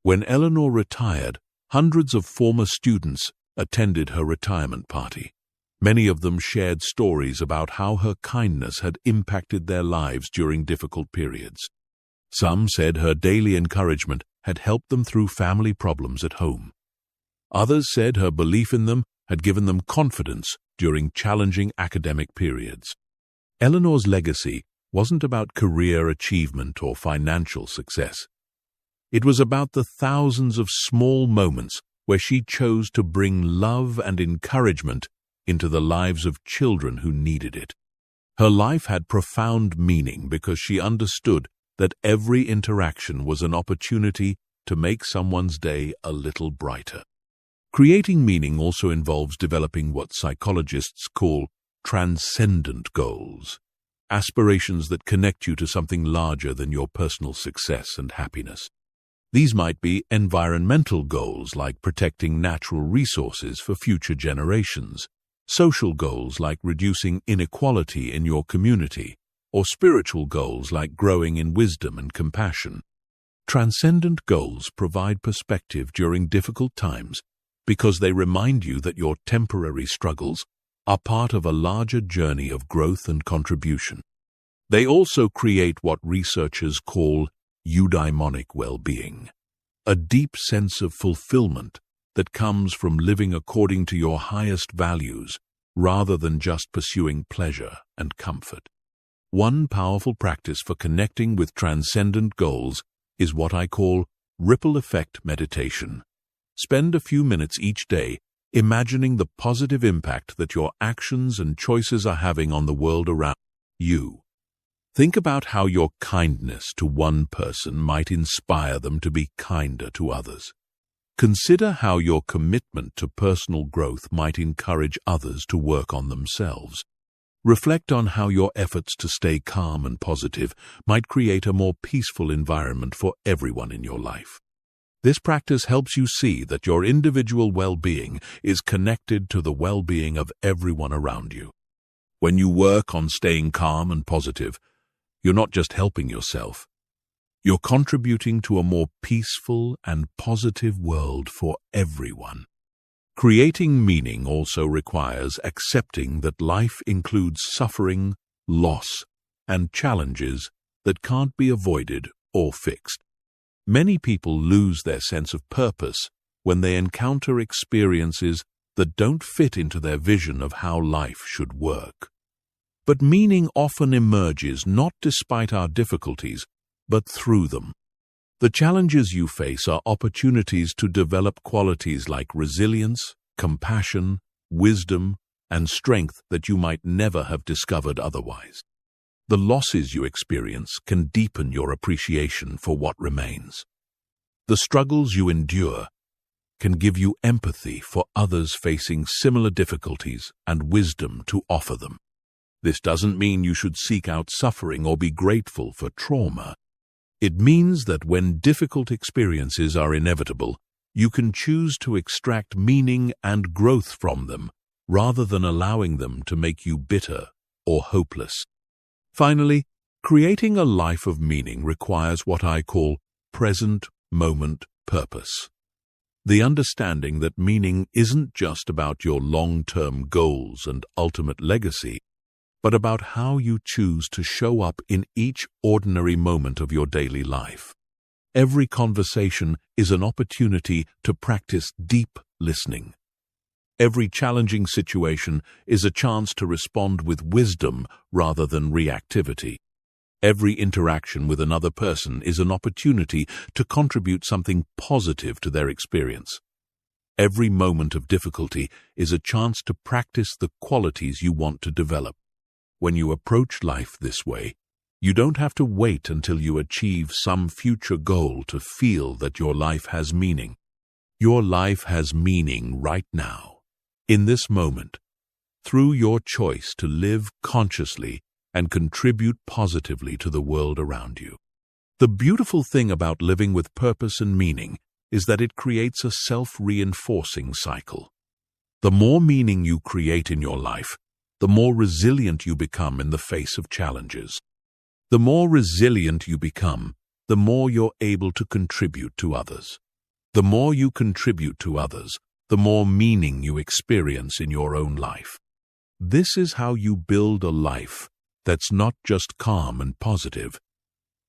When Eleanor retired, hundreds of former students attended her retirement party. Many of them shared stories about how her kindness had impacted their lives during difficult periods. Some said her daily encouragement had helped them through family problems at home. Others said her belief in them had given them confidence during challenging academic periods. Eleanor's legacy wasn't about career achievement or financial success. It was about the thousands of small moments where she chose to bring love and encouragement into the lives of children who needed it. Her life had profound meaning because she understood that every interaction was an opportunity to make someone's day a little brighter. Creating meaning also involves developing what psychologists call transcendent goals, aspirations that connect you to something larger than your personal success and happiness. These might be environmental goals like protecting natural resources for future generations, social goals like reducing inequality in your community, or spiritual goals like growing in wisdom and compassion. Transcendent goals provide perspective during difficult times because they remind you that your temporary struggles are part of a larger journey of growth and contribution. They also create what researchers call eudaimonic well-being, a deep sense of fulfillment that comes from living according to your highest values rather than just pursuing pleasure and comfort. One powerful practice for connecting with transcendent goals is what I call ripple effect meditation. Spend a few minutes each day imagining the positive impact that your actions and choices are having on the world around you. Think about how your kindness to one person might inspire them to be kinder to others. Consider how your commitment to personal growth might encourage others to work on themselves. Reflect on how your efforts to stay calm and positive might create a more peaceful environment for everyone in your life. This practice helps you see that your individual well-being is connected to the well-being of everyone around you. When you work on staying calm and positive, you're not just helping yourself. You're contributing to a more peaceful and positive world for everyone. Creating meaning also requires accepting that life includes suffering, loss, and challenges that can't be avoided or fixed. Many people lose their sense of purpose when they encounter experiences that don't fit into their vision of how life should work. But meaning often emerges not despite our difficulties, but through them. The challenges you face are opportunities to develop qualities like resilience, compassion, wisdom, and strength that you might never have discovered otherwise. The losses you experience can deepen your appreciation for what remains. The struggles you endure can give you empathy for others facing similar difficulties and wisdom to offer them. This doesn't mean you should seek out suffering or be grateful for trauma. It means that when difficult experiences are inevitable, you can choose to extract meaning and growth from them rather than allowing them to make you bitter or hopeless. Finally, creating a life of meaning requires what I call present moment purpose. The understanding that meaning isn't just about your long-term goals and ultimate legacy, but about how you choose to show up in each ordinary moment of your daily life. Every conversation is an opportunity to practice deep listening. Every challenging situation is a chance to respond with wisdom rather than reactivity. Every interaction with another person is an opportunity to contribute something positive to their experience. Every moment of difficulty is a chance to practice the qualities you want to develop. When you approach life this way, you don't have to wait until you achieve some future goal to feel that your life has meaning. Your life has meaning right now, in this moment, through your choice to live consciously and contribute positively to the world around you. The beautiful thing about living with purpose and meaning is that it creates a self-reinforcing cycle. The more meaning you create in your life, the more resilient you become in the face of challenges. The more resilient you become, the more you're able to contribute to others. The more you contribute to others, the more meaning you experience in your own life. This is how you build a life that's not just calm and positive,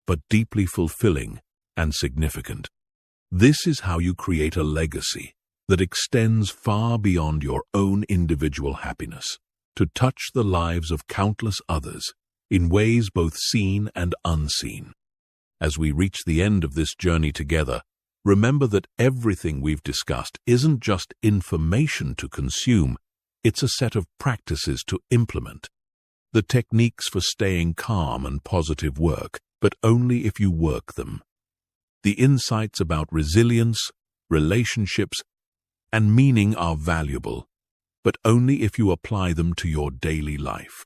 but deeply fulfilling and significant. This is how you create a legacy that extends far beyond your own individual happiness, to touch the lives of countless others in ways both seen and unseen. As we reach the end of this journey together, remember that everything we've discussed isn't just information to consume, it's a set of practices to implement. The techniques for staying calm and positive work, but only if you work them. The insights about resilience, relationships, and meaning are valuable, but only if you apply them to your daily life.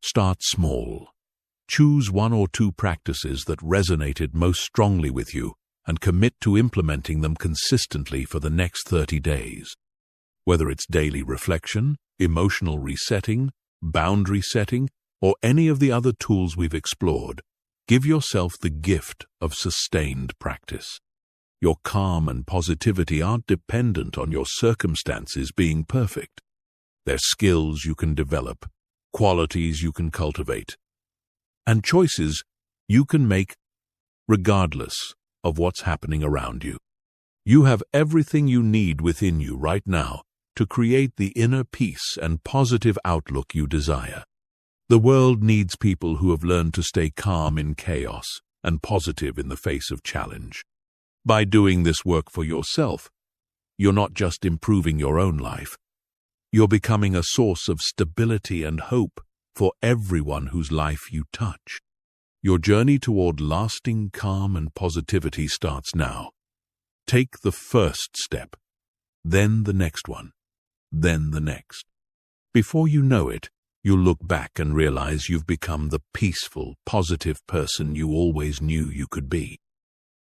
Start small. Choose 1 or 2 practices that resonated most strongly with you and commit to implementing them consistently for the next 30 days. Whether it's daily reflection, emotional resetting, boundary setting, or any of the other tools we've explored, give yourself the gift of sustained practice. Your calm and positivity aren't dependent on your circumstances being perfect. They're skills you can develop, qualities you can cultivate, and choices you can make regardless of what's happening around you. You have everything you need within you right now to create the inner peace and positive outlook you desire. The world needs people who have learned to stay calm in chaos and positive in the face of challenge. By doing this work for yourself, you're not just improving your own life, you're becoming a source of stability and hope for everyone whose life you touch. Your journey toward lasting calm and positivity starts now. Take the first step, then the next one, then the next. Before you know it, you'll look back and realize you've become the peaceful, positive person you always knew you could be.